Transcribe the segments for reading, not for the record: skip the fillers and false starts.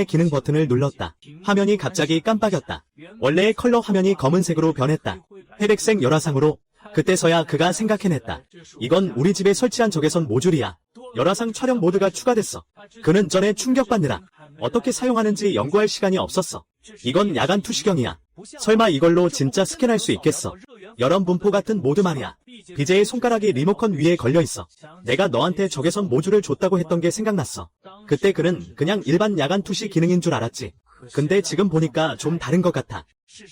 기능 버튼을 눌렀다. 화면이 갑자기 깜빡였다. 원래의 컬러 화면이 검은색으로 변했다. 회백색 열화상으로. 그때서야 그가 생각해냈다. 이건 우리 집에 설치한 적외선 모듈이야. 열화상 촬영 모드가 추가됐어. 그는 전에 충격받느라 어떻게 사용하는지 연구할 시간이 없었어. 이건 야간 투시경이야. 설마 이걸로 진짜 스캔할 수 있겠어? 여러 분포 같은 모드 말이야. BJ의 손가락이 리모컨 위에 걸려있어. 내가 너한테 적외선 모듈을 줬다고 했던 게 생각났어. 그때 그는 그냥 일반 야간 투시 기능인 줄 알았지. 근데 지금 보니까 좀 다른 것 같아.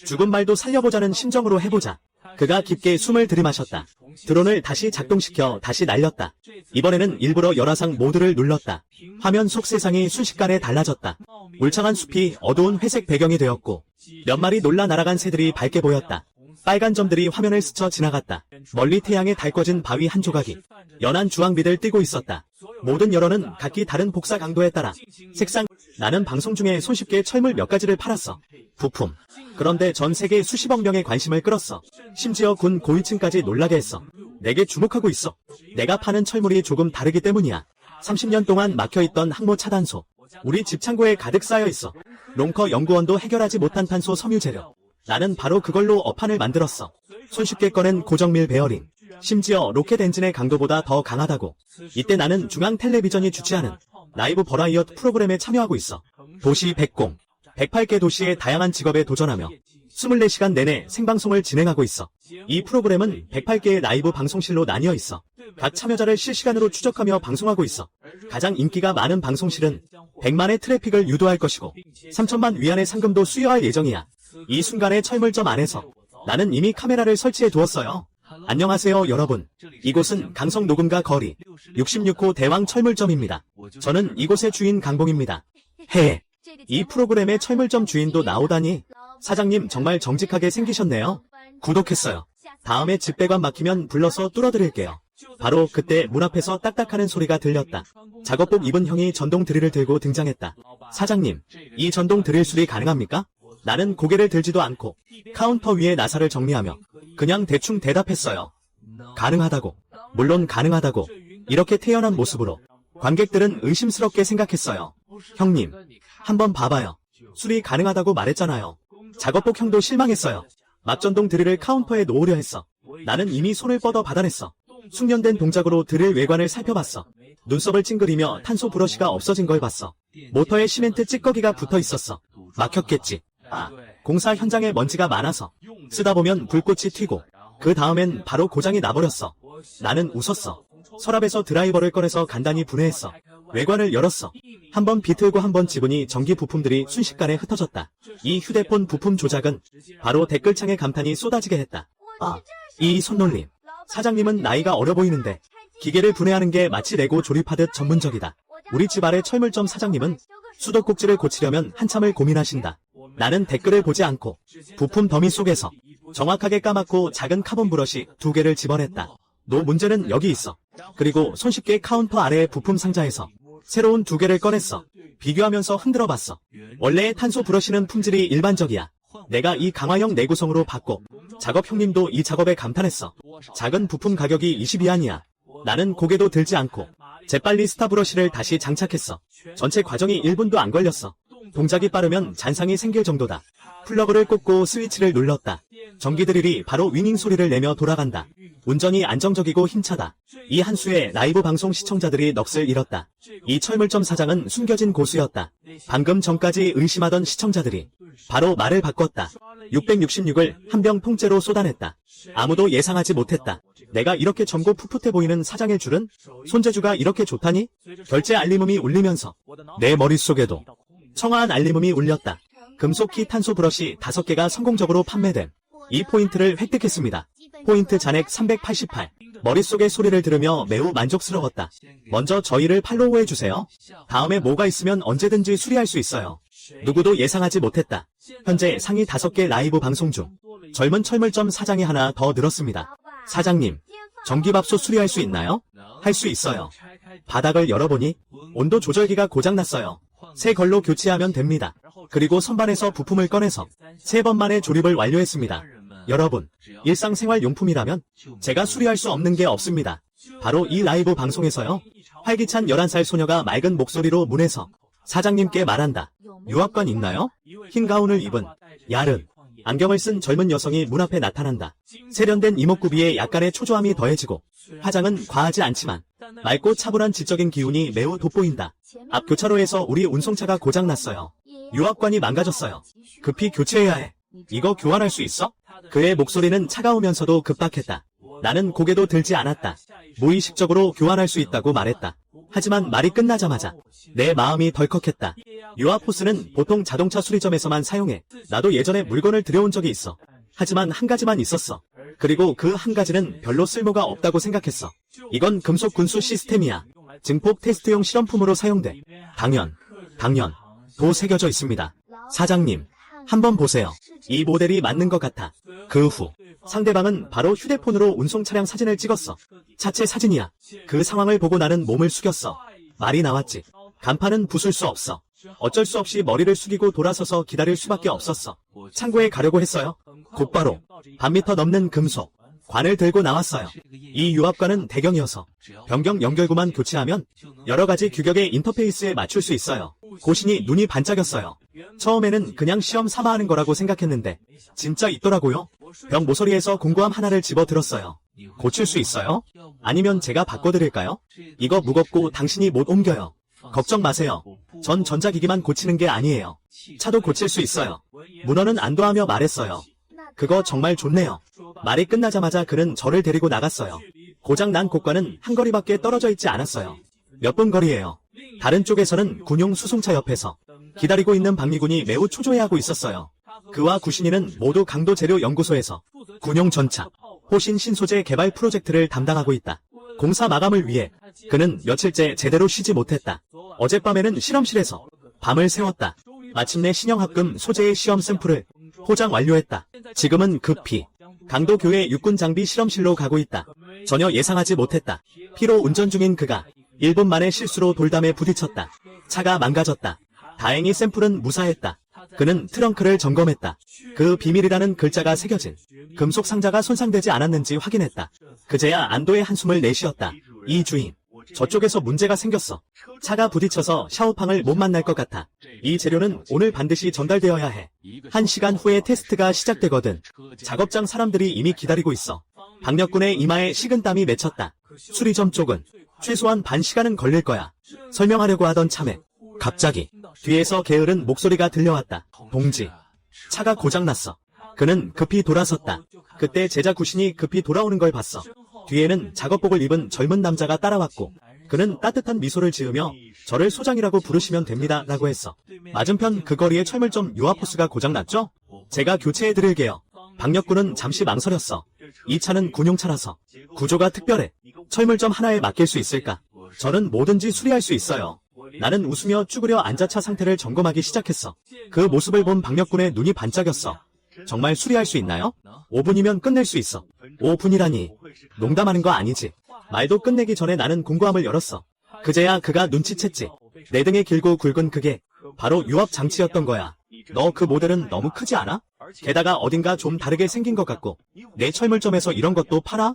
죽은 말도 살려보자는 심정으로 해보자. 그가 깊게 숨을 들이마셨다. 드론을 다시 작동시켜 다시 날렸다. 이번에는 일부러 열화상 모드를 눌렀다. 화면 속 세상이 순식간에 달라졌다. 울창한 숲이 어두운 회색 배경이 되었고 몇 마리 놀라 날아간 새들이 밝게 보였다. 빨간 점들이 화면을 스쳐 지나갔다. 멀리 태양에 달궈진 바위 한 조각이 연한 주황빛을 띠고 있었다. 모든 열화는 각기 다른 복사 강도에 따라 색상. 나는 방송 중에 손쉽게 철물 몇 가지를 팔았어. 부품. 그런데 전 세계 수십억 명의 관심을 끌었어. 심지어 군 고위층까지 놀라게 했어. 내게 주목하고 있어. 내가 파는 철물이 조금 다르기 때문이야. 30년 동안 막혀있던 항모 차단소. 우리 집 창고에 가득 쌓여 있어. 롱커 연구원도 해결하지 못한 탄소 섬유 재료. 나는 바로 그걸로 어판을 만들었어. 손쉽게 꺼낸 고정밀 베어링. 심지어 로켓 엔진의 강도보다 더 강하다고. 이때 나는 중앙 텔레비전이 주최하는 라이브 버라이어트 프로그램에 참여하고 있어. 도시 100공. 108개 도시의 다양한 직업에 도전하며 24시간 내내 생방송을 진행하고 있어. 이 프로그램은 108개의 라이브 방송실로 나뉘어 있어. 각 참여자를 실시간으로 추적하며 방송하고 있어. 가장 인기가 많은 방송실은 100만의 트래픽을 유도할 것이고 3천만 위안의 상금도 수여할 예정이야. 이 순간의 철물점 안에서 나는 이미 카메라를 설치해 두었어요. 안녕하세요 여러분. 이곳은 강성 녹음가 거리 66호 대왕 철물점입니다. 저는 이곳의 주인 강봉입니다. 헤. 이 프로그램의 철물점 주인도 나오다니. 사장님 정말 정직하게 생기셨네요. 구독했어요. 다음에 집배관 막히면 불러서 뚫어드릴게요. 바로 그때 문 앞에서 딱딱하는 소리가 들렸다. 작업복 입은 형이 전동 드릴을 들고 등장했다. 사장님, 이 전동 드릴 수리 가능합니까? 나는 고개를 들지도 않고 카운터 위에 나사를 정리하며 그냥 대충 대답했어요. 가능하다고. 물론 가능하다고. 이렇게 태연한 모습으로 관객들은 의심스럽게 생각했어요. 형님, 한번 봐봐요. 수리 가능하다고 말했잖아요. 작업복 형도 실망했어요. 막전동 드릴을 카운터에 놓으려 했어. 나는 이미 손을 뻗어 받아냈어. 숙련된 동작으로 드릴 외관을 살펴봤어. 눈썹을 찡그리며 탄소 브러쉬가 없어진 걸 봤어. 모터에 시멘트 찌꺼기가 붙어 있었어. 막혔겠지. 아, 공사 현장에 먼지가 많아서 쓰다 보면 불꽃이 튀고 그 다음엔 바로 고장이 나버렸어. 나는 웃었어. 서랍에서 드라이버를 꺼내서 간단히 분해했어. 외관을 열었어. 한번 비틀고 한번 집으니 전기 부품들이 순식간에 흩어졌다. 이 휴대폰 부품 조작은 바로 댓글창에 감탄이 쏟아지게 했다. 아, 이 손놀림. 사장님은 나이가 어려 보이는데 기계를 분해하는 게 마치 레고 조립하듯 전문적이다. 우리 집 아래 철물점 사장님은 수도꼭지를 고치려면 한참을 고민하신다. 나는 댓글을 보지 않고 부품 더미 속에서 정확하게 까맣고 작은 카본 브러쉬 2개를 집어냈다. 너 문제는 여기 있어. 그리고 손쉽게 카운터 아래의 부품 상자에서 새로운 2개를 꺼냈어. 비교하면서 흔들어봤어. 원래의 탄소 브러쉬는 품질이 일반적이야. 내가 이 강화형 내구성으로 바꿔. 작업 형님도 이 작업에 감탄했어. 작은 부품 가격이 22안이야. 나는 고개도 들지 않고 재빨리 스타 브러쉬를 다시 장착했어. 전체 과정이 1분도 안 걸렸어. 동작이 빠르면 잔상이 생길 정도다. 플러그를 꽂고 스위치를 눌렀다. 전기 드릴이 바로 윙윙 소리를 내며 돌아간다. 운전이 안정적이고 힘차다. 이 한 수에 라이브 방송 시청자들이 넋을 잃었다. 이 철물점 사장은 숨겨진 고수였다. 방금 전까지 의심하던 시청자들이 바로 말을 바꿨다. 666을 한 병 통째로 쏟아냈다. 아무도 예상하지 못했다. 내가 이렇게 젊고 풋풋해 보이는 사장일 줄은? 손재주가 이렇게 좋다니? 결제 알림음이 울리면서 내 머릿속에도 청아한 알림음이 울렸다. 금속키 탄소 브러쉬 5개가 성공적으로 판매됨. 이 포인트를 획득했습니다. 포인트 잔액 388. 머릿속의 소리를 들으며 매우 만족스러웠다. 먼저 저희를 팔로우해주세요. 다음에 뭐가 있으면 언제든지 수리할 수 있어요. 누구도 예상하지 못했다. 현재 상위 5개 라이브 방송 중 젊은 철물점 사장이 하나 더 늘었습니다. 사장님, 전기밥솥 수리할 수 있나요? 할 수 있어요. 바닥을 열어보니 온도 조절기가 고장났어요. 새 걸로 교체하면 됩니다. 그리고 선반에서 부품을 꺼내서 3번 만에 조립을 완료했습니다. 여러분, 일상생활용품이라면 제가 수리할 수 없는 게 없습니다. 바로 이 라이브 방송에서요. 활기찬 11살 소녀가 맑은 목소리로 문에서 사장님께 말한다. 유학관 있나요? 흰 가운을 입은 야른 안경을 쓴 젊은 여성이 문 앞에 나타난다. 세련된 이목구비에 약간의 초조함이 더해지고 화장은 과하지 않지만 맑고 차분한 지적인 기운이 매우 돋보인다. 앞 교차로에서 우리 운송차가 고장났어요. 유학관이 망가졌어요. 급히 교체해야 해. 이거 교환할 수 있어? 그의 목소리는 차가우면서도 급박했다. 나는 고개도 들지 않았다. 무의식적으로 교환할 수 있다고 말했다. 하지만 말이 끝나자마자 내 마음이 덜컥했다. 유아포스는 보통 자동차 수리점에서만 사용해. 나도 예전에 물건을 들여온 적이 있어. 하지만 한 가지만 있었어. 그리고 그 한 가지는 별로 쓸모가 없다고 생각했어. 이건 금속 군수 시스템이야. 증폭 테스트용 실험품으로 사용돼. 당연, 도 새겨져 있습니다. 사장님, 한번 보세요. 이 모델이 맞는 것 같아. 그 후 상대방은 바로 휴대폰으로 운송 차량 사진을 찍었어. 차체 사진이야. 그 상황을 보고 나는 몸을 숙였어. 말이 나왔지. 간판은 부술 수 없어. 어쩔 수 없이 머리를 숙이고 돌아서서 기다릴 수밖에 없었어. 창고에 가려고 했어요. 곧바로 반미터 넘는 금속 관을 들고 나왔어요. 이 유압관은 대경이어서 변경 연결구만 교체하면 여러 가지 규격의 인터페이스에 맞출 수 있어요. 고시니 눈이 반짝였어요. 처음에는 그냥 시험 삼아 하는 거라고 생각했는데 진짜 있더라고요. 병 모서리에서 공구함 하나를 집어 들었어요. 고칠 수 있어요? 아니면 제가 바꿔드릴까요? 이거 무겁고 당신이 못 옮겨요. 걱정 마세요. 전 전자기기만 고치는 게 아니에요. 차도 고칠 수 있어요. 문어는 안도하며 말했어요. 그거 정말 좋네요. 말이 끝나자마자 그는 저를 데리고 나갔어요. 고장난 곳과는 한 거리밖에 떨어져 있지 않았어요. 몇 분 거리예요. 다른 쪽에서는 군용 수송차 옆에서 기다리고 있는 박미군이 매우 초조해하고 있었어요. 그와 구신이는 모두 강도재료연구소에서 군용 전차, 호신 신소재 개발 프로젝트를 담당하고 있다. 공사 마감을 위해 그는 며칠째 제대로 쉬지 못했다. 어젯밤에는 실험실에서 밤을 새웠다. 마침내 신형합금 소재의 시험 샘플을 포장 완료했다. 지금은 급히 강도교회 육군 장비 실험실로 가고 있다. 전혀 예상하지 못했다. 피로 운전 중인 그가 1분 만에 실수로 돌담에 부딪혔다. 차가 망가졌다. 다행히 샘플은 무사했다. 그는 트렁크를 점검했다. 그 비밀이라는 글자가 새겨진 금속 상자가 손상되지 않았는지 확인했다. 그제야 안도의 한숨을 내쉬었다. 이 주인, 저쪽에서 문제가 생겼어. 차가 부딪혀서 샤오팡을 못 만날 것 같아. 이 재료는 오늘 반드시 전달되어야 해. 1시간 후에 테스트가 시작되거든. 작업장 사람들이 이미 기다리고 있어. 박력군의 이마에 식은땀이 맺혔다. 수리점 쪽은 최소한 반 시간은 걸릴 거야. 설명하려고 하던 참에 갑자기 뒤에서 게으른 목소리가 들려왔다. 동지, 차가 고장났어. 그는 급히 돌아섰다. 그때 제자 구신이 급히 돌아오는 걸 봤어. 뒤에는 작업복을 입은 젊은 남자가 따라왔고 그는 따뜻한 미소를 지으며 저를 소장이라고 부르시면 됩니다 라고 했어. 맞은편 그 거리의 철물점 유아포스가 고장났죠? 제가 교체해드릴게요. 박력군은 잠시 망설였어. 이 차는 군용차라서 구조가 특별해. 철물점 하나에 맡길 수 있을까? 저는 뭐든지 수리할 수 있어요. 나는 웃으며 쭈그려 앉아 차 상태를 점검하기 시작했어. 그 모습을 본 박력군의 눈이 반짝였어. 정말 수리할 수 있나요? 5분이면 끝낼 수 있어. 5분이라니. 농담하는 거 아니지. 말도 끝내기 전에 나는 공구함을 열었어. 그제야 그가 눈치챘지. 내 등에 길고 굵은 그게 바로 유압 장치였던 거야. 너 그 모델은 너무 크지 않아? 게다가 어딘가 좀 다르게 생긴 것 같고. 내 철물점에서 이런 것도 팔아?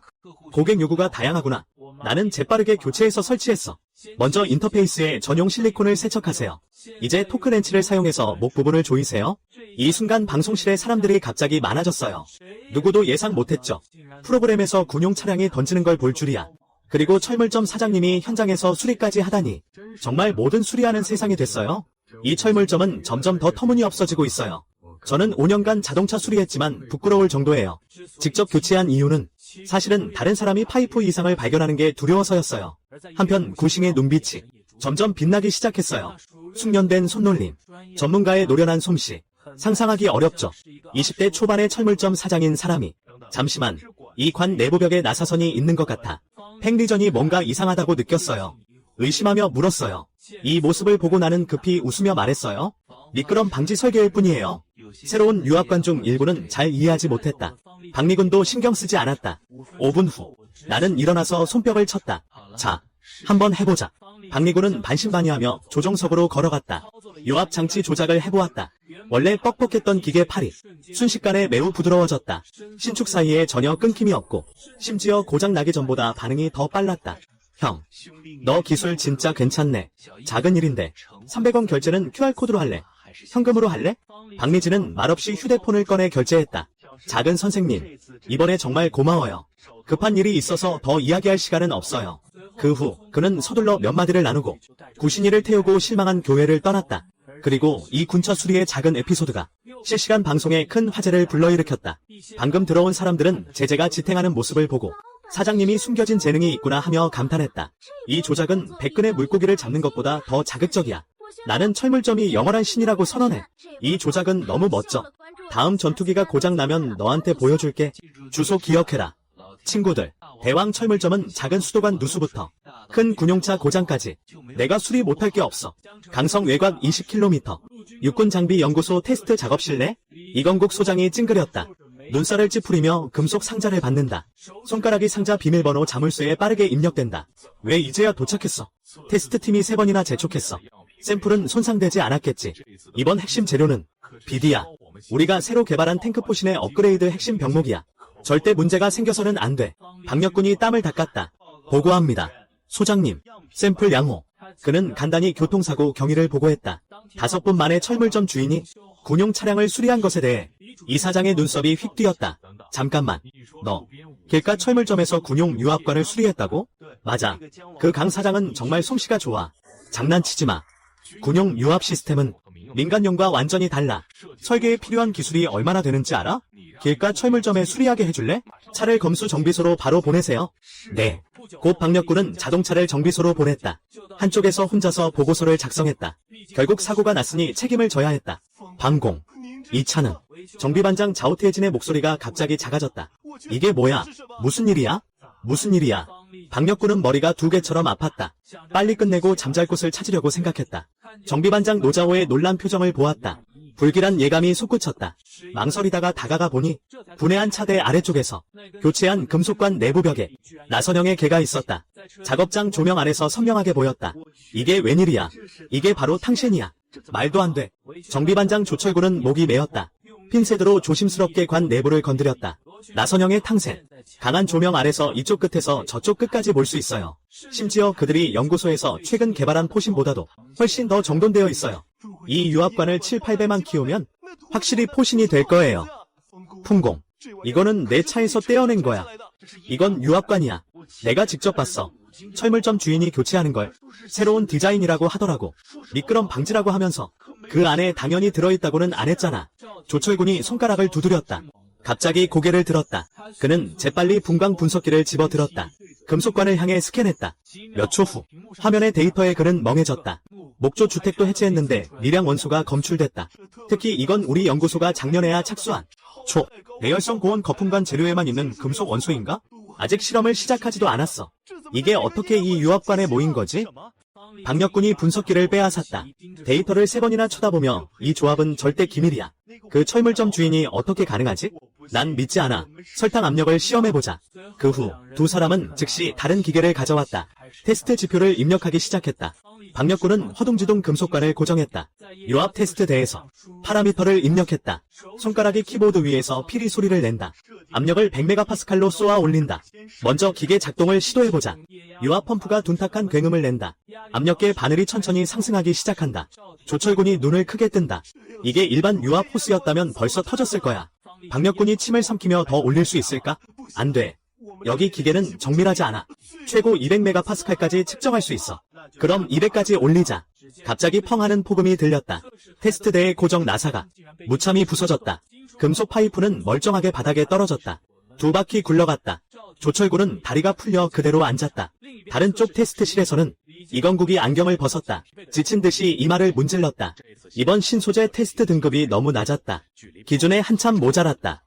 고객 요구가 다양하구나. 나는 재빠르게 교체해서 설치했어. 먼저 인터페이스에 전용 실리콘을 세척하세요. 이제 토크렌치를 사용해서 목 부분을 조이세요. 이 순간 방송실에 사람들이 갑자기 많아졌어요. 누구도 예상 못했죠. 프로그램에서 군용 차량이 던지는 걸 볼 줄이야. 그리고 철물점 사장님이 현장에서 수리까지 하다니. 정말 모든 수리하는 세상이 됐어요. 이 철물점은 점점 더 터무니없어지고 있어요. 저는 5년간 자동차 수리했지만 부끄러울 정도예요. 직접 교체한 이유는 사실은 다른 사람이 파이프 이상을 발견하는 게 두려워서였어요. 한편 구싱의 눈빛이 점점 빛나기 시작했어요. 숙련된 손놀림, 전문가의 노련한 솜씨, 상상하기 어렵죠. 20대 초반의 철물점 사장인 사람이 잠시만 이 관 내부벽에 나사선이 있는 것 같아. 팽리전이 뭔가 이상하다고 느꼈어요. 의심하며 물었어요. 이 모습을 보고 나는 급히 웃으며 말했어요. 미끄럼 방지 설계일 뿐이에요. 새로운 유압관 중 일부는 잘 이해하지 못했다. 박미군도 신경 쓰지 않았다. 5분 후 나는 일어나서 손뼉을 쳤다. 자, 한번 해보자. 박미군은 반신반의하며 조종석으로 걸어갔다. 유압 장치 조작을 해보았다. 원래 뻑뻑했던 기계 팔이 순식간에 매우 부드러워졌다. 신축 사이에 전혀 끊김이 없고 심지어 고장나기 전보다 반응이 더 빨랐다. 형, 너 기술 진짜 괜찮네. 작은 일인데 300원 결제는 QR코드로 할래. 현금으로 할래? 박미진은 말없이 휴대폰을 꺼내 결제했다. 작은 선생님, 이번에 정말 고마워요. 급한 일이 있어서 더 이야기할 시간은 없어요. 그 후 그는 서둘러 몇 마디를 나누고 구신이를 태우고 실망한 교회를 떠났다. 그리고 이 군처 수리의 작은 에피소드가 실시간 방송에 큰 화제를 불러일으켰다. 방금 들어온 사람들은 제재가 지탱하는 모습을 보고 사장님이 숨겨진 재능이 있구나 하며 감탄했다. 이 조작은 백근의 물고기를 잡는 것보다 더 자극적이야. 나는 철물점이 영원한 신이라고 선언해. 이 조작은 너무 멋져. 다음 전투기가 고장나면 너한테 보여줄게. 주소 기억해라. 친구들, 대왕 철물점은 작은 수도관 누수부터 큰 군용차 고장까지 내가 수리 못할 게 없어. 강성 외곽 20km. 육군 장비 연구소 테스트 작업실 내 이건국 소장이 찡그렸다. 눈살을 찌푸리며 금속 상자를 받는다. 손가락이 상자 비밀번호 자물쇠에 빠르게 입력된다. 왜 이제야 도착했어? 테스트팀이 3번이나 재촉했어. 샘플은 손상되지 않았겠지. 이번 핵심 재료는 비디야. 우리가 새로 개발한 탱크 포신의 업그레이드 핵심 병목이야. 절대 문제가 생겨서는 안 돼. 박력군이 땀을 닦았다. 보고합니다. 소장님, 샘플 양호. 그는 간단히 교통사고 경위를 보고했다. 5분 만에 철물점 주인이 군용 차량을 수리한 것에 대해 이 사장의 눈썹이 휙 뛰었다. 잠깐만, 너 길가 철물점에서 군용 유압관을 수리했다고? 맞아. 그 강 사장은 정말 솜씨가 좋아. 장난치지 마. 군용 유압 시스템은 민간용과 완전히 달라. 설계에 필요한 기술이 얼마나 되는지 알아? 길가 철물점에 수리하게 해줄래? 차를 검수 정비소로 바로 보내세요. 네. 곧 박력군은 자동차를 정비소로 보냈다. 한쪽에서 혼자서 보고서를 작성했다. 결국 사고가 났으니 책임을 져야 했다. 방공. 이 차는 정비반장 자오태진의 목소리가 갑자기 작아졌다. 이게 뭐야? 무슨 일이야? 무슨 일이야? 박력군은 머리가 두 개처럼 아팠다. 빨리 끝내고 잠잘 곳을 찾으려고 생각했다. 정비반장 노자오의 놀란 표정을 보았다. 불길한 예감이 솟구쳤다. 망설이다가 다가가 보니 분해한 차대 아래쪽에서 교체한 금속관 내부벽에 나선형의 개가 있었다. 작업장 조명 아래서 선명하게 보였다. 이게 웬일이야? 이게 바로 탕셴이야. 말도 안 돼. 정비반장 조철구는 목이 메었다. 핀셋으로 조심스럽게 관 내부를 건드렸다. 나선형의 탕셴. 강한 조명 아래서 이쪽 끝에서 저쪽 끝까지 볼 수 있어요. 심지어 그들이 연구소에서 최근 개발한 포신보다도 훨씬 더 정돈되어 있어요. 이 유압관을 7-8배만 키우면 확실히 포신이 될 거예요. 풍공. 이거는 내 차에서 떼어낸 거야. 이건 유압관이야. 내가 직접 봤어. 철물점 주인이 교체하는 걸 새로운 디자인이라고 하더라고. 미끄럼 방지라고 하면서 그 안에 당연히 들어있다고는 안 했잖아. 조철군이 손가락을 두드렸다. 갑자기 고개를 들었다. 그는 재빨리 분광 분석기를 집어들었다. 금속관을 향해 스캔했다. 몇 초 후 화면의 데이터에 그는 멍해졌다. 목조 주택도 해체했는데 미량 원소가 검출됐다. 특히 이건 우리 연구소가 작년에야 착수한 내열성 고온 거품관 재료에만 있는 금속 원소인가? 아직 실험을 시작하지도 않았어. 이게 어떻게 이 유압관에 모인 거지? 박력군이 분석기를 빼앗았다. 데이터를 3번이나 쳐다보며 이 조합은 절대 기밀이야. 그 철물점 주인이 어떻게 가능하지? 난 믿지 않아. 설탕 압력을 시험해보자. 그 후 두 사람은 즉시 다른 기계를 가져왔다. 테스트 지표를 입력하기 시작했다. 박력군은 허둥지둥 금속관을 고정했다. 유압 테스트대에서 파라미터를 입력했다. 손가락이 키보드 위에서 피리 소리를 낸다. 압력을 100메가파스칼로 쏘아 올린다. 먼저 기계 작동을 시도해보자. 유압 펌프가 둔탁한 굉음을 낸다. 압력계 바늘이 천천히 상승하기 시작한다. 조철군이 눈을 크게 뜬다. 이게 일반 유압 호스였다면 벌써 터졌을 거야. 박력군이 침을 삼키며 더 올릴 수 있을까? 안 돼. 여기 기계는 정밀하지 않아. 최고 200메가파스칼까지 측정할 수 있어. 그럼 200까지 올리자. 갑자기 펑 하는 폭음이 들렸다. 테스트대의 고정 나사가 무참히 부서졌다. 금속 파이프는 멀쩡하게 바닥에 떨어졌다. 2바퀴 굴러갔다. 조철구는 다리가 풀려 그대로 앉았다. 다른 쪽 테스트실에서는 이건국이 안경을 벗었다. 지친 듯이 이마를 문질렀다. 이번 신소재 테스트 등급이 너무 낮았다. 기준에 한참 모자랐다.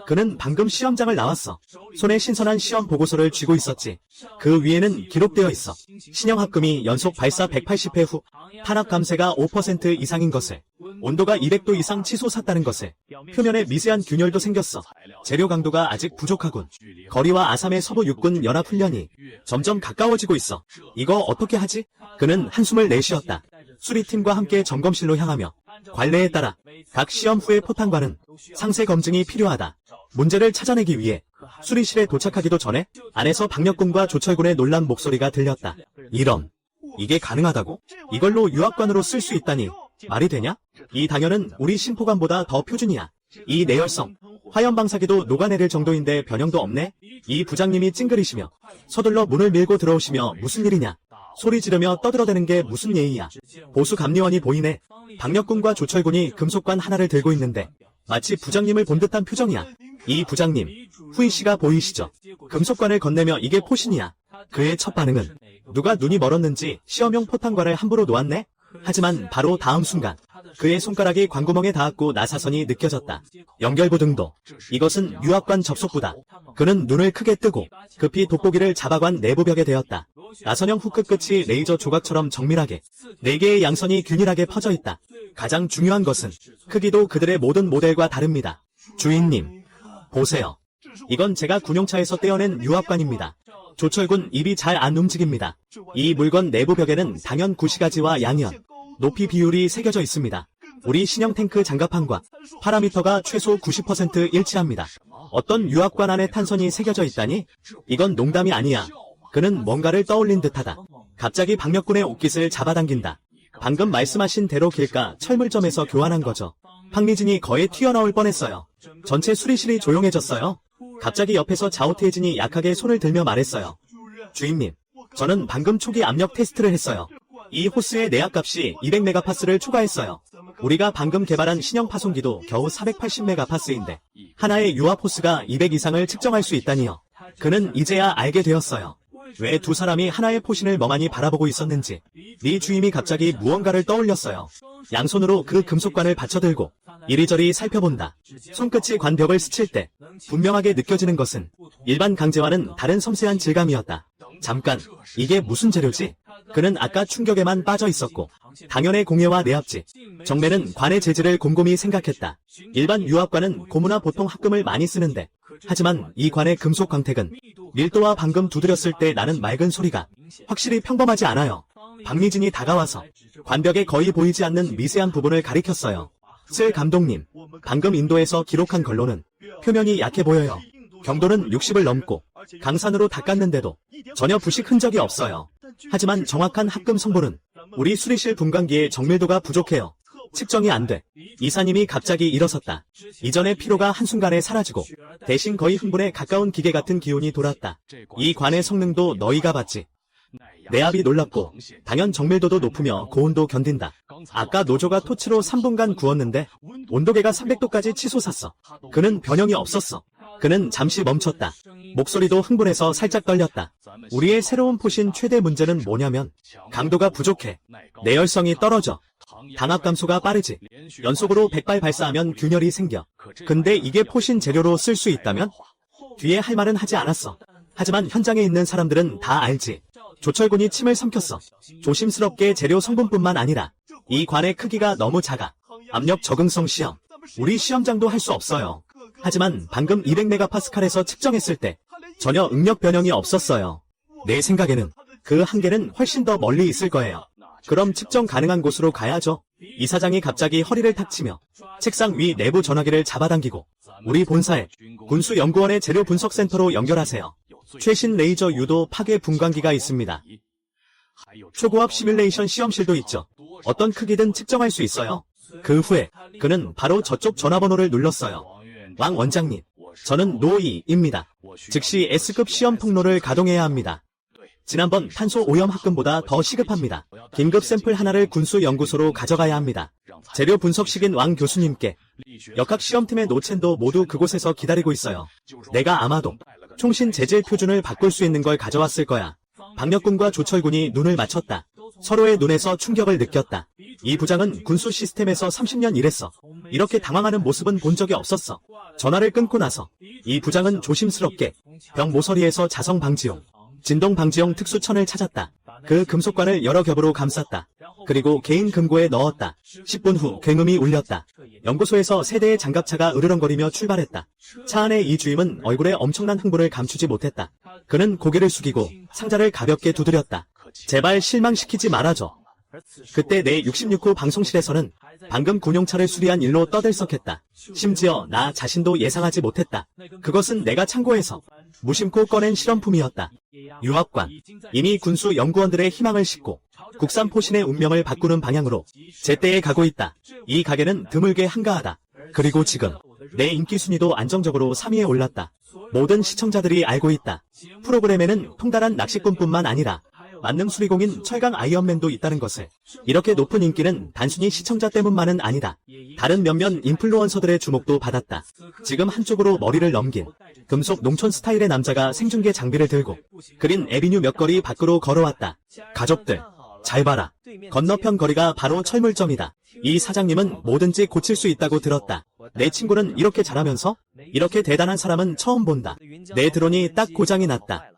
그는 방금 시험장을 나왔어. 손에 신선한 시험 보고서를 쥐고 있었지. 그 위에는 기록되어 있어. 신형합금이 연속 발사 180회 후 탄압 감쇄가 5% 이상인 것을, 온도가 200도 이상 치솟았다는 것을, 표면에 미세한 균열도 생겼어. 재료 강도가 아직 부족하군. 거리와 아삼의 서부 육군 연합훈련이 점점 가까워지고 있어. 이거 어떻게 하지? 그는 한숨을 내쉬었다. 수리팀과 함께 점검실로 향하며 관례에 따라 각 시험 후의 포탄과는 상세 검증이 필요하다. 문제를 찾아내기 위해 수리실에 도착하기도 전에 안에서 박력군과 조철군의 놀란 목소리가 들렸다. 이런, 이게 가능하다고? 이걸로 유압관으로 쓸 수 있다니. 말이 되냐? 이 당연은 우리 심포관보다 더 표준이야. 이 내열성, 화염방사기도 녹아내릴 정도인데 변형도 없네? 이 부장님이 찡그리시며 서둘러 문을 밀고 들어오시며 무슨 일이냐? 소리 지르며 떠들어대는 게 무슨 예의야? 보수 감리원이 보이네. 박력군과 조철군이 금속관 하나를 들고 있는데 마치 부장님을 본 듯한 표정이야. 이 부장님, 후이씨가 보이시죠? 금속관을 건네며 이게 포신이야. 그의 첫 반응은 누가 눈이 멀었는지 시험용 포탄관을 함부로 놓았네? 하지만 바로 다음 순간 그의 손가락이 관구멍에 닿았고 나사선이 느껴졌다. 연결부 등도. 이것은 유압관 접속부다. 그는 눈을 크게 뜨고 급히 돋보기를 잡아관 내부벽에 대었다. 나선형 후크 끝이 레이저 조각처럼 정밀하게 4개의 양선이 균일하게 퍼져 있다. 가장 중요한 것은 크기도 그들의 모든 모델과 다릅니다. 주인님, 보세요. 이건 제가 군용차에서 떼어낸 유압관입니다. 조철군 입이 잘 안 움직입니다. 이 물건 내부벽에는 당연 구시가지와 양연, 높이 비율이 새겨져 있습니다. 우리 신형 탱크 장갑판과 파라미터가 최소 90% 일치합니다. 어떤 유압관 안에 탄선이 새겨져 있다니? 이건 농담이 아니야. 그는 뭔가를 떠올린 듯하다. 갑자기 박력군의 옷깃을 잡아당긴다. 방금 말씀하신 대로 길가 철물점에서 교환한 거죠. 박미진이 거의 튀어나올 뻔했어요. 전체 수리실이 조용해졌어요. 갑자기 옆에서 자오태진이 약하게 손을 들며 말했어요. 주임님, 저는 방금 초기 압력 테스트를 했어요. 이 호스의 내압값이 200메가파스를 초과했어요. 우리가 방금 개발한 신형 파손기도 겨우 480메가파스인데 하나의 유압 호스가 200 이상을 측정할 수 있다니요. 그는 이제야 알게 되었어요. 왜 두 사람이 하나의 포신을 멍하니 바라보고 있었는지. 리 주임이 갑자기 무언가를 떠올렸어요. 양손으로 그 금속관을 받쳐들고 이리저리 살펴본다. 손끝이 관벽을 스칠 때 분명하게 느껴지는 것은 일반 강제와는 다른 섬세한 질감이었다. 잠깐, 이게 무슨 재료지? 그는 아까 충격에만 빠져 있었고 당연의 공예와 내압지, 정매는 관의 재질을 곰곰이 생각했다. 일반 유압관은 고무나 보통 합금을 많이 쓰는데 하지만 이 관의 금속 광택은 밀도와 방금 두드렸을 때 나는 맑은 소리가 확실히 평범하지 않아요. 박미진이 다가와서 관벽에 거의 보이지 않는 미세한 부분을 가리켰어요. 슬 감독님, 방금 인도에서 기록한 걸로는 표면이 약해 보여요. 경도는 60을 넘고 강산으로 닦았는데도 전혀 부식 흔적이 없어요. 하지만 정확한 합금 성분은 우리 수리실 분광기의 정밀도가 부족해요. 측정이 안 돼. 이사님이 갑자기 일어섰다. 이전의 피로가 한순간에 사라지고 대신 거의 흥분에 가까운 기계 같은 기운이 돌았다. 이 관의 성능도 너희가 봤지. 내압이 놀랍고 당연 정밀도도 높으며 고온도 견딘다. 아까 노조가 토치로 3분간 구웠는데 온도계가 300도까지 치솟았어. 그는 변형이 없었어. 그는 잠시 멈췄다. 목소리도 흥분해서 살짝 떨렸다. 우리의 새로운 포신 최대 문제는 뭐냐면 강도가 부족해. 내열성이 떨어져. 당압 감소가 빠르지. 연속으로 100발 발사하면 균열이 생겨. 근데 이게 포신 재료로 쓸 수 있다면? 뒤에 할 말은 하지 않았어. 하지만 현장에 있는 사람들은 다 알지. 조철군이 침을 삼켰어. 조심스럽게 재료 성분뿐만 아니라 이 관의 크기가 너무 작아. 압력 적응성 시험. 우리 시험장도 할 수 없어요. 하지만 방금 200메가파스칼에서 측정했을 때 전혀 응력 변형이 없었어요. 내 생각에는 그 한계는 훨씬 더 멀리 있을 거예요. 그럼 측정 가능한 곳으로 가야죠. 이사장이 갑자기 허리를 탁 치며 책상 위 내부 전화기를 잡아당기고 우리 본사에 군수연구원의 재료 분석센터로 연결하세요. 최신 레이저 유도 파괴 분광기가 있습니다. 초고압 시뮬레이션 시험실도 있죠. 어떤 크기든 측정할 수 있어요. 그 후에 그는 바로 저쪽 전화번호를 눌렀어요. 왕 원장님, 저는 노이입니다. 즉시 S급 시험 통로를 가동해야 합니다. 지난번 탄소 오염 합금보다 더 시급합니다. 긴급 샘플 하나를 군수연구소로 가져가야 합니다. 재료 분석식인 왕 교수님께 역학 시험팀의 노첸도 모두 그곳에서 기다리고 있어요. 내가 아마도 총신 재질 표준을 바꿀 수 있는 걸 가져왔을 거야. 박력군과 조철군이 눈을 맞췄다. 서로의 눈에서 충격을 느꼈다. 이 부장은 군수 시스템에서 30년 일했어. 이렇게 당황하는 모습은 본 적이 없었어. 전화를 끊고 나서 이 부장은 조심스럽게 병 모서리에서 자성 방지용, 진동 방지용 특수천을 찾았다. 그 금속관을 여러 겹으로 감쌌다. 그리고 개인 금고에 넣었다. 10분 후 굉음이 울렸다. 연구소에서 세 대의 장갑차가 으르렁거리며 출발했다. 차 안에 이 주임은 얼굴에 엄청난 흥분을 감추지 못했다. 그는 고개를 숙이고 상자를 가볍게 두드렸다. 제발 실망시키지 말아줘. 그때 내 66호 방송실에서는 방금 군용차를 수리한 일로 떠들썩했다. 심지어 나 자신도 예상하지 못했다. 그것은 내가 창고에서 무심코 꺼낸 실험품이었다. 유압관. 이미 군수 연구원들의 희망을 싣고 국산 포신의 운명을 바꾸는 방향으로 제때에 가고 있다. 이 가게는 드물게 한가하다. 그리고 지금 내 인기 순위도 안정적으로 3위에 올랐다. 모든 시청자들이 알고 있다. 프로그램에는 통달한 낚시꾼뿐만 아니라 만능 수리공인 철강 아이언맨도 있다는 것을. 이렇게 높은 인기는 단순히 시청자 때문만은 아니다. 다른 몇몇 인플루언서들의 주목도 받았다. 지금 한쪽으로 머리를 넘긴 금속 농촌 스타일의 남자가 생중계 장비를 들고 그린 에비뉴 몇 거리 밖으로 걸어왔다. 가족들, 잘 봐라. 건너편 거리가 바로 철물점이다. 이 사장님은 뭐든지 고칠 수 있다고 들었다. 내 친구는 이렇게 잘하면서 이렇게 대단한 사람은 처음 본다. 내 드론이 딱 고장이 났다.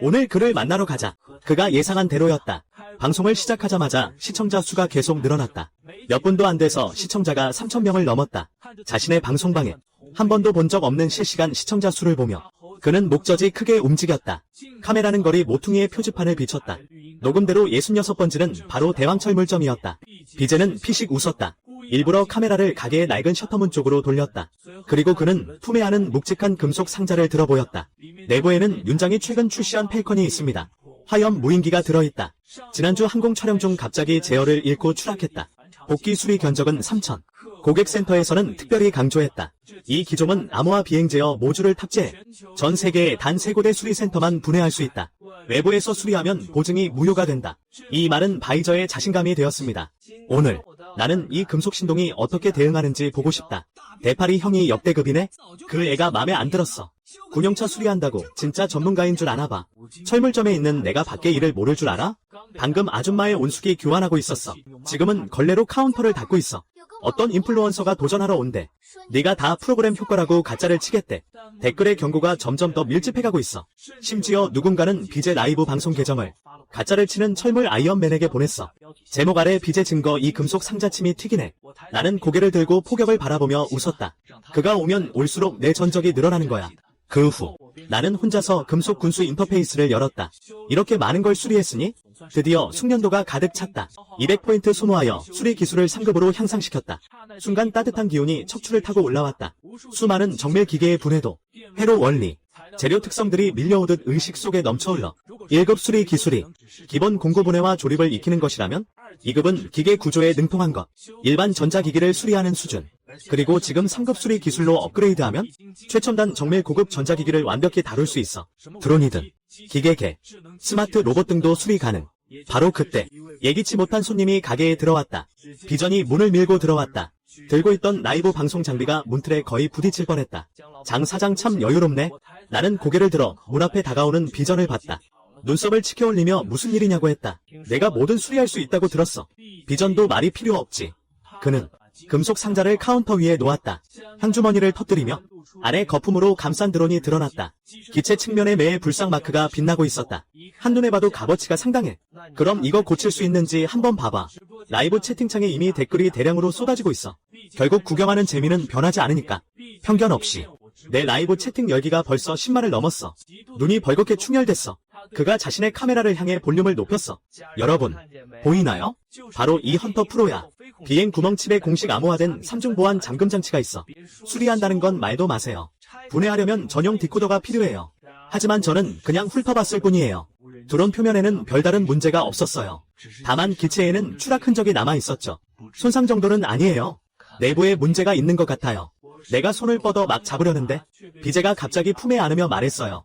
오늘 그를 만나러 가자. 그가 예상한 대로였다. 방송을 시작하자마자 시청자 수가 계속 늘어났다. 몇 분도 안 돼서 시청자가 3,000명을 넘었다. 자신의 방송방에 한 번도 본 적 없는 실시간 시청자 수를 보며 그는 목젖이 크게 움직였다. 카메라는 거리 모퉁이의 표지판을 비췄다. 녹음대로 66번지는 바로 대왕철물점이었다. 비제는 피식 웃었다. 일부러 카메라를 가게의 낡은 셔터문 쪽으로 돌렸다. 그리고 그는 품에안은 묵직한 금속 상자를 들어보였다. 내부에는 윤장이 최근 출시한 펠컨이 있습니다. 화염 무인기가 들어있다. 지난주 항공 촬영 중 갑자기 제어를 잃고 추락했다. 복귀 수리 견적은 3,000. 고객센터에서는 특별히 강조했다. 이 기종은 암호화 비행 제어 모듈을 탑재해 전 세계에 단 3곳의 수리센터만 분해할 수 있다. 외부에서 수리하면 보증이 무효가 된다. 이 말은 바이저의 자신감이 되었습니다. 오늘 나는 이 금속 신동이 어떻게 대응하는지 보고 싶다. 대파리 형이 역대급이네? 그 애가 맘에 안 들었어. 군용차 수리한다고 진짜 전문가인 줄 아나 봐. 철물점에 있는 내가 밖에 일을 모를 줄 알아? 방금 아줌마의 온수기 교환하고 있었어. 지금은 걸레로 카운터를 닦고 있어. 어떤 인플루언서가 도전하러 온대. 네가 다 프로그램 효과라고 가짜를 치겠대. 댓글의 경고가 점점 더 밀집해가고 있어. 심지어 누군가는 비제 라이브 방송 계정을 가짜를 치는 철물 아이언맨에게 보냈어. 제목 아래 비제 증거 이 금속 상자침이 튀기네. 나는 고개를 들고 폭격을 바라보며 웃었다. 그가 오면 올수록 내 전적이 늘어나는 거야. 그 후 나는 혼자서 금속 군수 인터페이스를 열었다. 이렇게 많은 걸 수리했으니 드디어 숙련도가 가득 찼다. 200포인트 소모하여 수리 기술을 상급으로 향상시켰다. 순간 따뜻한 기운이 척추를 타고 올라왔다. 수많은 정밀 기계의 분해도, 회로 원리, 재료 특성들이 밀려오듯 의식 속에 넘쳐흘러 1급 수리 기술이 기본 공구 분해와 조립을 익히는 것이라면 2급은 기계 구조에 능통한 것, 일반 전자기기를 수리하는 수준, 그리고 지금 3급 수리 기술로 업그레이드하면 최첨단 정밀 고급 전자기기를 완벽히 다룰 수 있어. 드론이든 기계계, 스마트 로봇 등도 수리 가능. 바로 그때 예기치 못한 손님이 가게에 들어왔다. 비전이 문을 밀고 들어왔다. 들고 있던 라이브 방송 장비가 문틀에 거의 부딪힐 뻔했다. 장 사장 참 여유롭네. 나는 고개를 들어 문 앞에 다가오는 비전을 봤다. 눈썹을 치켜 올리며 무슨 일이냐고 했다. 내가 뭐든 수리할 수 있다고 들었어. 비전도 말이 필요 없지. 그는 금속 상자를 카운터 위에 놓았다. 향주머니를 터뜨리며 안에 거품으로 감싼 드론이 드러났다. 기체 측면에 매의 불상 마크가 빛나고 있었다. 한눈에 봐도 값어치가 상당해. 그럼 이거 고칠 수 있는지 한번 봐봐. 라이브 채팅창에 이미 댓글이 대량으로 쏟아지고 있어. 결국 구경하는 재미는 변하지 않으니까. 편견 없이. 내 라이브 채팅 열기가 벌써 10만을 넘었어. 눈이 벌겋게 충혈됐어. 그가 자신의 카메라를 향해 볼륨을 높였어. 여러분, 보이나요? 바로 이 헌터 프로야. 비행 구멍칩에 공식 암호화된 3중 보안 잠금 장치가 있어. 수리한다는 건 말도 마세요. 분해하려면 전용 디코더가 필요해요. 하지만 저는 그냥 훑어봤을 뿐이에요. 드론 표면에는 별다른 문제가 없었어요. 다만 기체에는 추락 흔적이 남아 있었죠. 손상 정도는 아니에요. 내부에 문제가 있는 것 같아요. 내가 손을 뻗어 막 잡으려는데 비제가 갑자기 품에 안으며 말했어요.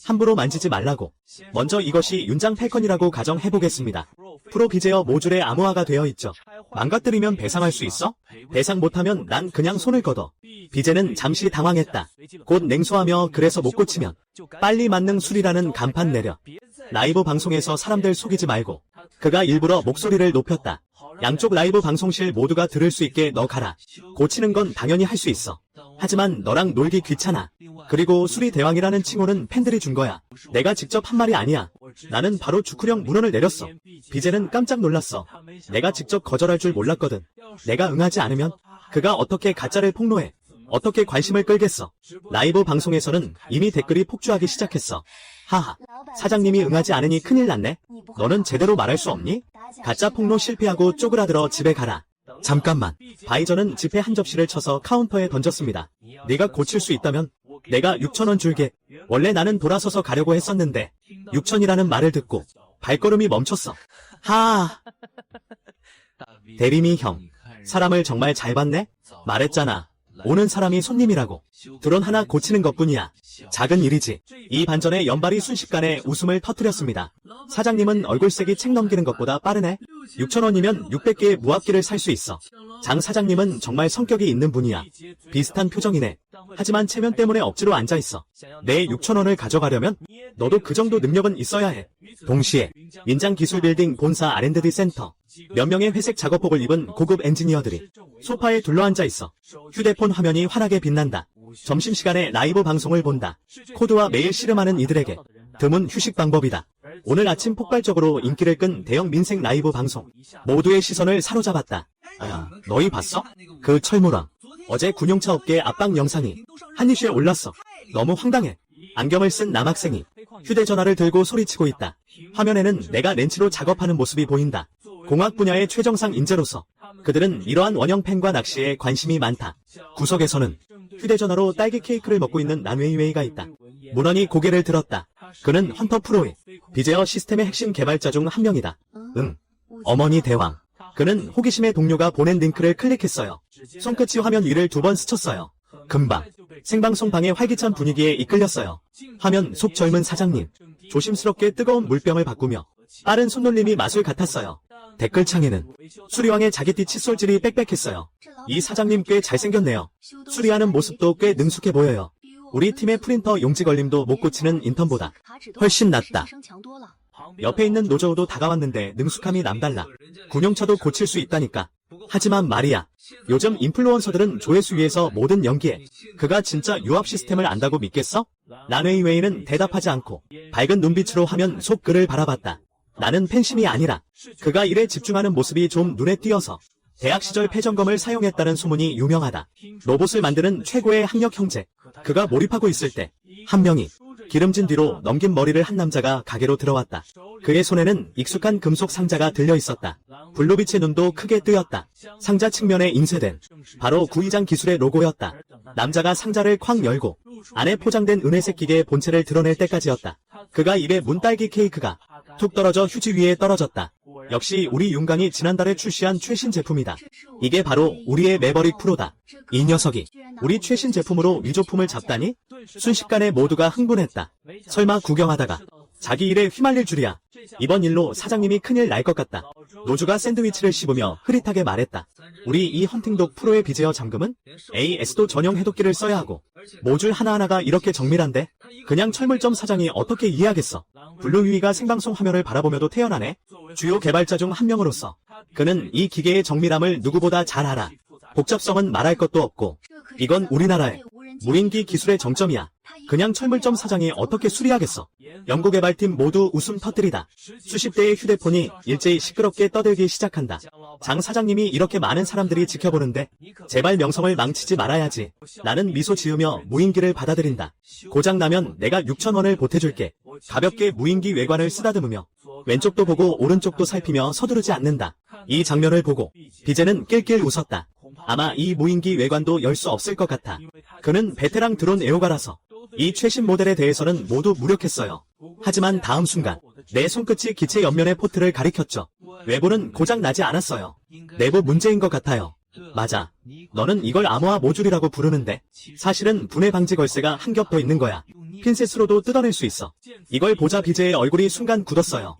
함부로 만지지 말라고. 먼저 이것이 윤장 펠컨이라고 가정해보겠습니다. 프로 비제어 모듈에 암호화가 되어 있죠. 망가뜨리면 배상할 수 있어? 배상 못하면 난 그냥 손을 걷어. 비제는 잠시 당황했다. 곧 냉소하며 그래서 못 고치면 빨리 만능 수리라는 간판 내려. 라이브 방송에서 사람들 속이지 말고. 그가 일부러 목소리를 높였다. 양쪽 라이브 방송실 모두가 들을 수 있게 너 가라. 고치는 건 당연히 할 수 있어. 하지만 너랑 놀기 귀찮아. 그리고 수리 대왕이라는 칭호는 팬들이 준 거야. 내가 직접 한 말이 아니야. 나는 바로 주크령 문헌을 내렸어. 비제는 깜짝 놀랐어. 내가 직접 거절할 줄 몰랐거든. 내가 응하지 않으면 그가 어떻게 가짜를 폭로해. 어떻게 관심을 끌겠어. 라이브 방송에서는 이미 댓글이 폭주하기 시작했어. 하하. 사장님이 응하지 않으니 큰일 났네. 너는 제대로 말할 수 없니? 가짜 폭로 실패하고 쪼그라들어 집에 가라. 잠깐만. 바이저는 지폐 한 접시를 쳐서 카운터에 던졌습니다. 네가 고칠 수 있다면 내가 6,000원 줄게. 원래 나는 돌아서서 가려고 했었는데 6,000이라는 말을 듣고 발걸음이 멈췄어. 하. 대리미 형, 사람을 정말 잘 봤네? 말했잖아. 오는 사람이 손님이라고. 드론 하나 고치는 것뿐이야. 작은 일이지. 이 반전에 연발이 순식간에 웃음을 터뜨렸습니다. 사장님은 얼굴색이 책 넘기는 것보다 빠르네. 6,000원이면 600개의 무합기를 살 수 있어. 장 사장님은 정말 성격이 있는 분이야. 비슷한 표정이네. 하지만 체면 때문에 억지로 앉아있어. 내 6,000원을 가져가려면 너도 그 정도 능력은 있어야 해. 동시에 민장기술빌딩 본사 R&D 센터. 몇 명의 회색 작업복을 입은 고급 엔지니어들이 소파에 둘러앉아 있어. 휴대폰 화면이 환하게 빛난다. 점심시간에 라이브 방송을 본다. 코드와 매일 씨름하는 이들에게 드문 휴식 방법이다. 오늘 아침 폭발적으로 인기를 끈 대형 민생 라이브 방송. 모두의 시선을 사로잡았다. 야, 너희 봤어? 그 철물왕. 어제 군용차 업계 압박 영상이 한 이슈에 올랐어. 너무 황당해. 안경을 쓴 남학생이 휴대전화를 들고 소리치고 있다. 화면에는 내가 렌치로 작업하는 모습이 보인다. 공학 분야의 최정상 인재로서 그들은 이러한 원형 펜과 낚시에 관심이 많다. 구석에서는 휴대전화로 딸기 케이크를 먹고 있는 난웨이웨이가 있다. 문헌이 고개를 들었다. 그는 헌터 프로의 비제어 시스템의 핵심 개발자 중 한 명이다. 어머니 대왕. 그는 호기심의 동료가 보낸 링크를 클릭했어요. 손끝이 화면 위를 2번 스쳤어요. 금방 생방송방의 활기찬 분위기에 이끌렸어요. 화면 속 젊은 사장님. 조심스럽게 뜨거운 물병을 바꾸며 빠른 손놀림이 마술 같았어요. 댓글창에는 수리왕의 자기띠 칫솔질이 빽빽했어요. 이 사장님 꽤 잘생겼네요. 수리하는 모습도 꽤 능숙해 보여요. 우리 팀의 프린터 용지 걸림도 못 고치는 인턴보다 훨씬 낫다. 옆에 있는 노조우도 다가왔는데 능숙함이 남달라. 군용차도 고칠 수 있다니까. 하지만 말이야. 요즘 인플루언서들은 조회수 위에서 모든 연기에 그가 진짜 유압 시스템을 안다고 믿겠어? 난웨이웨이는 대답하지 않고 밝은 눈빛으로 화면 속 글을 바라봤다. 나는 팬심이 아니라 그가 일에 집중하는 모습이 좀 눈에 띄어서. 대학 시절 패점검을 사용했다는 소문이 유명하다. 로봇을 만드는 최고의 학력 형제. 그가 몰입하고 있을 때 한 명이 기름진 뒤로 넘긴 머리를 한 남자가 가게로 들어왔다. 그의 손에는 익숙한 금속 상자가 들려 있었다. 블루빛의 눈도 크게 뜨였다. 상자 측면에 인쇄된 바로 구이장 기술의 로고였다. 남자가 상자를 쾅 열고 안에 포장된 은회색 기계의 본체를 드러낼 때까지였다. 그가 입에 문 딸기 케이크가 툭 떨어져 휴지 위에 떨어졌다. 역시 우리 윤강이 지난달에 출시한 최신 제품이다. 이게 바로 우리의 매버릭 프로다. 이 녀석이 우리 최신 제품으로 위조품을 잡다니? 순식간에 모두가 흥분했다. 설마 구경하다가 자기 일에 휘말릴 줄이야. 이번 일로 사장님이 큰일 날 것 같다. 노주가 샌드위치를 씹으며 흐릿하게 말했다. 우리 이 헌팅독 프로의 비제어 잠금은 AS도 전용 해독기를 써야 하고 모듈 하나하나가 이렇게 정밀한데 그냥 철물점 사장이 어떻게 이해하겠어. 블루유이가 생방송 화면을 바라보며도 태어나네. 주요 개발자 중 한 명으로서 그는 이 기계의 정밀함을 누구보다 잘 알아. 복잡성은 말할 것도 없고 이건 우리나라의 무인기 기술의 정점이야. 그냥 철물점 사장이 어떻게 수리하겠어. 연구개발팀 모두 웃음 터뜨리다. 수십 대의 휴대폰이 일제히 시끄럽게 떠들기 시작한다. 장 사장님이 이렇게 많은 사람들이 지켜보는데 제발 명성을 망치지 말아야지. 나는 미소 지으며 무인기를 받아들인다. 고장나면 내가 6,000원을 보태줄게. 가볍게 무인기 외관을 쓰다듬으며 왼쪽도 보고 오른쪽도 살피며 서두르지 않는다. 이 장면을 보고 비제는 낄낄 웃었다. 아마 이 무인기 외관도 열 수 없을 것 같아. 그는 베테랑 드론 애호가라서 이 최신 모델에 대해서는 모두 무력했어요. 하지만 다음 순간 내 손끝이 기체 옆면의 포트를 가리켰죠. 외부는 고장 나지 않았어요. 내부 문제인 것 같아요. 맞아. 너는 이걸 암호화 모듈이라고 부르는데 사실은 분해 방지 걸쇠가 한 겹 더 있는 거야. 핀셋으로도 뜯어낼 수 있어. 이걸 보자 비제의 얼굴이 순간 굳었어요.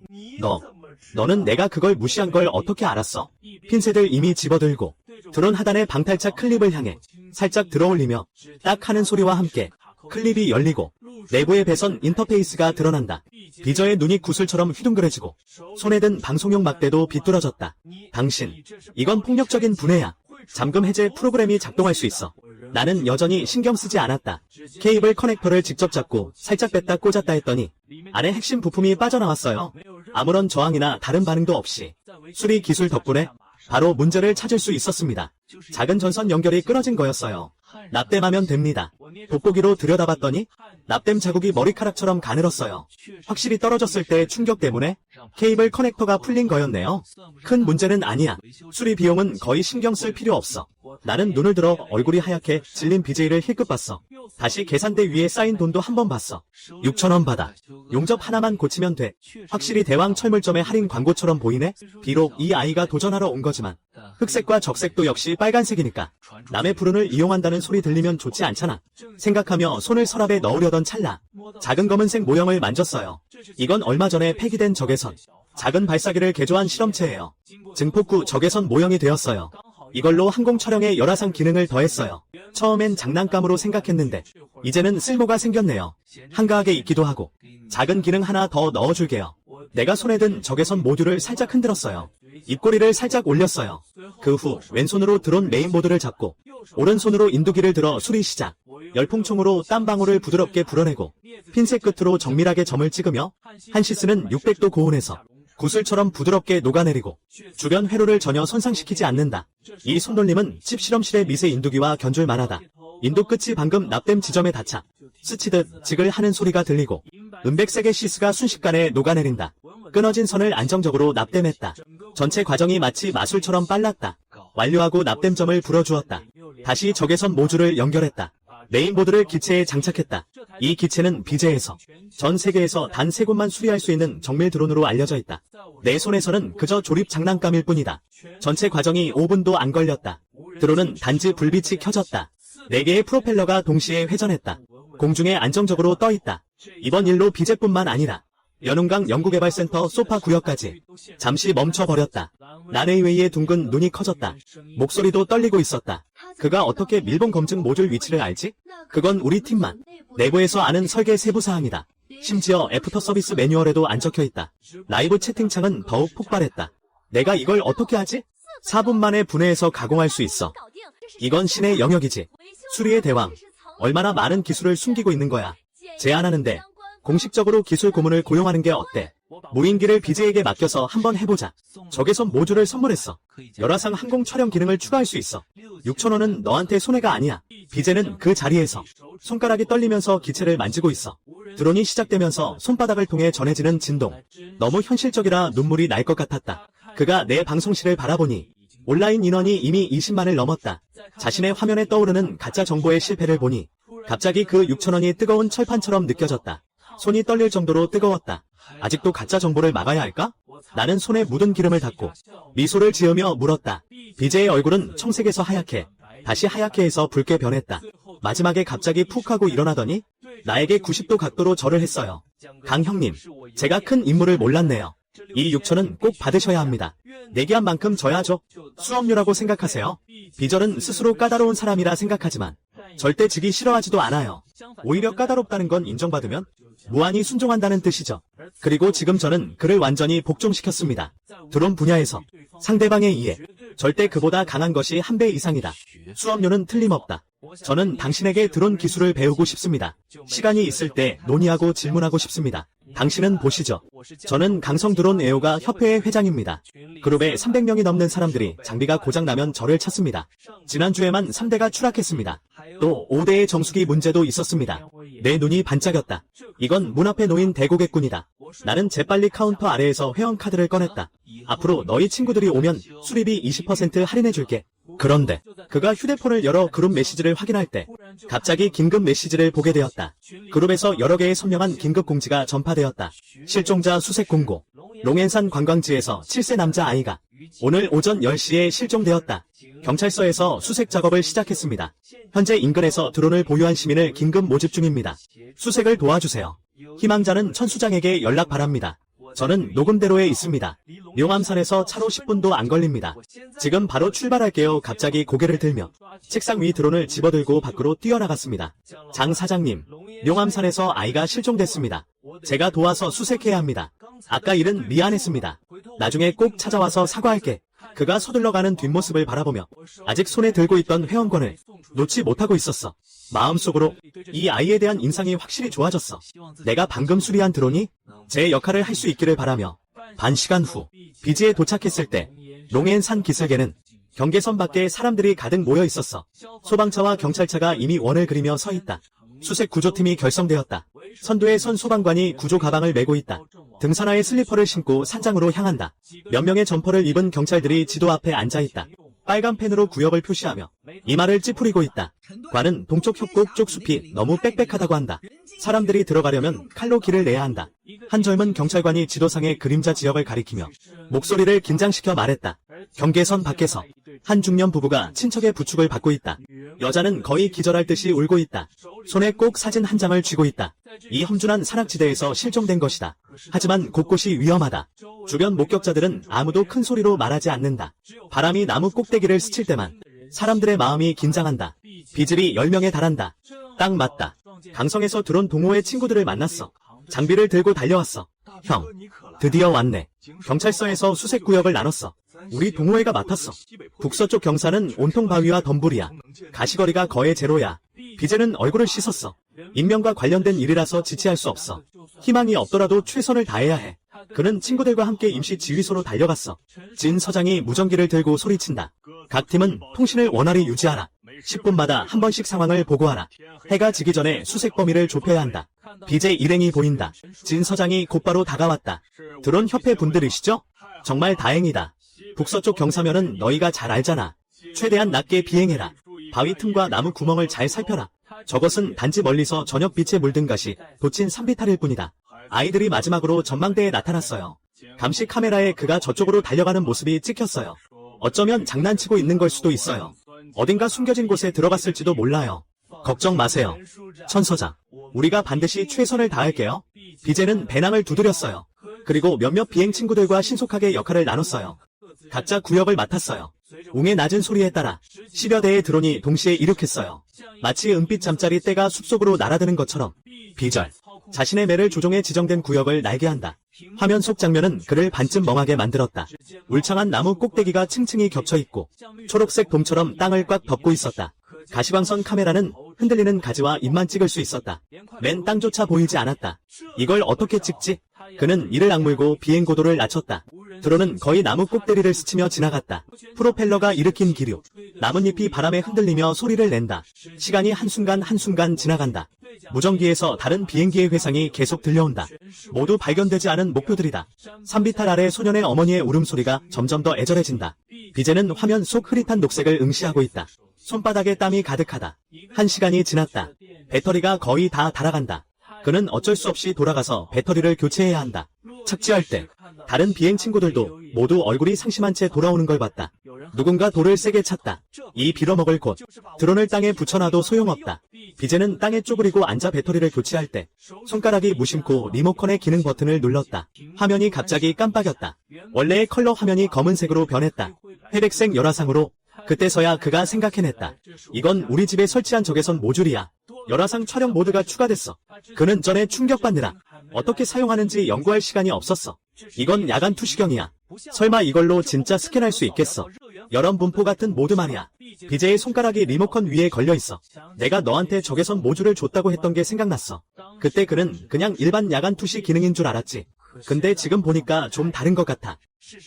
너는 내가 그걸 무시한 걸 어떻게 알았어? 핀셋을 이미 집어들고 드론 하단의 방탈착 클립을 향해 살짝 들어올리며 딱 하는 소리와 함께 클립이 열리고 내부의 배선 인터페이스가 드러난다. 비저의 눈이 구슬처럼 휘둥그레지고 손에 든 방송용 막대도 비뚤어졌다. 당신, 이건 폭력적인 분해야. 잠금 해제 프로그램이 작동할 수 있어. 나는 여전히 신경 쓰지 않았다. 케이블 커넥터를 직접 잡고 살짝 뺐다 꽂았다 했더니 안에 핵심 부품이 빠져나왔어요. 아무런 저항이나 다른 반응도 없이 수리 기술 덕분에 바로 문제를 찾을 수 있었습니다. 작은 전선 연결이 끊어진 거였어요. 납땜하면 됩니다. 돋보기로 들여다봤더니 납땜 자국이 머리카락처럼 가늘었어요. 확실히 떨어졌을 때의 충격 때문에 케이블 커넥터가 풀린 거였네요. 큰 문제는 아니야. 수리 비용은 거의 신경 쓸 필요 없어. 나는 눈을 들어 얼굴이 하얗게 질린 BJ를 힐끗 봤어. 다시 계산대 위에 쌓인 돈도 한번 봤어. 6,000원 받아. 용접 하나만 고치면 돼. 확실히 대왕 철물점의 할인 광고처럼 보이네? 비록 이 아이가 도전하러 온 거지만 흑색과 적색도 역시 빨간색이니까 남의 불운을 이용한다는 소리 들리면 좋지 않잖아. 생각하며 손을 서랍에 넣으려던 찰나 작은 검은색 모형을 만졌어요. 이건 얼마 전에 폐기된 적외선 작은 발사기를 개조한 실험체예요. 증폭 후 적외선 모형이 되었어요. 이걸로 항공 촬영에 열화상 기능을 더했어요. 처음엔 장난감으로 생각했는데 이제는 쓸모가 생겼네요. 한가하게 있기도 하고. 작은 기능 하나 더 넣어줄게요. 내가 손에 든 적외선 모듈을 살짝 흔들었어요. 입꼬리를 살짝 올렸어요. 그 후 왼손으로 드론 메인보드를 잡고 오른손으로 인두기를 들어 수리 시작. 열풍총으로 땀방울을 부드럽게 불어내고 핀셋 끝으로 정밀하게 점을 찍으며 한시스는 600도 고온에서 구슬처럼 부드럽게 녹아내리고 주변 회로를 전혀 손상시키지 않는다. 이 손놀림은 칩 실험실의 미세 인두기와 견줄 만하다. 인도 끝이 방금 납땜 지점에 닿자 스치듯 지글 하는 소리가 들리고 은백색의 시스가 순식간에 녹아내린다. 끊어진 선을 안정적으로 납땜했다. 전체 과정이 마치 마술처럼 빨랐다. 완료하고 납땜점을 불어주었다. 다시 적외선 모듈을 연결했다. 메인보드를 기체에 장착했다. 이 기체는 비제에서 전 세계에서 단 3곳만 수리할 수 있는 정밀 드론으로 알려져 있다. 내 손에서는 그저 조립 장난감일 뿐이다. 전체 과정이 5분도 안 걸렸다. 드론은 단지 불빛이 켜졌다. 4개의 프로펠러가 동시에 회전했다. 공중에 안정적으로 떠있다. 이번 일로 비제뿐만 아니라 연운강 연구개발센터 소파 구역까지 잠시 멈춰버렸다. 나네이웨이의 둥근 눈이 커졌다. 목소리도 떨리고 있었다. 그가 어떻게 밀봉 검증 모듈 위치를 알지? 그건 우리 팀만 내부에서 아는 설계 세부 사항이다. 심지어 애프터 서비스 매뉴얼에도 안 적혀있다. 라이브 채팅창은 더욱 폭발했다. 내가 이걸 어떻게 하지? 4분 만에 분해해서 가공할 수 있어. 이건 신의 영역이지. 수리의 대왕. 얼마나 많은 기술을 숨기고 있는 거야. 제안하는데 공식적으로 기술 고문을 고용하는 게 어때? 무인기를 BJ에게 맡겨서 한번 해보자. 적외선 모듈을 선물했어. 열화상 항공 촬영 기능을 추가할 수 있어. 6,000원은 너한테 손해가 아니야. BJ는 그 자리에서 손가락이 떨리면서 기체를 만지고 있어. 드론이 시작되면서 손바닥을 통해 전해지는 진동. 너무 현실적이라 눈물이 날 것 같았다. 그가 내 방송실을 바라보니 온라인 인원이 이미 20만을 넘었다. 자신의 화면에 떠오르는 가짜 정보의 실패를 보니 갑자기 그 6,000원이 뜨거운 철판처럼 느껴졌다. 손이 떨릴 정도로 뜨거웠다. 아직도 가짜 정보를 막아야 할까? 나는 손에 묻은 기름을 닦고 미소를 지으며 물었다. BJ의 얼굴은 청색에서 하얗게 다시 하얗게 해서 붉게 변했다. 마지막에 갑자기 푹 하고 일어나더니 나에게 90도 각도로 절을 했어요. 강 형님, 제가 큰 인물을 몰랐네요. 이 6,000원 꼭 받으셔야 합니다. 내기한 만큼 져야죠. 수업료라고 생각하세요? 비절은 스스로 까다로운 사람이라 생각하지만 절대 지기 싫어하지도 않아요. 오히려 까다롭다는 건 인정받으면 무한히 순종한다는 뜻이죠. 그리고 지금 저는 그를 완전히 복종시켰습니다. 드론 분야에서 상대방에 의해 절대 그보다 강한 것이 1배 이상이다. 수업료는 틀림없다. 저는 당신에게 드론 기술을 배우고 싶습니다. 시간이 있을 때 논의하고 질문하고 싶습니다. 당신은 보시죠. 저는 강성 드론 애호가 협회의 회장입니다. 그룹에 300명이 넘는 사람들이 장비가 고장나면 저를 찾습니다. 지난주에만 3대가 추락했습니다. 또 5대의 정수기 문제도 있었습니다. 내 눈이 반짝였다. 이건 문 앞에 놓인 대고객군이다. 나는 재빨리 카운터 아래에서 회원카드를 꺼냈다. 앞으로 너희 친구들이 오면 수리비 20% 할인해줄게. 그런데 그가 휴대폰을 열어 그룹 메시지를 확인할 때 갑자기 긴급 메시지를 보게 되었다. 그룹에서 여러 개의 선명한 긴급 공지가 전파되었다. 실종자 수색 공고. 롱앤산 관광지에서 7세 남자 아이가 오늘 오전 10시에 실종되었다. 경찰서에서 수색 작업을 시작했습니다. 현재 인근에서 드론을 보유한 시민을 긴급 모집 중입니다. 수색을 도와주세요. 희망자는 천수장에게 연락 바랍니다. 저는 녹음대로에 있습니다. 용암산에서 차로 10분도 안 걸립니다. 지금 바로 출발할게요. 갑자기 고개를 들며 책상 위 드론을 집어들고 밖으로 뛰어나갔습니다. 장 사장님, 용암산에서 아이가 실종됐습니다. 제가 도와서 수색해야 합니다. 아까 일은 미안했습니다. 나중에 꼭 찾아와서 사과할게. 그가 서둘러가는 뒷모습을 바라보며 아직 손에 들고 있던 회원권을 놓지 못하고 있었어. 마음속으로 이 아이에 대한 인상이 확실히 좋아졌어. 내가 방금 수리한 드론이 제 역할을 할 수 있기를 바라며 반 시간 후 비지에 도착했을 때 롱앤산 기슭에는 경계선 밖에 사람들이 가득 모여 있었어. 소방차와 경찰차가 이미 원을 그리며 서 있다. 수색 구조팀이 결성되었다. 선두에 선 소방관이 구조 가방을 메고 있다. 등산화에 슬리퍼를 신고 산장으로 향한다. 몇 명의 점퍼를 입은 경찰들이 지도 앞에 앉아있다. 빨간 펜으로 구역을 표시하며 이마를 찌푸리고 있다. 관은 동쪽 협곡 쪽 숲이 너무 빽빽하다고 한다. 사람들이 들어가려면 칼로 길을 내야 한다. 한 젊은 경찰관이 지도상의 그림자 지역을 가리키며 목소리를 긴장시켜 말했다. 경계선 밖에서 한 중년 부부가 친척의 부축을 받고 있다. 여자는 거의 기절할 듯이 울고 있다. 손에 꼭 사진 한 장을 쥐고 있다. 이 험준한 산악지대에서 실종된 것이다. 하지만 곳곳이 위험하다. 주변 목격자들은 아무도 큰 소리로 말하지 않는다. 바람이 나무 꼭대기를 스칠 때만 사람들의 마음이 긴장한다. 비질이 10명에 달한다. 딱 맞다. 강성에서 들어온 동호회 친구들을 만났어. 장비를 들고 달려왔어. 형, 드디어 왔네. 경찰서에서 수색구역을 나눴어. 우리 동호회가 맡았어. 북서쪽 경사는 온통 바위와 덤불이야. 가시거리가 거의 제로야. 비제는 얼굴을 씻었어. 인명과 관련된 일이라서 지체할 수 없어. 희망이 없더라도 최선을 다해야 해. 그는 친구들과 함께 임시 지휘소로 달려갔어. 진 서장이 무전기를 들고 소리친다. 각 팀은 통신을 원활히 유지하라. 10분마다 한 번씩 상황을 보고하라. 해가 지기 전에 수색 범위를 좁혀야 한다. 비제 일행이 보인다. 진 서장이 곧바로 다가왔다. 드론 협회 분들이시죠? 정말 다행이다. 북서쪽 경사면은 너희가 잘 알잖아. 최대한 낮게 비행해라. 바위 틈과 나무 구멍을 잘 살펴라. 저것은 단지 멀리서 저녁 빛에 물든 가시 돋친 산비탈일 뿐이다. 아이들이 마지막으로 전망대에 나타났어요. 감시 카메라에 그가 저쪽으로 달려가는 모습이 찍혔어요. 어쩌면 장난치고 있는 걸 수도 있어요. 어딘가 숨겨진 곳에 들어갔을지도 몰라요. 걱정 마세요. 천 서장, 우리가 반드시 최선을 다할게요. 비제는 배낭을 두드렸어요. 그리고 몇몇 비행 친구들과 신속하게 역할을 나눴어요. 각자 구역을 맡았어요. 웅의 낮은 소리에 따라 10여 대의 드론이 동시에 이륙했어요. 마치 은빛 잠자리 떼가 숲속으로 날아드는 것처럼. 비절, 자신의 매를 조종해 지정된 구역을 날게 한다. 화면 속 장면은 그를 반쯤 멍하게 만들었다. 울창한 나무 꼭대기가 층층이 겹쳐있고 초록색 돔처럼 땅을 꽉 덮고 있었다. 가시광선 카메라는 흔들리는 가지와 잎만 찍을 수 있었다. 맨 땅조차 보이지 않았다. 이걸 어떻게 찍지? 그는 이를 악물고 비행 고도를 낮췄다. 드론은 거의 나무 꼭대리를 스치며 지나갔다. 프로펠러가 일으킨 기류. 나뭇잎이 바람에 흔들리며 소리를 낸다. 시간이 한순간 지나간다. 무전기에서 다른 비행기의 회상이 계속 들려온다. 모두 발견되지 않은 목표들이다. 산비탈 아래 소년의 어머니의 울음소리가 점점 더 애절해진다. 비제는 화면 속 흐릿한 녹색을 응시하고 있다. 손바닥에 땀이 가득하다. 1시간이 지났다. 배터리가 거의 다 달아간다. 그는 어쩔 수 없이 돌아가서 배터리를 교체해야 한다. 착지할 때 다른 비행 친구들도 모두 얼굴이 상심한 채 돌아오는 걸 봤다. 누군가 돌을 세게 찼다. 이 빌어먹을 곳. 드론을 땅에 붙여놔도 소용없다. 비제는 땅에 쪼그리고 앉아 배터리를 교체할 때 손가락이 무심코 리모컨의 기능 버튼을 눌렀다. 화면이 갑자기 깜빡였다. 원래의 컬러 화면이 검은색으로 변했다. 회백색 열화상으로. 그때서야 그가 생각해냈다. 이건 우리 집에 설치한 적외선 모듈이야. 열화상 촬영 모드가 추가됐어. 그는 전에 충격받느라 어떻게 사용하는지 연구할 시간이 없었어. 이건 야간 투시경이야. 설마 이걸로 진짜 스캔할 수 있겠어. 여러 분포 같은 모드 말이야. 비제의 손가락이 리모컨 위에 걸려있어. 내가 너한테 적외선 모듈을 줬다고 했던 게 생각났어. 그때 그는 그냥 일반 야간 투시 기능인 줄 알았지. 근데 지금 보니까 좀 다른 것 같아.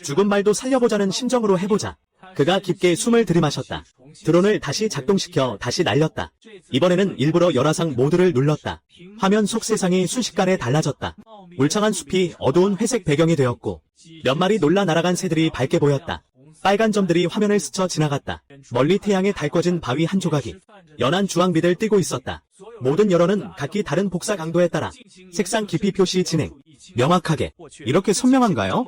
죽은 말도 살려보자는 심정으로 해보자. 그가 깊게 숨을 들이마셨다. 드론을 다시 작동시켜 다시 날렸다. 이번에는 일부러 열화상 모드를 눌렀다. 화면 속 세상이 순식간에 달라졌다. 울창한 숲이 어두운 회색 배경이 되었고 몇 마리 놀라 날아간 새들이 밝게 보였다. 빨간 점들이 화면을 스쳐 지나갔다. 멀리 태양에 달궈진 바위 한 조각이 연한 주황빛을 띠고 있었다. 모든 열화는 각기 다른 복사 강도에 따라 색상 깊이 표시 진행. 명확하게. 이렇게 선명한가요?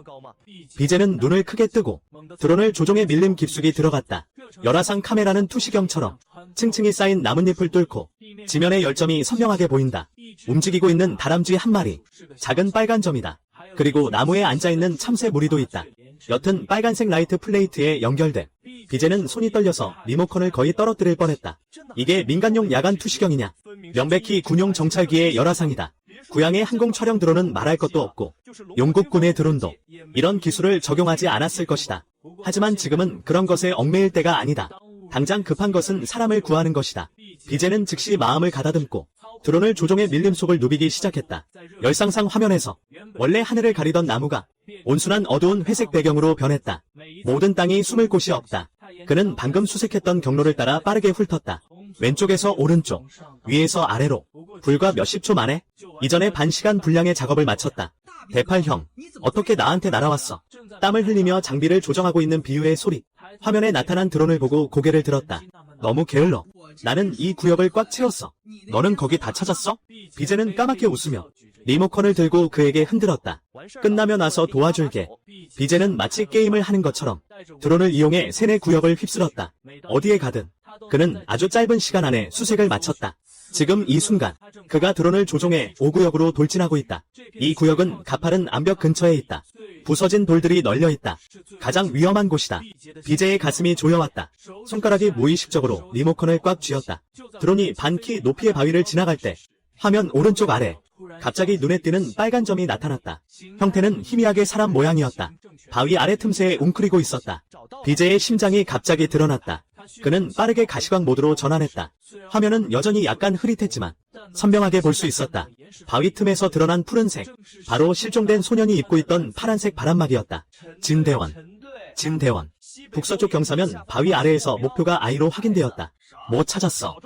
비제는 눈을 크게 뜨고 드론을 조종해 밀림 깊숙이 들어갔다. 열화상 카메라는 투시경처럼 층층이 쌓인 나뭇잎을 뚫고 지면의 열점이 선명하게 보인다. 움직이고 있는 다람쥐 한 마리. 작은 빨간 점이다. 그리고 나무에 앉아있는 참새 무리도 있다. 옅은 빨간색 라이트 플레이트에 연결돼. 비제는 손이 떨려서 리모컨을 거의 떨어뜨릴 뻔했다. 이게 민간용 야간 투시경이냐? 명백히 군용 정찰기의 열화상이다. 구양의 항공 촬영 드론은 말할 것도 없고 용국군의 드론도 이런 기술을 적용하지 않았을 것이다. 하지만 지금은 그런 것에 얽매일 때가 아니다. 당장 급한 것은 사람을 구하는 것이다. 비제는 즉시 마음을 가다듬고 드론을 조종해 밀림 속을 누비기 시작했다. 열상상 화면에서 원래 하늘을 가리던 나무가 온순한 어두운 회색 배경으로 변했다. 모든 땅이 숨을 곳이 없다. 그는 방금 수색했던 경로를 따라 빠르게 훑었다. 왼쪽에서 오른쪽, 위에서 아래로. 불과 몇십 초 만에 이전에 반 시간 분량의 작업을 마쳤다. 대팔형, 어떻게 나한테 날아왔어? 땀을 흘리며 장비를 조정하고 있는 비유의 소리. 화면에 나타난 드론을 보고 고개를 들었다. 너무 게을러. 나는 이 구역을 꽉 채웠어. 너는 거기 다 찾았어? BJ는 까맣게 웃으며 리모컨을 들고 그에게 흔들었다. 끝나면 와서 도와줄게. BJ는 마치 게임을 하는 것처럼 드론을 이용해 세네 구역을 휩쓸었다. 어디에 가든 그는 아주 짧은 시간 안에 수색을 마쳤다. 지금 이 순간 그가 드론을 조종해 5구역으로 돌진하고 있다. 이 구역은 가파른 암벽 근처에 있다. 부서진 돌들이 널려 있다. 가장 위험한 곳이다. BJ의 가슴이 조여왔다. 손가락이 무의식적으로 리모컨을 꽉 쥐었다. 드론이 반키 높이의 바위를 지나갈 때 화면 오른쪽 아래 갑자기 눈에 띄는 빨간 점이 나타났다. 형태는 희미하게 사람 모양이었다. 바위 아래 틈새에 웅크리고 있었다. BJ의 심장이 갑자기 드러났다. 그는 빠르게 가시광 모드로 전환했다. 화면은 여전히 약간 흐릿했지만 선명하게 볼 수 있었다. 바위 틈에서 드러난 푸른색, 바로 실종된 소년이 입고 있던 파란색 바람막이었다. 진대원. 북서쪽 경사면 바위 아래에서 목표가 I로 확인되었다. 못 찾았어.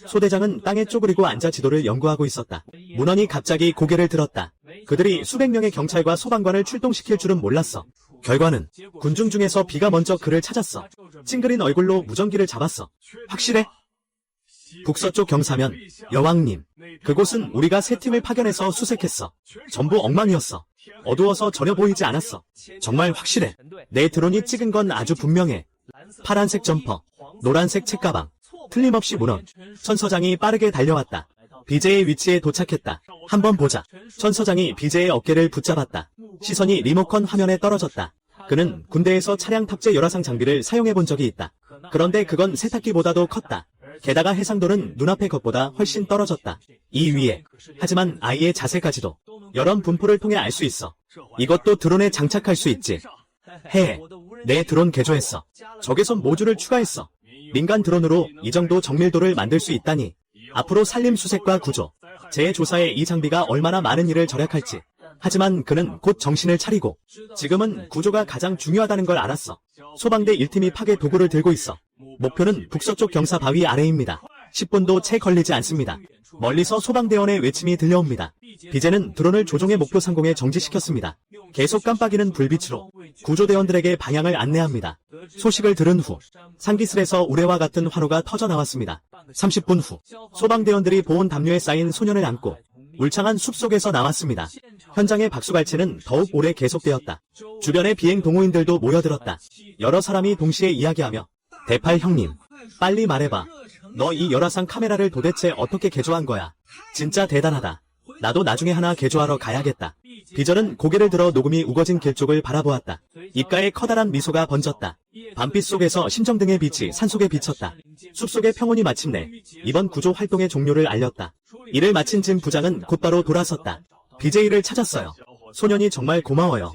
소대장은 땅에 쪼그리고 앉아 지도를 연구하고 있었다. 문원이 갑자기 고개를 들었다. 그들이 수백 명의 경찰과 소방관을 출동시킬 줄은 몰랐어. 결과는 군중 중에서 비가 먼저 그를 찾았어. 찡그린 얼굴로 무전기를 잡았어. 확실해? 북서쪽 경사면, 여왕님. 그곳은 우리가 세 팀을 파견해서 수색했어. 전부 엉망이었어. 어두워서 전혀 보이지 않았어. 정말 확실해. 내 드론이 찍은 건 아주 분명해. 파란색 점퍼, 노란색 책가방. 틀림없이 문원. 천 서장이 빠르게 달려왔다. BJ의 위치에 도착했다. 한번 보자. 천 서장이 BJ의 어깨를 붙잡았다. 시선이 리모컨 화면에 떨어졌다. 그는 군대에서 차량 탑재 열화상 장비를 사용해본 적이 있다. 그런데 그건 세탁기보다도 컸다. 게다가 해상도는 눈앞의 것보다 훨씬 떨어졌다. 이 위에. 하지만 아이의 자세까지도 여러 분포를 통해 알 수 있어. 이것도 드론에 장착할 수 있지. 내 드론 개조했어. 적외선 모듈을 추가했어. 민간 드론으로 이 정도 정밀도를 만들 수 있다니. 앞으로 산림 수색과 구조, 재조사에 이 장비가 얼마나 많은 일을 절약할지. 하지만 그는 곧 정신을 차리고 지금은 구조가 가장 중요하다는 걸 알았어. 소방대 1팀이 파괴 도구를 들고 있어. 목표는 북서쪽 경사 바위 아래입니다. 10분도 채 걸리지 않습니다. 멀리서 소방대원의 외침이 들려옵니다. BJ는 드론을 조종해 목표 상공에 정지시켰습니다. 계속 깜빡이는 불빛으로 구조대원들에게 방향을 안내합니다. 소식을 들은 후 상기슬에서 우레와 같은 화로가 터져나왔습니다. 30분 후 소방대원들이 보온 담요에 쌓인 소년을 안고 울창한 숲속에서 나왔습니다. 현장의 박수갈채는 더욱 오래 계속되었다. 주변의 비행 동호인들도 모여들었다. 여러 사람이 동시에 이야기하며 대팔 형님, 빨리 말해봐. 너 이 열화상 카메라를 도대체 어떻게 개조한 거야? 진짜 대단하다. 나도 나중에 하나 개조하러 가야겠다. 비절은 고개를 들어 녹음이 우거진 길 쪽을 바라보았다. 입가에 커다란 미소가 번졌다. 밤빛 속에서 심정등의 빛이 산속에 비쳤다. 숲속의 평온이 마침내 이번 구조 활동의 종료를 알렸다. 일을 마친 짐 부장은 곧바로 돌아섰다. BJ를 찾았어요. 소년이 정말 고마워요.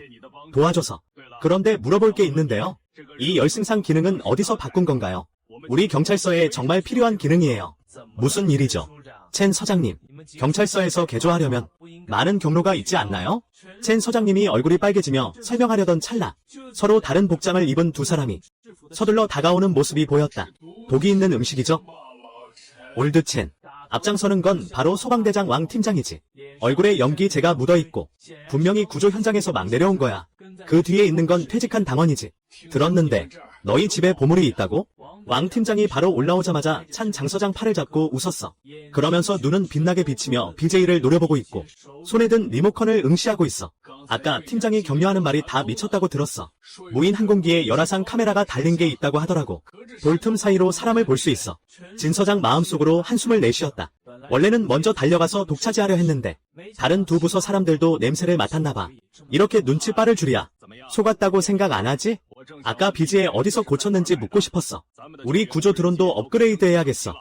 도와줘서. 그런데 물어볼 게 있는데요. 이 열승상 기능은 어디서 바꾼 건가요? 우리 경찰서에 정말 필요한 기능이에요. 무슨 일이죠? 첸 서장님, 경찰서에서 개조하려면 많은 경로가 있지 않나요? 첸 서장님이 얼굴이 빨개지며 설명하려던 찰나 서로 다른 복장을 입은 두 사람이 서둘러 다가오는 모습이 보였다. 독이 있는 음식이죠? 올드 첸. 앞장서는 건 바로 소방대장 왕 팀장이지. 얼굴에 연기제가 묻어있고 분명히 구조 현장에서 막 내려온 거야. 그 뒤에 있는 건 퇴직한 당원이지. 들었는데 너희 집에 보물이 있다고? 왕 팀장이 바로 올라오자마자 찬 장서장 팔을 잡고 웃었어. 그러면서 눈은 빛나게 비치며 BJ를 노려보고 있고 손에 든 리모컨을 응시하고 있어. 아까 팀장이 격려하는 말이 다 미쳤다고 들었어. 무인 항공기에 열화상 카메라가 달린 게 있다고 하더라고. 돌틈 사이로 사람을 볼 수 있어. 진 서장 마음속으로 한숨을 내쉬었다. 원래는 먼저 달려가서 독차지하려 했는데 다른 두 부서 사람들도 냄새를 맡았나봐. 이렇게 눈치 빠를 줄이야. 속았다고 생각 안 하지? 아까 BJ에 어디서 고쳤는지 묻고 싶었어. 우리 구조 드론도 업그레이드 해야겠어.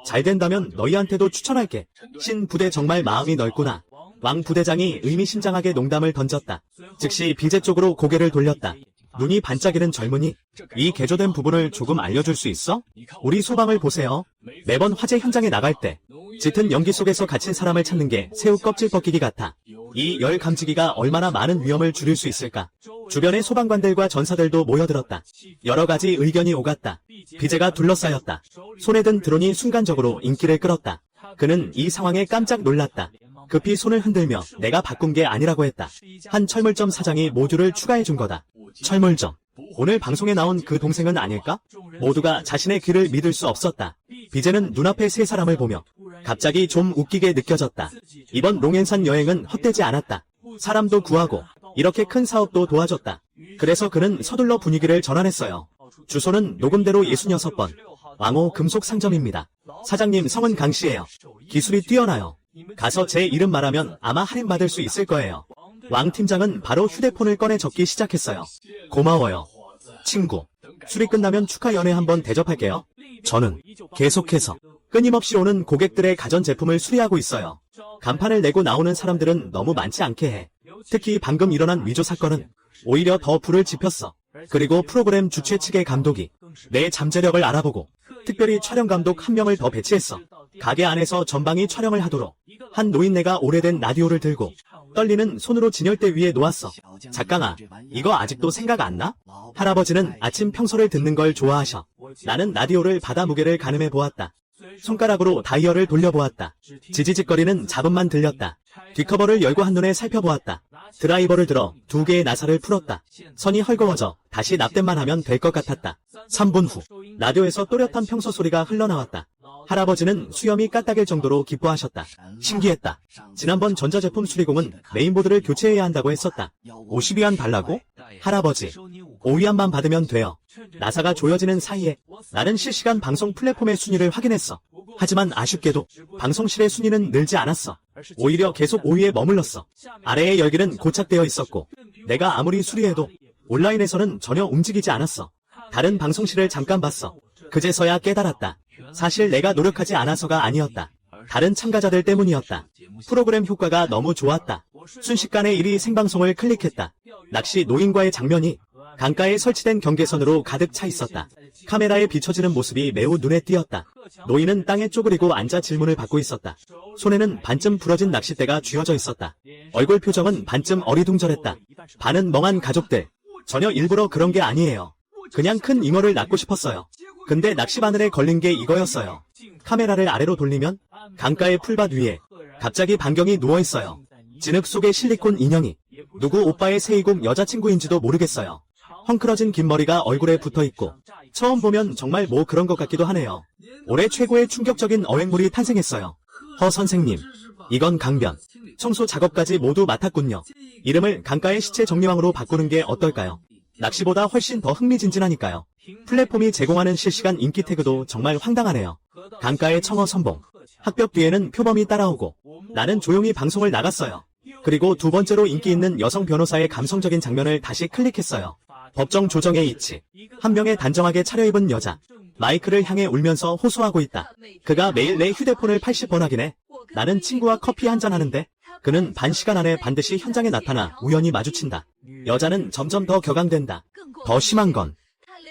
잘 된다면 너희한테도 추천할게. 신 부대 정말 마음이 넓구나. 왕 부대장이 의미심장하게 농담을 던졌다. 즉시 BJ 쪽으로 고개를 돌렸다. 눈이 반짝이는 젊은이. 이 개조된 부분을 조금 알려줄 수 있어? 우리 소방을 보세요. 매번 화재 현장에 나갈 때 짙은 연기 속에서 갇힌 사람을 찾는 게 새우 껍질 벗기기 같아. 이 열 감지기가 얼마나 많은 위험을 줄일 수 있을까? 주변의 소방관들과 전사들도 모여들었다. 여러 가지 의견이 오갔다. BJ가 둘러싸였다. 손에 든 드론이 순간적으로 인기를 끌었다. 그는 이 상황에 깜짝 놀랐다. 급히 손을 흔들며 내가 바꾼 게 아니라고 했다. 한 철물점 사장이 모듈을 추가해 준 거다. 철물점. 오늘 방송에 나온 그 동생은 아닐까? 모두가 자신의 귀를 믿을 수 없었다. 비제는 눈앞에 세 사람을 보며 갑자기 좀 웃기게 느껴졌다. 이번 롱앤산 여행은 헛되지 않았다. 사람도 구하고 이렇게 큰 사업도 도와줬다. 그래서 그는 서둘러 분위기를 전환했어요. 주소는 녹음대로 66번 왕호 금속 상점입니다. 사장님 성은 강씨예요. 기술이 뛰어나요. 가서 제 이름 말하면 아마 할인받을 수 있을 거예요. 왕 팀장은 바로 휴대폰을 꺼내 적기 시작했어요. 고마워요. 친구. 술이 끝나면 축하 연회 한번 대접할게요. 저는 계속해서 끊임없이 오는 고객들의 가전제품을 수리하고 있어요. 간판을 내고 나오는 사람들은 너무 많지 않게 해. 특히 방금 일어난 위조 사건은 오히려 더 불을 지폈어. 그리고 프로그램 주최 측의 감독이 내 잠재력을 알아보고 특별히 촬영 감독 한 명을 더 배치했어. 가게 안에서 전방위 촬영을 하도록. 한 노인네가 오래된 라디오를 들고 떨리는 손으로 진열대 위에 놓았어. 작강아, 이거 아직도 생각 안 나? 할아버지는 아침 평소를 듣는 걸 좋아하셔. 나는 라디오를 받아 무게를 가늠해 보았다. 손가락으로 다이얼을 돌려보았다. 지지직거리는 잡음만 들렸다. 뒷커버를 열고 한눈에 살펴보았다. 드라이버를 들어 2개의 나사를 풀었다. 선이 헐거워져 다시 납땜만 하면 될 것 같았다. 3분 후 라디오에서 또렷한 평소 소리가 흘러나왔다. 할아버지는 수염이 까딱일 정도로 기뻐하셨다. 신기했다. 지난번 전자제품 수리공은 메인보드를 교체해야 한다고 했었다. 50위안 달라고? 할아버지, 5위안만 받으면 돼요. 나사가 조여지는 사이에 나는 실시간 방송 플랫폼의 순위를 확인했어. 하지만 아쉽게도 방송실의 순위는 늘지 않았어. 오히려 계속 5위에 머물렀어. 아래의 열기는 고착되어 있었고 내가 아무리 수리해도 온라인에서는 전혀 움직이지 않았어. 다른 방송실을 잠깐 봤어. 그제서야 깨달았다. 사실 내가 노력하지 않아서가 아니었다. 다른 참가자들 때문이었다. 프로그램 효과가 너무 좋았다. 순식간에 1위 생방송을 클릭했다. 낚시 노인과의 장면이 강가에 설치된 경계선으로 가득 차 있었다. 카메라에 비춰지는 모습이 매우 눈에 띄었다. 노인은 땅에 쪼그리고 앉아 질문을 받고 있었다. 손에는 반쯤 부러진 낚싯대가 쥐어져 있었다. 얼굴 표정은 반쯤 어리둥절했다. 반은 멍한 가족들. 전혀 일부러 그런 게 아니에요. 그냥 큰 잉어를 낳고 싶었어요. 근데 낚시바늘에 걸린 게 이거였어요. 카메라를 아래로 돌리면 강가의 풀밭 위에 갑자기 반경이 누워있어요. 진흙 속에 실리콘 인형이 누구 오빠의 세이공 여자친구인지도 모르겠어요. 헝클어진 긴 머리가 얼굴에 붙어있고 처음 보면 정말 뭐 그런 것 같기도 하네요. 올해 최고의 충격적인 어획물이 탄생했어요. 허 선생님, 이건 강변. 청소 작업까지 모두 맡았군요. 이름을 강가의 시체 정리왕으로 바꾸는 게 어떨까요? 낚시보다 훨씬 더 흥미진진하니까요. 플랫폼이 제공하는 실시간 인기 태그도 정말 황당하네요. 강가의 청어 선봉. 학벽 뒤에는 표범이 따라오고 나는 조용히 방송을 나갔어요. 그리고 두 번째로 인기 있는 여성 변호사의 감성적인 장면을 다시 클릭했어요. 법정 조정의 이치. 한 명의 단정하게 차려입은 여자. 마이크를 향해 울면서 호소하고 있다. 그가 매일 내 휴대폰을 80번 확인해. 나는 친구와 커피 한잔 하는데 그는 반 시간 안에 반드시 현장에 나타나 우연히 마주친다. 여자는 점점 더 격앙된다. 더 심한 건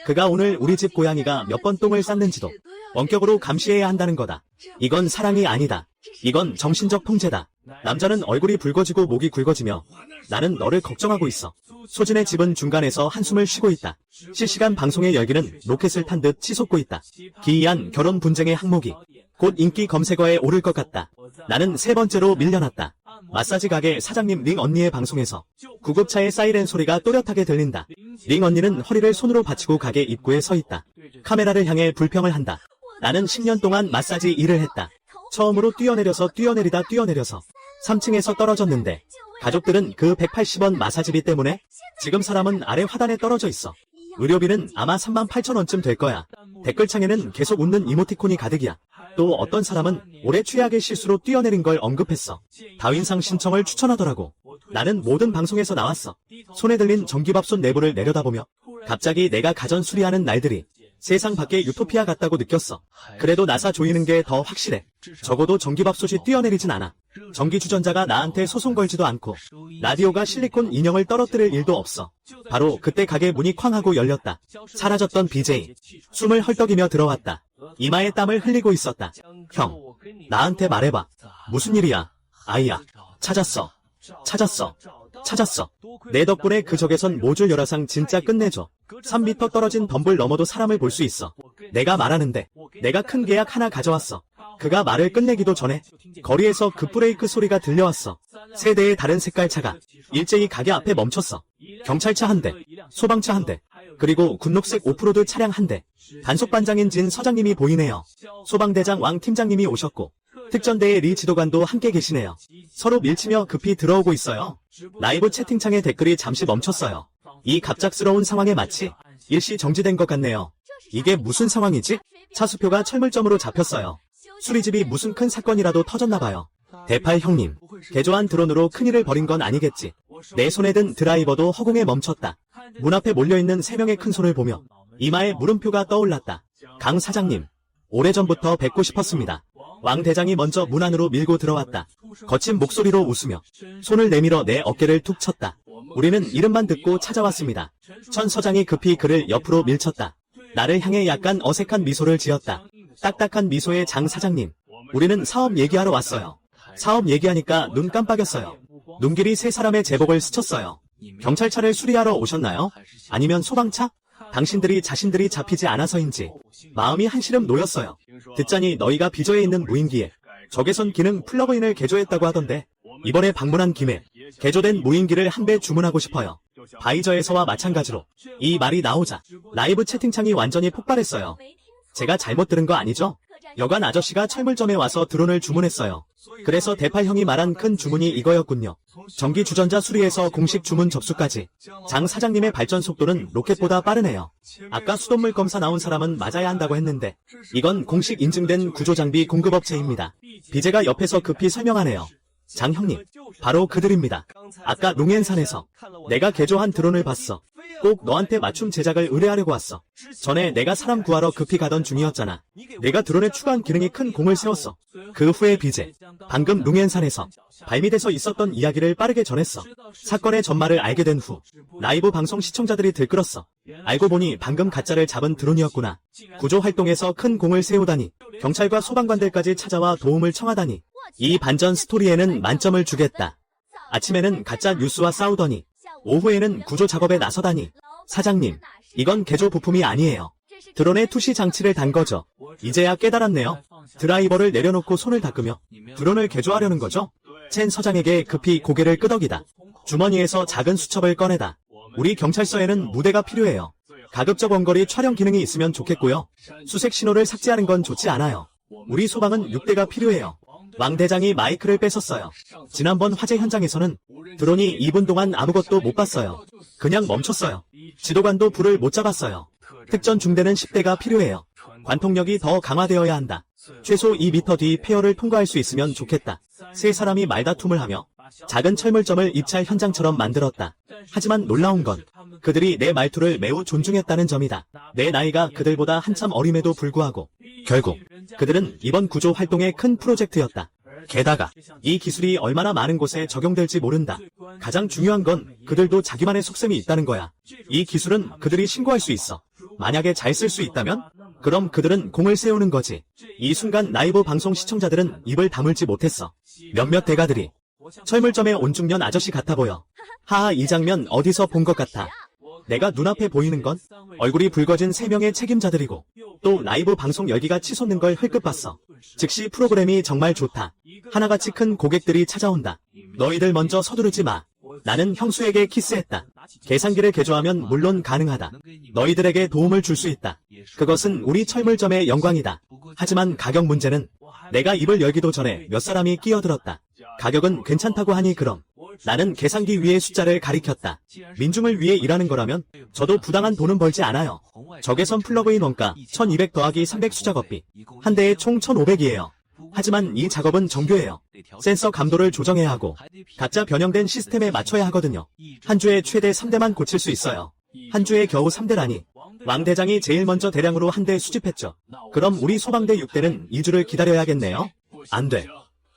그가 오늘 우리 집 고양이가 몇 번 똥을 쌌는지도 원격으로 감시해야 한다는 거다. 이건 사랑이 아니다. 이건 정신적 통제다. 남자는 얼굴이 붉어지고 목이 굵어지며 나는 너를 걱정하고 있어. 소진의 집은 중간에서 한숨을 쉬고 있다. 실시간 방송의 열기는 로켓을 탄 듯 치솟고 있다. 기이한 결혼 분쟁의 항목이 곧 인기 검색어에 오를 것 같다. 나는 세 번째로 밀려났다. 마사지 가게 사장님 링 언니의 방송에서 구급차의 사이렌 소리가 또렷하게 들린다. 링 언니는 허리를 손으로 받치고 가게 입구에 서 있다. 카메라를 향해 불평을 한다. 나는 10년 동안 마사지 일을 했다. 처음으로 뛰어내려서 뛰어내리다 뛰어내려서 3층에서 떨어졌는데 가족들은 그 180원 마사지비 때문에 지금 사람은 아래 화단에 떨어져 있어. 의료비는 아마 38,000원쯤 될 거야. 댓글창에는 계속 웃는 이모티콘이 가득이야. 또 어떤 사람은 올해 최악의 실수로 뛰어내린 걸 언급했어. 다윈상 신청을 추천하더라고. 나는 모든 방송에서 나왔어. 손에 들린 전기밥솥 내부를 내려다보며 갑자기 내가 가전 수리하는 날들이 세상 밖의 유토피아 같다고 느꼈어. 그래도 나사 조이는 게 더 확실해. 적어도 전기밥솥이 뛰어내리진 않아. 전기주전자가 나한테 소송 걸지도 않고 라디오가 실리콘 인형을 떨어뜨릴 일도 없어. 바로 그때 가게 문이 쾅 하고 열렸다. 사라졌던 BJ. 숨을 헐떡이며 들어왔다. 이마에 땀을 흘리고 있었다. 형, 나한테 말해봐. 무슨 일이야? 아이야. 찾았어. 찾았어. 내 덕분에 그 적외선 모듈 열화상 진짜 끝내줘. 3m 떨어진 덤불 너머도 사람을 볼 수 있어. 내가 말하는데 내가 큰 계약 하나 가져왔어. 그가 말을 끝내기도 전에 거리에서 급브레이크 소리가 들려왔어. 세 대의 다른 색깔 차가 일제히 가게 앞에 멈췄어. 경찰차 한 대, 소방차 한 대, 그리고 군녹색 오프로드 차량 한 대. 단속반장인 진 서장님이 보이네요. 소방대장 왕 팀장님이 오셨고 특전대의 리 지도관도 함께 계시네요. 서로 밀치며 급히 들어오고 있어요. 라이브 채팅창에 댓글이 잠시 멈췄어요. 이 갑작스러운 상황에 마치 일시 정지된 것 같네요. 이게 무슨 상황이지? 차수표가 철물점으로 잡혔어요. 수리집이 무슨 큰 사건이라도 터졌나봐요. 대팔 형님, 개조한 드론으로 큰일을 벌인 건 아니겠지. 내 손에 든 드라이버도 허공에 멈췄다. 문 앞에 몰려있는 3명의 큰 손을 보며 이마에 물음표가 떠올랐다. 강 사장님, 오래전부터 뵙고 싶었습니다. 왕 대장이 먼저 문 안으로 밀고 들어왔다. 거친 목소리로 웃으며 손을 내밀어 내 어깨를 툭 쳤다. 우리는 이름만 듣고 찾아왔습니다. 천 서장이 급히 그를 옆으로 밀쳤다. 나를 향해 약간 어색한 미소를 지었다. 딱딱한 미소의 장 사장님, 우리는 사업 얘기하러 왔어요. 사업 얘기하니까 눈 깜빡였어요. 눈길이 3사람의 제복을 스쳤어요. 경찰차를 수리하러 오셨나요? 아니면 소방차? 당신들이 자신들이 잡히지 않아서인지 마음이 한시름 놓였어요. 듣자니 너희가 비저에 있는 무인기에 적외선 기능 플러그인을 개조했다고 하던데 이번에 방문한 김에 개조된 무인기를 한 배 주문하고 싶어요. 바이저에서와 마찬가지로 이 말이 나오자 라이브 채팅창이 완전히 폭발했어요. 제가 잘못 들은 거 아니죠? 여관 아저씨가 철물점에 와서 드론을 주문했어요. 그래서 대팔 형이 말한 큰 주문이 이거였군요. 전기 주전자 수리에서 공식 주문 접수까지. 장 사장님의 발전 속도는 로켓보다 빠르네요. 아까 수돗물 검사 나온 사람은 맞아야 한다고 했는데 이건 공식 인증된 구조장비 공급업체입니다. 비제가 옆에서 급히 설명하네요. 장 형님, 바로 그들입니다. 아까 롱엔산에서 내가 개조한 드론을 봤어. 꼭 너한테 맞춤 제작을 의뢰하려고 왔어. 전에 내가 사람 구하러 급히 가던 중이었잖아. 내가 드론에 추가한 기능이 큰 공을 세웠어. 그 후에 비제, 방금 롱엔산에서 발밑에서 있었던 이야기를 빠르게 전했어. 사건의 전말을 알게 된 후 라이브 방송 시청자들이 들끓었어. 알고 보니 방금 가짜를 잡은 드론이었구나. 구조 활동에서 큰 공을 세우다니, 경찰과 소방관들까지 찾아와 도움을 청하다니. 이 반전 스토리에는 만점을 주겠다. 아침에는 가짜 뉴스와 싸우더니 오후에는 구조 작업에 나서다니. 사장님, 이건 개조 부품이 아니에요. 드론에 투시 장치를 단 거죠. 이제야 깨달았네요. 드라이버를 내려놓고 손을 닦으며 드론을 개조하려는 거죠? 첸 서장에게 급히 고개를 끄덕이다. 주머니에서 작은 수첩을 꺼내다. 우리 경찰서에는 무대가 필요해요. 가급적 원거리 촬영 기능이 있으면 좋겠고요. 수색 신호를 삭제하는 건 좋지 않아요. 우리 소방은 6대가 필요해요. 왕 대장이 마이크를 뺏었어요. 지난번 화재 현장에서는 드론이 2분 동안 아무것도 못 봤어요. 그냥 멈췄어요. 지도관도 불을 못 잡았어요. 특전 중대는 10대가 필요해요. 관통력이 더 강화되어야 한다. 최소 2m 뒤 폐허를 통과할 수 있으면 좋겠다. 3사람이 말다툼을 하며 작은 철물점을 입찰 현장처럼 만들었다. 하지만 놀라운 건 그들이 내 말투를 매우 존중했다는 점이다. 내 나이가 그들보다 한참 어림에도 불구하고 결국 그들은 이번 구조 활동의 큰 프로젝트였다. 게다가 이 기술이 얼마나 많은 곳에 적용될지 모른다. 가장 중요한 건 그들도 자기만의 속셈이 있다는 거야. 이 기술은 그들이 신고할 수 있어. 만약에 잘 쓸 수 있다면? 그럼 그들은 공을 세우는 거지. 이 순간 라이브 방송 시청자들은 입을 다물지 못했어. 몇몇 대가들이 철물점에 온 중년 아저씨 같아 보여. 하하, 이 장면 어디서 본 것 같아. 내가 눈앞에 보이는 건 얼굴이 붉어진 3명의 책임자들이고 또 라이브 방송 열기가 치솟는 걸 흘끗 봤어. 즉시 프로그램이 정말 좋다. 하나같이 큰 고객들이 찾아온다. 너희들 먼저 서두르지 마. 나는 형수에게 키스했다. 계산기를 개조하면 물론 가능하다. 너희들에게 도움을 줄 수 있다. 그것은 우리 철물점의 영광이다. 하지만 가격 문제는 내가 입을 열기도 전에 몇 사람이 끼어들었다. 가격은 괜찮다고 하니 그럼. 나는 계산기 위에 숫자를 가리켰다. 민중을 위해 일하는 거라면 저도 부당한 돈은 벌지 않아요. 적외선 플러그인 원가 1200 더하기 300 수작업비. 한 대에 총 1500이에요. 하지만 이 작업은 정교해요. 센서 감도를 조정해야 하고 각자 변형된 시스템에 맞춰야 하거든요. 한 주에 최대 3대만 고칠 수 있어요. 한 주에 겨우 3대라니. 왕 대장이 제일 먼저 대량으로 한 대 수집했죠. 그럼 우리 소방대 6대는 2주를 기다려야겠네요. 안 돼.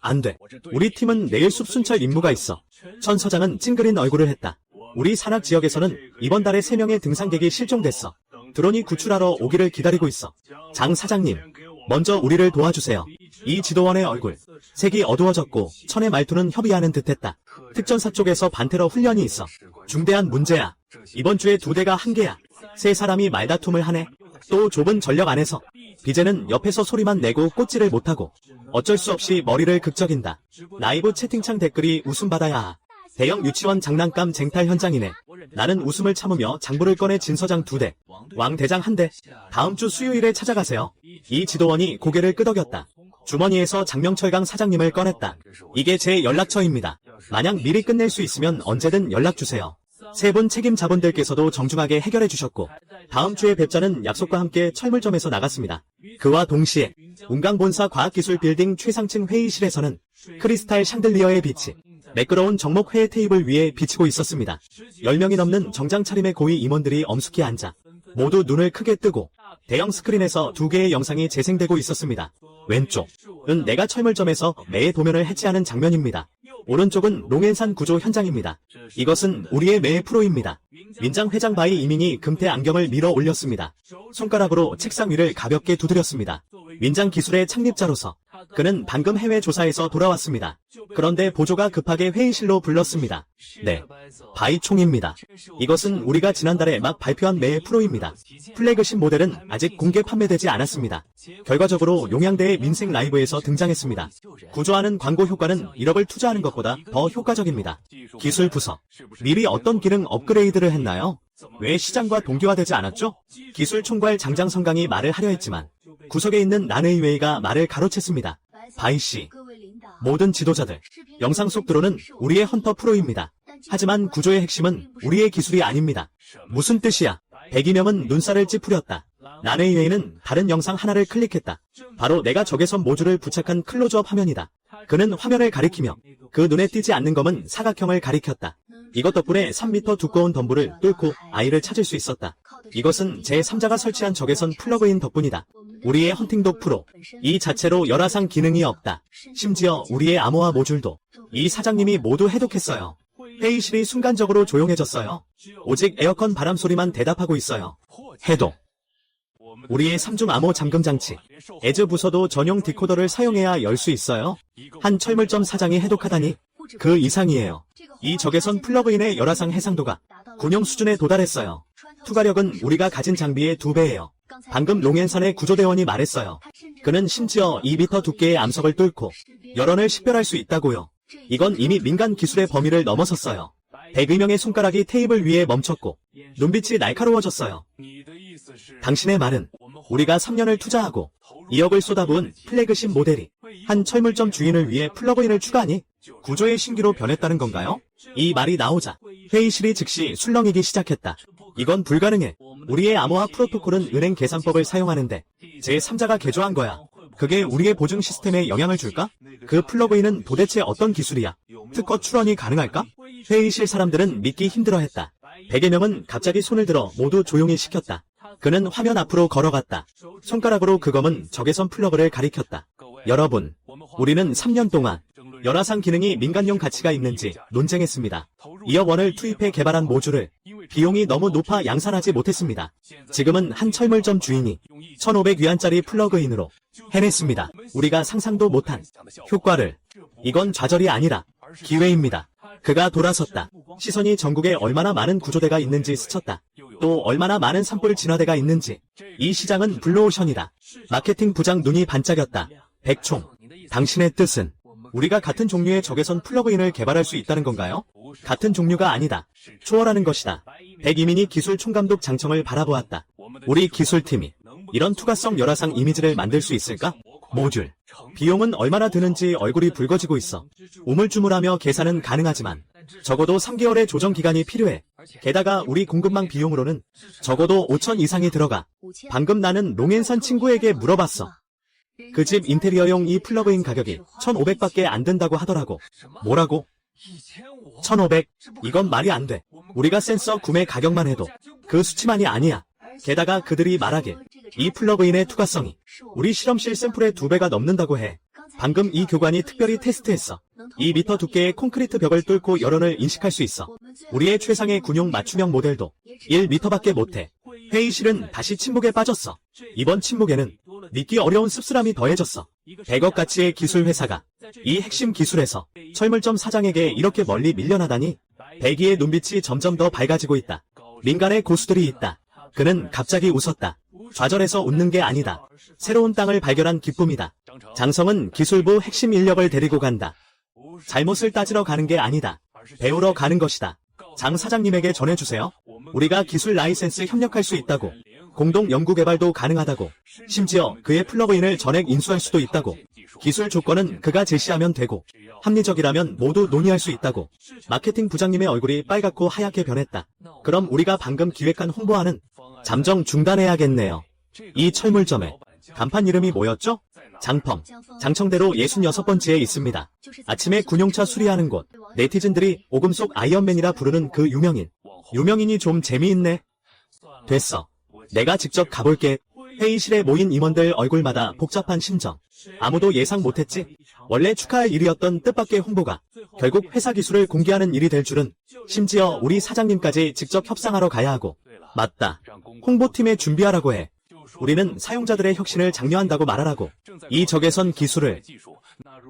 안 돼. 우리 팀은 내일 숲순찰 임무가 있어. 천 서장은 찡그린 얼굴을 했다. 우리 산악 지역에서는 이번 달에 3명의 등산객이 실종됐어. 드론이 구출하러 오기를 기다리고 있어. 장 사장님, 먼저 우리를 도와주세요. 이 지도원의 얼굴, 색이 어두워졌고 천의 말투는 협의하는 듯했다. 특전사 쪽에서 반테러 훈련이 있어. 중대한 문제야. 이번 주에 2대가 한계야. 3사람이 말다툼을 하네. 또 좁은 전력 안에서 비제는 옆에서 소리만 내고 꽂지를 못하고 어쩔 수 없이 머리를 극적인다. 라이브 채팅창 댓글이 웃음바다야. 대형 유치원 장난감 쟁탈 현장이네. 나는 웃음을 참으며 장부를 꺼내 진서장 2대, 왕대장 1대, 다음 주 수요일에 찾아가세요. 이 지도원이 고개를 끄덕였다. 주머니에서 장명철강 사장님을 꺼냈다. 이게 제 연락처입니다. 만약 미리 끝낼 수 있으면 언제든 연락주세요. 세 분 책임자분들께서도 정중하게 해결해 주셨고 다음 주에 뵙자는 약속과 함께 철물점에서 나갔습니다. 그와 동시에 운강본사 과학기술 빌딩 최상층 회의실에서는 크리스탈 샹들리어의 빛이 매끄러운 정목 회의 테이블 위에 비치고 있었습니다. 10명이 넘는 정장 차림의 고위 임원들이 엄숙히 앉아 모두 눈을 크게 뜨고 대형 스크린에서 2개의 영상이 재생되고 있었습니다. 왼쪽은 내가 철물점에서 매의 도면을 해체하는 장면입니다. 오른쪽은 롱앤산 구조 현장입니다. 이것은 우리의 매 프로입니다. 민장 회장 바이 이민이 금태 안경을 밀어 올렸습니다. 손가락으로 책상 위를 가볍게 두드렸습니다. 민장 기술의 창립자로서 그는 방금 해외 조사에서 돌아왔습니다. 그런데 보조가 급하게 회의실로 불렀습니다. 네, 바이 총입니다. 이것은 우리가 지난달에 막 발표한 매 프로입니다. 플래그십 모델은 아직 공개 판매되지 않았습니다. 결과적으로 용양대의 민생 라이브에서 등장했습니다. 구조하는 광고 효과는 1억을 투자하는 것보다 더 효과적입니다. 기술 부서, 미리 어떤 기능 업그레이드를 했나요? 왜 시장과 동기화되지 않았죠? 기술 총괄 장장성강이 말을 하려 했지만 구석에 있는 란웨이웨이가 말을 가로챘습니다. 바이씨, 모든 지도자들, 영상 속 드론은 우리의 헌터 프로입니다. 하지만 구조의 핵심은 우리의 기술이 아닙니다. 무슨 뜻이야? 백이명은 눈살을 찌푸렸다. 란웨이웨이는 다른 영상 하나를 클릭했다. 바로 내가 적외선 모듈을 부착한 클로즈업 화면이다. 그는 화면을 가리키며 그 눈에 띄지 않는 검은 사각형을 가리켰다. 이것 덕분에 3m 두꺼운 덤불을 뚫고 아이를 찾을 수 있었다. 이것은 제3자가 설치한 적외선 플러그인 덕분이다. 우리의 헌팅독 프로, 이 자체로 열화상 기능이 없다. 심지어 우리의 암호화 모듈도 이 사장님이 모두 해독했어요. 회의실이 순간적으로 조용해졌어요. 오직 에어컨 바람 소리만 대답하고 있어요. 해독. 우리의 3중 암호 잠금 장치, 에즈 부서도 전용 디코더를 사용해야 열 수 있어요. 한 철물점 사장이 해독하다니 그 이상이에요. 이 적외선 플러그인의 열화상 해상도가 군용 수준에 도달했어요. 투과력은 우리가 가진 장비의 2배예요. 방금 롱앤산의 구조대원이 말했어요. 그는 심지어 2m 두께의 암석을 뚫고 열원을 식별할 수 있다고요. 이건 이미 민간 기술의 범위를 넘어섰어요. 100여명의 손가락이 테이블 위에 멈췄고 눈빛이 날카로워졌어요. 당신의 말은 우리가 3년을 투자하고 2억을 쏟아부은 플래그십 모델이 한 철물점 주인을 위해 플러그인을 추가하니 구조의 신기로 변했다는 건가요? 이 말이 나오자 회의실이 즉시 술렁이기 시작했다. 이건 불가능해. 우리의 암호화 프로토콜은 은행 계산법을 사용하는데 제3자가 개조한 거야. 그게 우리의 보증 시스템에 영향을 줄까? 그 플러그인은 도대체 어떤 기술이야? 특허 출원이 가능할까? 회의실 사람들은 믿기 힘들어했다. 100여 명은 갑자기 손을 들어 모두 조용히 시켰다. 그는 화면 앞으로 걸어갔다. 손가락으로 그 검은 적외선 플러그를 가리켰다. 여러분, 우리는 3년 동안 열화상 기능이 민간용 가치가 있는지 논쟁했습니다. 2억 원을 투입해 개발한 모듈을 비용이 너무 높아 양산하지 못했습니다. 지금은 한 철물점 주인이 1,500위안짜리 플러그인으로 해냈습니다. 우리가 상상도 못한 효과를. 이건 좌절이 아니라 기회입니다. 그가 돌아섰다. 시선이 전국에 얼마나 많은 구조대가 있는지 스쳤다. 또 얼마나 많은 산불 진화대가 있는지. 이 시장은 블루오션이다. 마케팅 부장 눈이 반짝였다. 백총, 당신의 뜻은 우리가 같은 종류의 적외선 플러그인을 개발할 수 있다는 건가요? 같은 종류가 아니다. 초월하는 것이다. 백이민이 기술 총감독 장청을 바라보았다. 우리 기술팀이 이런 투과성 열화상 이미지를 만들 수 있을까? 모듈. 비용은 얼마나 드는지 얼굴이 붉어지고 있어. 우물쭈물하며 계산은 가능하지만 적어도 3개월의 조정 기간이 필요해. 게다가 우리 공급망 비용으로는 적어도 5천 이상이 들어가. 방금 나는 롱앤산 친구에게 물어봤어. 그 집 인테리어용 이 플러그인 가격이 1,500밖에 안 된다고 하더라고. 뭐라고? 1,500? 이건 말이 안 돼. 우리가 센서 구매 가격만 해도 그 수치만이 아니야. 게다가 그들이 말하길 이 플러그인의 투과성이 우리 실험실 샘플의 2배가 넘는다고 해. 방금 이 교관이 특별히 테스트했어. 2m 두께의 콘크리트 벽을 뚫고 열원을 인식할 수 있어. 우리의 최상의 군용 맞춤형 모델도 1m밖에 못해. 회의실은 다시 침묵에 빠졌어. 이번 침묵에는 믿기 어려운 씁쓸함이 더해졌어. 100억 가치의 기술 회사가 이 핵심 기술에서 철물점 사장에게 이렇게 멀리 밀려나다니. 백이의 눈빛이 점점 더 밝아지고 있다. 민간의 고수들이 있다. 그는 갑자기 웃었다. 좌절해서 웃는 게 아니다. 새로운 땅을 발견한 기쁨이다. 장성은 기술부 핵심 인력을 데리고 간다. 잘못을 따지러 가는 게 아니다. 배우러 가는 것이다. 장 사장님에게 전해주세요. 우리가 기술 라이센스 협력할 수 있다고. 공동 연구개발도 가능하다고. 심지어 그의 플러그인을 전액 인수할 수도 있다고. 기술 조건은 그가 제시하면 되고 합리적이라면 모두 논의할 수 있다고. 마케팅 부장님의 얼굴이 빨갛고 하얗게 변했다. 그럼 우리가 방금 기획한 홍보안은 잠정 중단해야겠네요. 이 철물점에 간판 이름이 뭐였죠? 장펑. 장청대로 66번지에 있습니다. 아침에 군용차 수리하는 곳. 네티즌들이 오금 속 아이언맨이라 부르는 그 유명인. 유명인이 좀 재미있네. 됐어. 내가 직접 가볼게. 회의실에 모인 임원들 얼굴마다 복잡한 심정. 아무도 예상 못했지. 원래 축하할 일이었던 뜻밖의 홍보가 결국 회사 기술을 공개하는 일이 될 줄은. 심지어 우리 사장님까지 직접 협상하러 가야 하고. 맞다. 홍보팀에 준비하라고 해. 우리는 사용자들의 혁신을 장려한다고 말하라고. 이 적외선 기술을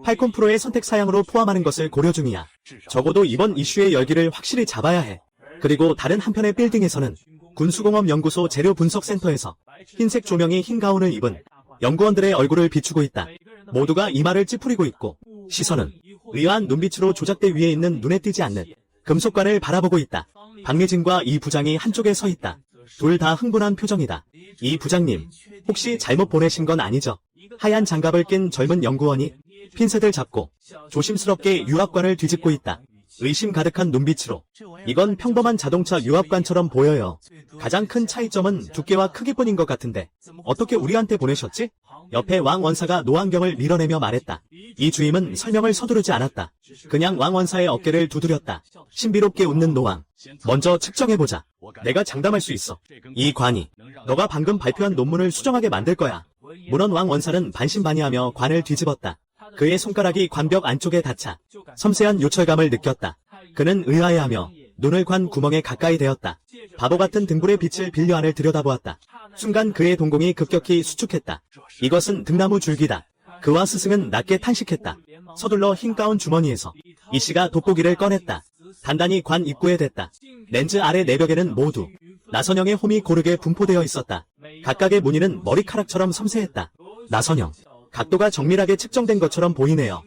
팔콘 프로의 선택 사양으로 포함하는 것을 고려 중이야. 적어도 이번 이슈의 열기를 확실히 잡아야 해. 그리고 다른 한편의 빌딩에서는 군수공업연구소 재료분석센터에서 흰색 조명이 흰 가운을 입은 연구원들의 얼굴을 비추고 있다. 모두가 이마를 찌푸리고 있고 시선은 의아한 눈빛으로 조작대 위에 있는 눈에 띄지 않는 금속관을 바라보고 있다. 박미진과 이 부장이 한쪽에 서 있다. 둘 다 흥분한 표정이다. 이 부장님, 혹시 잘못 보내신 건 아니죠? 하얀 장갑을 낀 젊은 연구원이 핀셋을 잡고 조심스럽게 유압관을 뒤집고 있다. 의심 가득한 눈빛으로. 이건 평범한 자동차 유압관처럼 보여요. 가장 큰 차이점은 두께와 크기뿐인 것 같은데 어떻게 우리한테 보내셨지? 옆에 왕 원사가 노안경을 밀어내며 말했다. 이 주임은 설명을 서두르지 않았다. 그냥 왕 원사의 어깨를 두드렸다. 신비롭게 웃는 노왕. 먼저 측정해보자. 내가 장담할 수 있어. 이 관이 너가 방금 발표한 논문을 수정하게 만들 거야. 물론 왕 원사는 반신반의하며 관을 뒤집었다. 그의 손가락이 관벽 안쪽에 닿자 섬세한 요철감을 느꼈다. 그는 의아해하며 눈을 관 구멍에 가까이 대었다. 바보 같은 등불의 빛을 빌려 안을 들여다보았다. 순간 그의 동공이 급격히 수축했다. 이것은 등나무 줄기다. 그와 스승은 낮게 탄식했다. 서둘러 흰 가운 주머니에서 이씨가 돋보기를 꺼냈다. 단단히 관 입구에 댔다. 렌즈 아래 내벽에는 모두 나선영의 홈이 고르게 분포되어 있었다. 각각의 무늬는 머리카락처럼 섬세했다. 나선영. 각도가 정밀하게 측정된 것처럼 보이네요.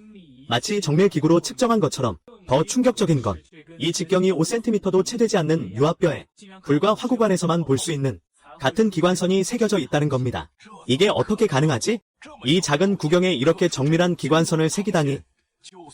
마치 정밀기구로 측정한 것처럼. 더 충격적인 건 이 직경이 5cm도 채 되지 않는 유압뼈에 불과 화구관에서만 볼 수 있는 같은 기관선이 새겨져 있다는 겁니다. 이게 어떻게 가능하지? 이 작은 구경에 이렇게 정밀한 기관선을 새기다니.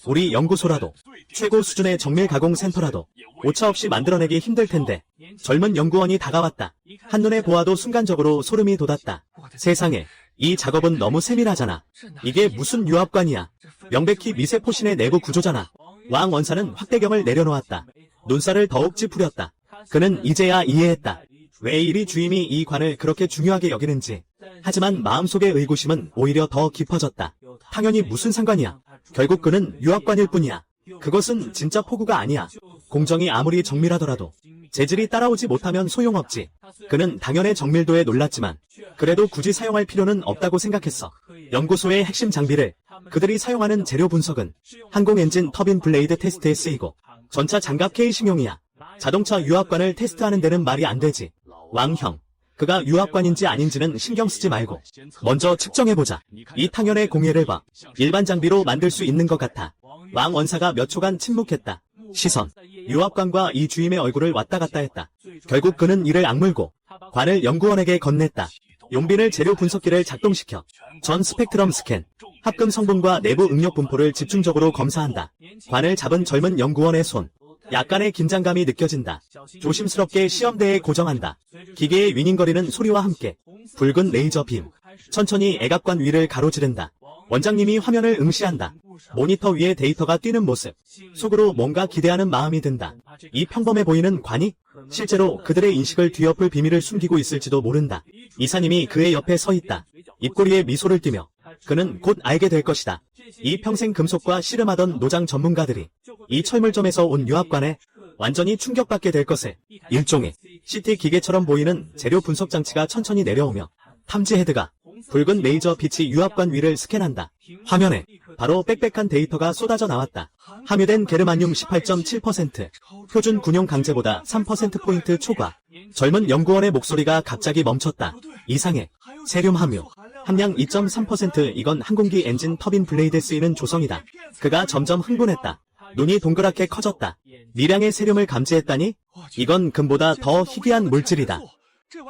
우리 연구소라도 최고 수준의 정밀 가공 센터라도 오차없이 만들어내기 힘들 텐데. 젊은 연구원이 다가왔다. 한눈에 보아도 순간적으로 소름이 돋았다. 세상에, 이 작업은 너무 세밀하잖아. 이게 무슨 유압관이야. 명백히 미세포신의 내부 구조잖아. 왕 원사는 확대경을 내려놓았다. 눈살을 더욱 찌푸렸다. 그는 이제야 이해했다. 왜 이리 주임이 이 관을 그렇게 중요하게 여기는지. 하지만 마음속의 의구심은 오히려 더 깊어졌다. 당연히 무슨 상관이야. 결국 그는 유압관일 뿐이야. 그것은 진짜 포구가 아니야. 공정이 아무리 정밀하더라도 재질이 따라오지 못하면 소용없지. 그는 당연의 정밀도에 놀랐지만 그래도 굳이 사용할 필요는 없다고 생각했어. 연구소의 핵심 장비를 그들이 사용하는 재료 분석은 항공 엔진 터빈 블레이드 테스트에 쓰이고 전차 장갑 케이싱용이야. 자동차 유압관을 테스트하는 데는 말이 안 되지. 왕형. 그가 유압관인지 아닌지는 신경 쓰지 말고 먼저 측정해보자. 이 탕연의 공예를 봐. 일반 장비로 만들 수 있는 것 같아. 왕 원사가 몇 초간 침묵했다. 시선. 유압관과 이 주임의 얼굴을 왔다 갔다 했다. 결국 그는 이를 악물고 관을 연구원에게 건넸다. 용빈을 재료 분석기를 작동시켜 전 스펙트럼 스캔, 합금 성분과 내부 응력 분포를 집중적으로 검사한다. 관을 잡은 젊은 연구원의 손. 약간의 긴장감이 느껴진다. 조심스럽게 시험대에 고정한다. 기계의 윙윙거리는 소리와 함께 붉은 레이저 빔. 천천히 애각관 위를 가로지른다. 원장님이 화면을 응시한다. 모니터 위에 데이터가 뛰는 모습. 속으로 뭔가 기대하는 마음이 든다. 이 평범해 보이는 관이 실제로 그들의 인식을 뒤엎을 비밀을 숨기고 있을지도 모른다. 이사님이 그의 옆에 서 있다. 입꼬리에 미소를 띠며 그는 곧 알게 될 것이다. 이 평생 금속과 씨름하던 노장 전문가들이 이 철물점에서 온 유압관에 완전히 충격받게 될 것을. 일종의 CT 기계처럼 보이는 재료 분석 장치가 천천히 내려오며 탐지 헤드가 붉은 레이저 빛이 유압관 위를 스캔한다. 화면에 바로 빽빽한 데이터가 쏟아져 나왔다. 함유된 게르마늄 18.7%, 표준 군용 강제보다 3%포인트 초과. 젊은 연구원의 목소리가 갑자기 멈췄다. 이상해. 세륨 함유. 함량 2.3%. 이건 항공기 엔진 터빈 블레이드에 쓰이는 조성이다. 그가 점점 흥분했다. 눈이 동그랗게 커졌다. 미량의 세륨을 감지했다니? 이건 금보다 더 희귀한 물질이다.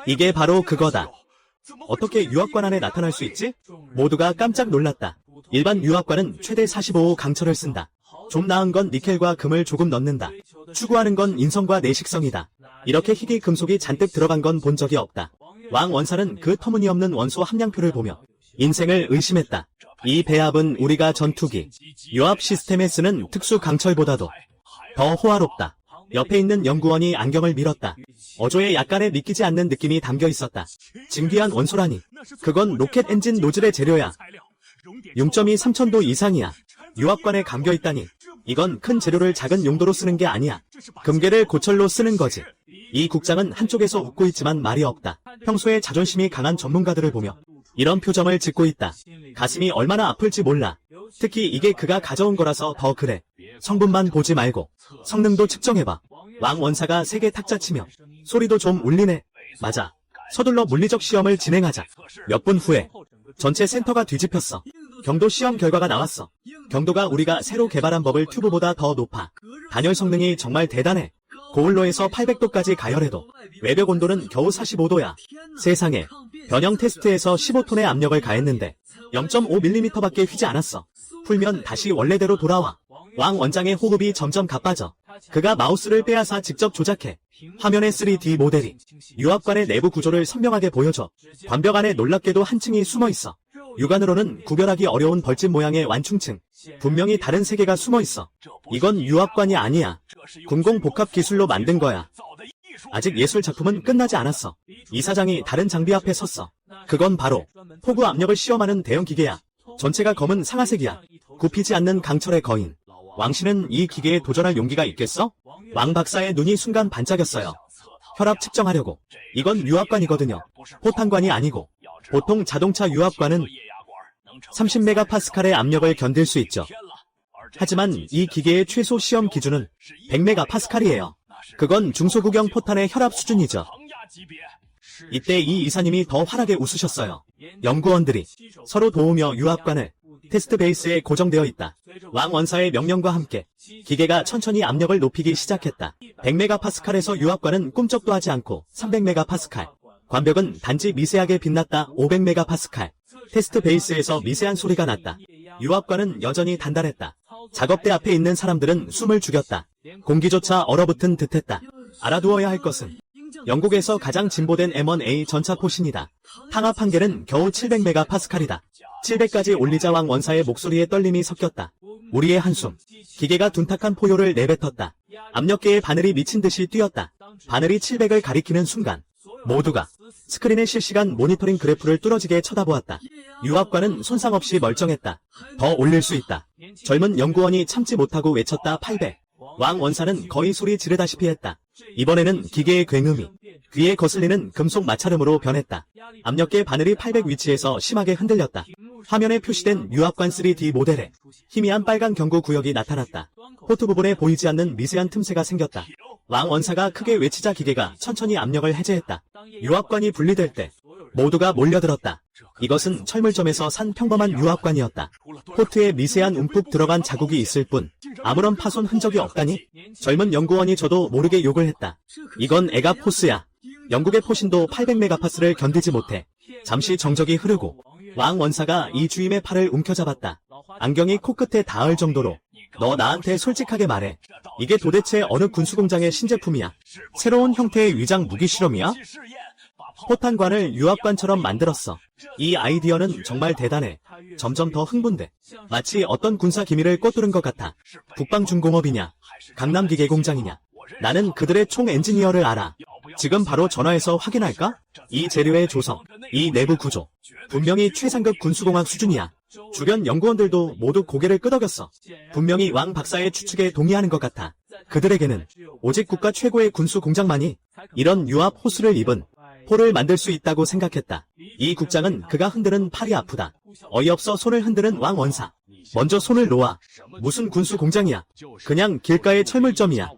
이게 바로 그거다. 어떻게 유압관 안에 나타날 수 있지? 모두가 깜짝 놀랐다. 일반 유압관은 최대 45호 강철을 쓴다. 좀 나은 건 니켈과 금을 조금 넣는다. 추구하는 건 인성과 내식성이다. 이렇게 희귀 금속이 잔뜩 들어간 건 본 적이 없다. 왕 원사는 그 터무니없는 원소 함량표를 보며 인생을 의심했다. 이 배합은 우리가 전투기, 유압 시스템에 쓰는 특수 강철보다도 더 호화롭다. 옆에 있는 연구원이 안경을 밀었다. 어조에 약간의 믿기지 않는 느낌이 담겨 있었다. 진귀한 원소라니. 그건 로켓 엔진 노즐의 재료야. 0.2 3000도 이상이야. 유압관에 감겨 있다니. 이건 큰 재료를 작은 용도로 쓰는 게 아니야. 금괴를 고철로 쓰는 거지. 이 국장은 한쪽에서 웃고 있지만 말이 없다. 평소에 자존심이 강한 전문가들을 보며 이런 표정을 짓고 있다. 가슴이 얼마나 아플지 몰라. 특히 이게 그가 가져온 거라서 더 그래. 성분만 보지 말고 성능도 측정해봐. 왕 원사가 세게 탁자치며 소리도 좀 울리네. 맞아. 서둘러 물리적 시험을 진행하자. 몇 분 후에 전체 센터가 뒤집혔어. 경도 시험 결과가 나왔어. 경도가 우리가 새로 개발한 버블 튜브보다 더 높아. 단열 성능이 정말 대단해. 고온로에서 800도까지 가열해도 외벽 온도는 겨우 45도야. 세상에. 변형 테스트에서 15톤의 압력을 가했는데 0.5mm밖에 휘지 않았어. 풀면 다시 원래대로 돌아와. 왕 원장의 호흡이 점점 가빠져. 그가 마우스를 빼앗아 직접 조작해. 화면의 3D 모델이 유압관의 내부 구조를 선명하게 보여줘. 관벽 안에 놀랍게도 한 층이 숨어있어. 육안으로는 구별하기 어려운 벌집 모양의 완충층. 분명히 다른 세계가 숨어있어. 이건 유압관이 아니야. 군공 복합 기술로 만든 거야. 아직 예술 작품은 끝나지 않았어. 이사장이 다른 장비 앞에 섰어. 그건 바로 포구 압력을 시험하는 대형 기계야. 전체가 검은 상아색이야. 굽히지 않는 강철의 거인. 왕씨는 이 기계에 도전할 용기가 있겠어? 왕 박사의 눈이 순간 반짝였어요. 혈압 측정하려고. 이건 유압관이거든요. 포탄관이 아니고. 보통 자동차 유압관은 30메가파스칼의 압력을 견딜 수 있죠. 하지만 이 기계의 최소 시험 기준은 100메가파스칼이에요. 그건 중소구경 포탄의 혈압 수준이죠. 이때 이 이사님이 더 환하게 웃으셨어요. 연구원들이 서로 도우며 유압관을 테스트 베이스에 고정되어 있다. 왕 원사의 명령과 함께 기계가 천천히 압력을 높이기 시작했다. 100메가파스칼에서 유압관은 꿈쩍도 하지 않고 300메가파스칼. 관벽은 단지 미세하게 빛났다. 500메가파스칼. 테스트 베이스에서 미세한 소리가 났다. 유압관은 여전히 단단했다. 작업대 앞에 있는 사람들은 숨을 죽였다. 공기조차 얼어붙은 듯했다. 알아두어야 할 것은 영국에서 가장 진보된 M1A 전차 포신이다. 항압 한계는 겨우 700메가파스칼이다. 700까지 올리자 왕 원사의 목소리에 떨림이 섞였다. 우리의 한숨. 기계가 둔탁한 포효를 내뱉었다. 압력계의 바늘이 미친 듯이 뛰었다. 바늘이 700을 가리키는 순간 모두가 스크린의 실시간 모니터링 그래프를 뚫어지게 쳐다보았다. 유압관은 손상 없이 멀쩡했다. 더 올릴 수 있다. 젊은 연구원이 참지 못하고 외쳤다. 800. 왕 원사는 거의 소리 지르다시피 했다. 이번에는 기계의 굉음이 귀에 거슬리는 금속 마찰음으로 변했다. 압력계 바늘이 800 위치에서 심하게 흔들렸다. 화면에 표시된 유압관 3D 모델에 희미한 빨간 경고 구역이 나타났다. 포트 부분에 보이지 않는 미세한 틈새가 생겼다. 왕 원사가 크게 외치자 기계가 천천히 압력을 해제했다. 유압관이 분리될 때 모두가 몰려들었다. 이것은 철물점에서 산 평범한 유압관이었다. 포트에 미세한 움푹 들어간 자국이 있을 뿐 아무런 파손 흔적이 없다니? 젊은 연구원이 저도 모르게 욕을 했다. 이건 에가포스야. 영국의 포신도 800메가파스를 견디지 못해. 잠시 정적이 흐르고 왕 원사가 이 주임의 팔을 움켜잡았다. 안경이 코끝에 닿을 정도로. 너 나한테 솔직하게 말해. 이게 도대체 어느 군수공장의 신제품이야? 새로운 형태의 위장 무기 실험이야? 포탄관을 유압관처럼 만들었어. 이 아이디어는 정말 대단해. 점점 더 흥분돼. 마치 어떤 군사 기밀을 꿰뚫은 것 같아. 북방중공업이냐? 강남기계공장이냐? 나는 그들의 총 엔지니어를 알아. 지금 바로 전화해서 확인할까? 이 재료의 조성, 이 내부 구조. 분명히 최상급 군수공학 수준이야. 주변 연구원들도 모두 고개를 끄덕였어. 분명히 왕 박사의 추측에 동의하는 것 같아. 그들에게는 오직 국가 최고의 군수 공장만이 이런 유압 호수를 입은 포를 만들 수 있다고 생각했다. 이 국장은 그가 흔드는 팔이 아프다. 어이없어 손을 흔드는 왕 원사. 먼저 손을 놓아. 무슨 군수 공장이야. 그냥 길가의 철물점이야.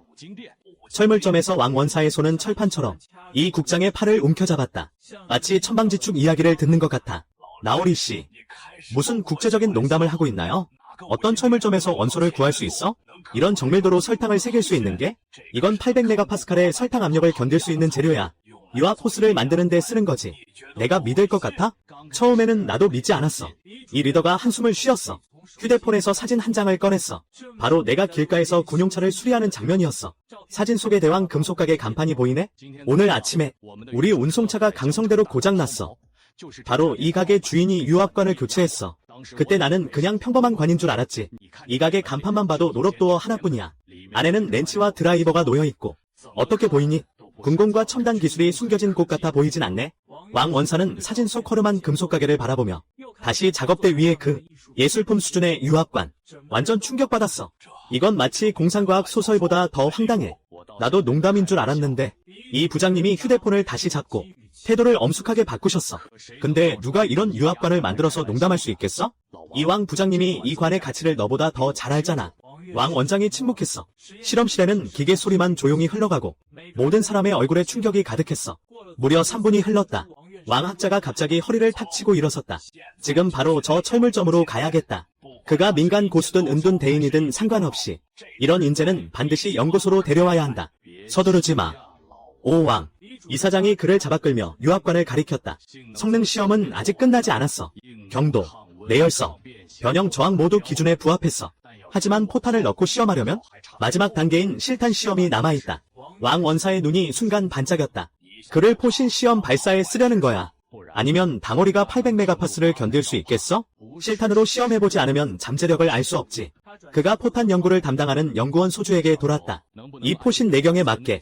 철물점에서 왕 원사의 손은 철판처럼 이 국장의 팔을 움켜잡았다. 마치 천방지축 이야기를 듣는 것 같아. 나오리 씨, 무슨 국제적인 농담을 하고 있나요? 어떤 철물점에서 원소를 구할 수 있어? 이런 정밀도로 설탕을 새길 수 있는 게? 이건 800메가파스칼의 설탕 압력을 견딜 수 있는 재료야. 유압 호스를 만드는 데 쓰는 거지. 내가 믿을 것 같아? 처음에는 나도 믿지 않았어. 이 리더가 한숨을 쉬었어. 휴대폰에서 사진 한 장을 꺼냈어. 바로 내가 길가에서 군용차를 수리하는 장면이었어. 사진 속의 대왕 금속가게 간판이 보이네? 오늘 아침에 우리 운송차가 강성대로 고장났어. 바로 이 가게 주인이 유압관을 교체했어. 그때 나는 그냥 평범한 관인 줄 알았지. 이 가게 간판만 봐도 노럭도어 하나뿐이야. 안에는 렌치와 드라이버가 놓여있고. 어떻게 보이니? 군공과 첨단 기술이 숨겨진 곳 같아 보이진 않네. 왕 원사는 사진 속 허름한 금속 가게를 바라보며 다시 작업대 위에 그 예술품 수준의 유압관. 완전 충격받았어. 이건 마치 공상과학 소설보다 더 황당해. 나도 농담인 줄 알았는데 이 부장님이 휴대폰을 다시 잡고 태도를 엄숙하게 바꾸셨어. 근데 누가 이런 유압관을 만들어서 농담할 수 있겠어? 이 왕 부장님이 이 관의 가치를 너보다 더 잘 알잖아. 왕 원장이 침묵했어. 실험실에는 기계 소리만 조용히 흘러가고 모든 사람의 얼굴에 충격이 가득했어. 무려 3분이 흘렀다. 왕 학자가 갑자기 허리를 탁 치고 일어섰다. 지금 바로 저 철물점으로 가야겠다. 그가 민간 고수든 은둔 대인이든 상관없이 이런 인재는 반드시 연구소로 데려와야 한다. 서두르지 마. 오 왕. 이사장이 그를 잡아끌며 유압관을 가리켰다. 성능 시험은 아직 끝나지 않았어. 경도, 내열성, 변형 저항 모두 기준에 부합했어. 하지만 포탄을 넣고 시험하려면 마지막 단계인 실탄 시험이 남아있다. 왕 원사의 눈이 순간 반짝였다. 그를 포신 시험 발사에 쓰려는 거야. 아니면 덩어리가 800메가파스를 견딜 수 있겠어? 실탄으로 시험해보지 않으면 잠재력을 알 수 없지. 그가 포탄 연구를 담당하는 연구원 소주에게 돌았다. 이 포신 내경에 맞게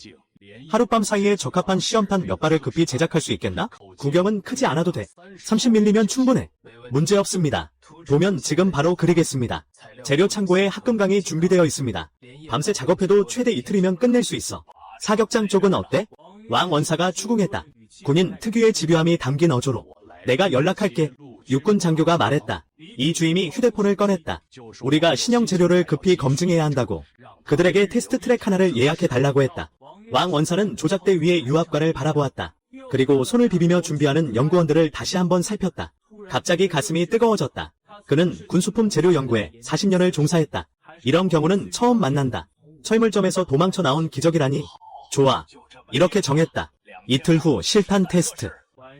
하룻밤 사이에 적합한 시험탄 몇 발을 급히 제작할 수 있겠나? 구경은 크지 않아도 돼. 30mm면 충분해. 문제없습니다. 도면 지금 바로 그리겠습니다. 재료 창고에 합금강이 준비되어 있습니다. 밤새 작업해도 최대 이틀이면 끝낼 수 있어. 사격장 쪽은 어때? 왕 원사가 추궁했다. 군인 특유의 집요함이 담긴 어조로. 내가 연락할게. 육군 장교가 말했다. 이 주임이 휴대폰을 꺼냈다. 우리가 신형 재료를 급히 검증해야 한다고. 그들에게 테스트 트랙 하나를 예약해달라고 했다. 왕 원사는 조작대 위에 유압관을 바라보았다. 그리고 손을 비비며 준비하는 연구원들을 다시 한번 살폈다. 갑자기 가슴이 뜨거워졌다. 그는 군수품 재료 연구에 40년을 종사했다. 이런 경우는 처음 만난다. 철물점에서 도망쳐 나온 기적이라니. 좋아. 이렇게 정했다. 이틀 후 실탄 테스트.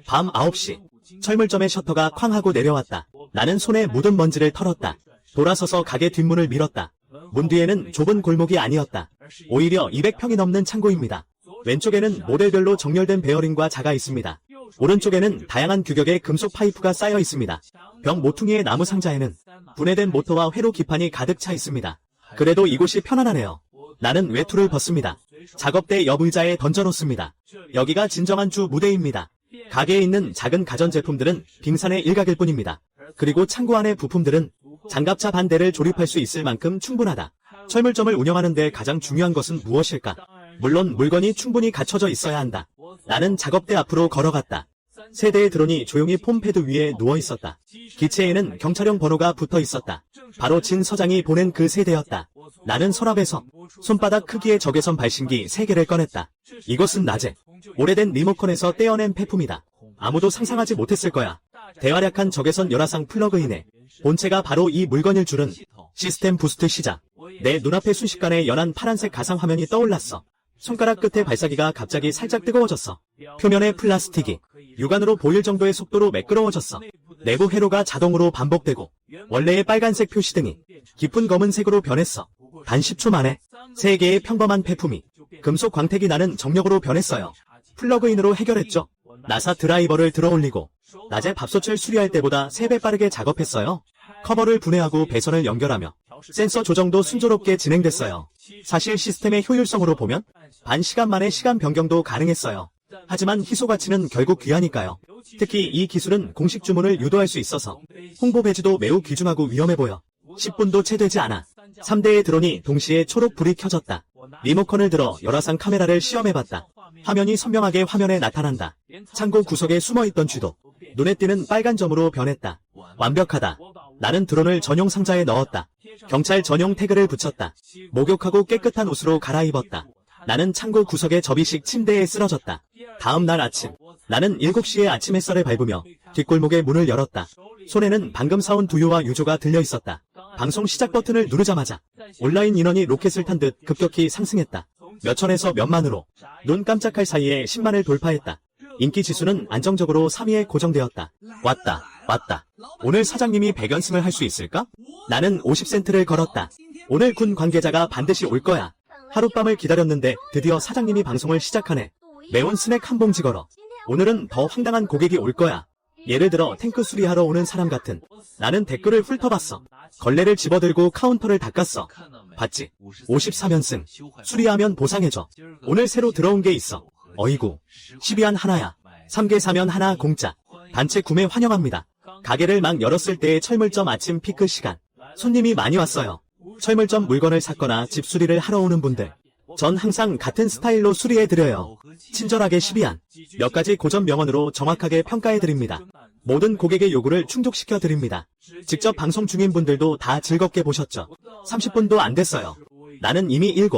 밤 9시. 철물점의 셔터가 쾅 하고 내려왔다. 나는 손에 묻은 먼지를 털었다. 돌아서서 가게 뒷문을 밀었다. 문 뒤에는 좁은 골목이 아니었다. 오히려 200평이 넘는 창고입니다. 왼쪽에는 모델별로 정렬된 베어링과 자가 있습니다. 오른쪽에는 다양한 규격의 금속 파이프가 쌓여 있습니다. 벽 모퉁이의 나무 상자에는 분해된 모터와 회로 기판이 가득 차 있습니다. 그래도 이곳이 편안하네요. 나는 외투를 벗습니다. 작업대 옆 의자에 던져놓습니다. 여기가 진정한 주 무대입니다. 가게에 있는 작은 가전제품들은 빙산의 일각일 뿐입니다. 그리고 창고 안의 부품들은 장갑차 반대를 조립할 수 있을 만큼 충분하다. 철물점을 운영하는 데 가장 중요한 것은 무엇일까? 물론 물건이 충분히 갖춰져 있어야 한다. 나는 작업대 앞으로 걸어갔다. 세 대의 드론이 조용히 폼패드 위에 누워있었다. 기체에는 경찰용 번호가 붙어 있었다. 바로 진 서장이 보낸 그 세대였다. 나는 서랍에서 손바닥 크기의 적외선 발신기 3개를 꺼냈다. 이것은 낮에 오래된 리모컨에서 떼어낸 폐품이다. 아무도 상상하지 못했을 거야. 대활약한 적외선 열화상 플러그인에 본체가 바로 이 물건일 줄은. 시스템 부스트 시작. 내 눈앞에 순식간에 연한 파란색 가상 화면이 떠올랐어. 손가락 끝에 발사기가 갑자기 살짝 뜨거워졌어. 표면의 플라스틱이 육안으로 보일 정도의 속도로 매끄러워졌어. 내부 회로가 자동으로 반복되고 원래의 빨간색 표시등이 깊은 검은색으로 변했어. 단 10초 만에 3개의 평범한 폐품이 금속 광택이 나는 정력으로 변했어요. 플러그인으로 해결했죠. 나사 드라이버를 들어올리고 낮에 밥솥을 수리할 때보다 3배 빠르게 작업했어요. 커버를 분해하고 배선을 연결하며 센서 조정도 순조롭게 진행됐어요. 사실 시스템의 효율성으로 보면 반 시간 만에 시간 변경도 가능했어요. 하지만 희소 가치는 결국 귀하니까요. 특히 이 기술은 공식 주문을 유도할 수 있어서 홍보 배지도 매우 귀중하고 위험해 보여. 10분도 채 되지 않아 3대의 드론이 동시에 초록불이 켜졌다. 리모컨을 들어 열화상 카메라를 시험해봤다. 화면이 선명하게 화면에 나타난다. 창고 구석에 숨어있던 쥐도 눈에 띄는 빨간 점으로 변했다. 완벽하다. 나는 드론을 전용 상자에 넣었다. 경찰 전용 태그를 붙였다. 목욕하고 깨끗한 옷으로 갈아입었다. 나는 창고 구석의 접이식 침대에 쓰러졌다. 다음 날 아침, 나는 7시에 아침 햇살을 밟으며 뒷골목의 문을 열었다. 손에는 방금 사온 두유와 유조가 들려 있었다. 방송 시작 버튼을 누르자마자 온라인 인원이 로켓을 탄 듯 급격히 상승했다. 몇천에서 몇만으로 눈 깜짝할 사이에 10만을 돌파했다. 인기 지수는 안정적으로 3위에 고정되었다. 왔다. 오늘 사장님이 100연승을 할 수 있을까? 나는 50센트를 걸었다. 오늘 군 관계자가 반드시 올 거야. 하룻밤을 기다렸는데 드디어 사장님이 방송을 시작하네. 매운 스낵 한 봉지 걸어. 오늘은 더 황당한 고객이 올 거야. 예를 들어 탱크 수리하러 오는 사람 같은. 나는 댓글을 훑어봤어. 걸레를 집어들고 카운터를 닦았어. 봤지? 53연승. 수리하면 보상해줘. 오늘 새로 들어온 게 있어. 어이구. 12안 하나야. 3개 사면 하나 공짜. 단체 구매 환영합니다. 가게를 막 열었을 때의 철물점 아침 피크 시간. 손님이 많이 왔어요. 철물점 물건을 샀거나 집 수리를 하러 오는 분들. 전 항상 같은 스타일로 수리해드려요. 친절하게 12안. 몇 가지 고전 명언으로 정확하게 평가해드립니다. 모든 고객의 요구를 충족시켜드립니다. 직접 방송 중인 분들도 다 즐겁게 보셨죠? 30분도 안 됐어요. 나는 이미 7,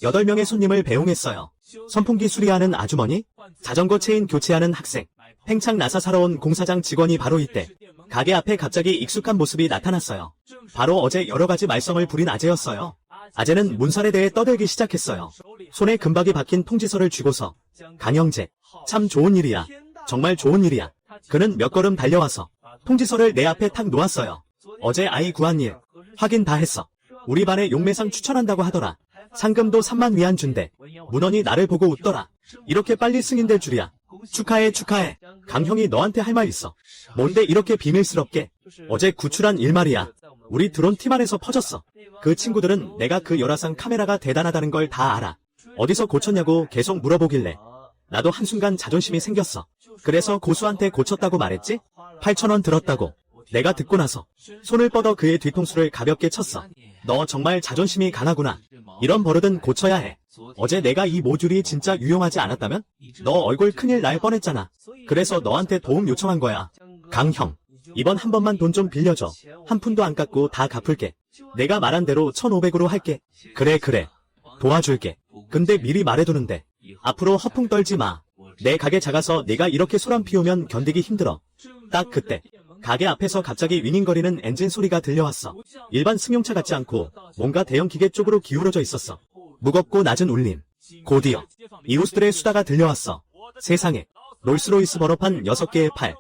8명의 손님을 배웅했어요. 선풍기 수리하는 아주머니, 자전거 체인 교체하는 학생, 팽창 나사 사러 온 공사장 직원이 바로 이때 가게 앞에 갑자기 익숙한 모습이 나타났어요. 바로 어제 여러 가지 말썽을 부린 아재였어요. 아재는 문설에 대해 떠들기 시작했어요. 손에 금박이 박힌 통지서를 쥐고서 강영재, 참 좋은 일이야. 정말 좋은 일이야. 그는 몇 걸음 달려와서 통지서를 내 앞에 탁 놓았어요. 어제 아이 구한 일 확인 다 했어. 우리 반에 용매상 추천한다고 하더라. 상금도 3만 위안 준대. 문원이 나를 보고 웃더라. 이렇게 빨리 승인될 줄이야. 축하해. 강형이 너한테 할 말 있어. 뭔데 이렇게 비밀스럽게. 어제 구출한 일말이야. 우리 드론 팀 안에서 퍼졌어. 그 친구들은 내가 그 열화상 카메라가 대단하다는 걸 다 알아. 어디서 고쳤냐고 계속 물어보길래 나도 한순간 자존심이 생겼어. 그래서 고수한테 고쳤다고 말했지? 8,000원 들었다고. 내가 듣고 나서 손을 뻗어 그의 뒤통수를 가볍게 쳤어. 너 정말 자존심이 강하구나. 이런 버릇은 고쳐야 해. 어제 내가 이 모듈이 진짜 유용하지 않았다면? 너 얼굴 큰일 날 뻔했잖아. 그래서 너한테 도움 요청한 거야. 강형, 이번 한 번만 돈 좀 빌려줘. 한 푼도 안 깎고 다 갚을게. 내가 말한 대로 1,500으로 할게. 그래. 도와줄게. 근데 미리 말해두는데 앞으로 허풍 떨지 마. 내 가게 작아서 네가 이렇게 소란 피우면 견디기 힘들어. 딱 그때 가게 앞에서 갑자기 윙윙거리는 엔진 소리가 들려왔어. 일반 승용차 같지 않고 뭔가 대형 기계 쪽으로 기울어져 있었어. 무겁고 낮은 울림. 곧이어 이웃들의 수다가 들려왔어. 세상에, 롤스로이스 번호판 6개의 팔.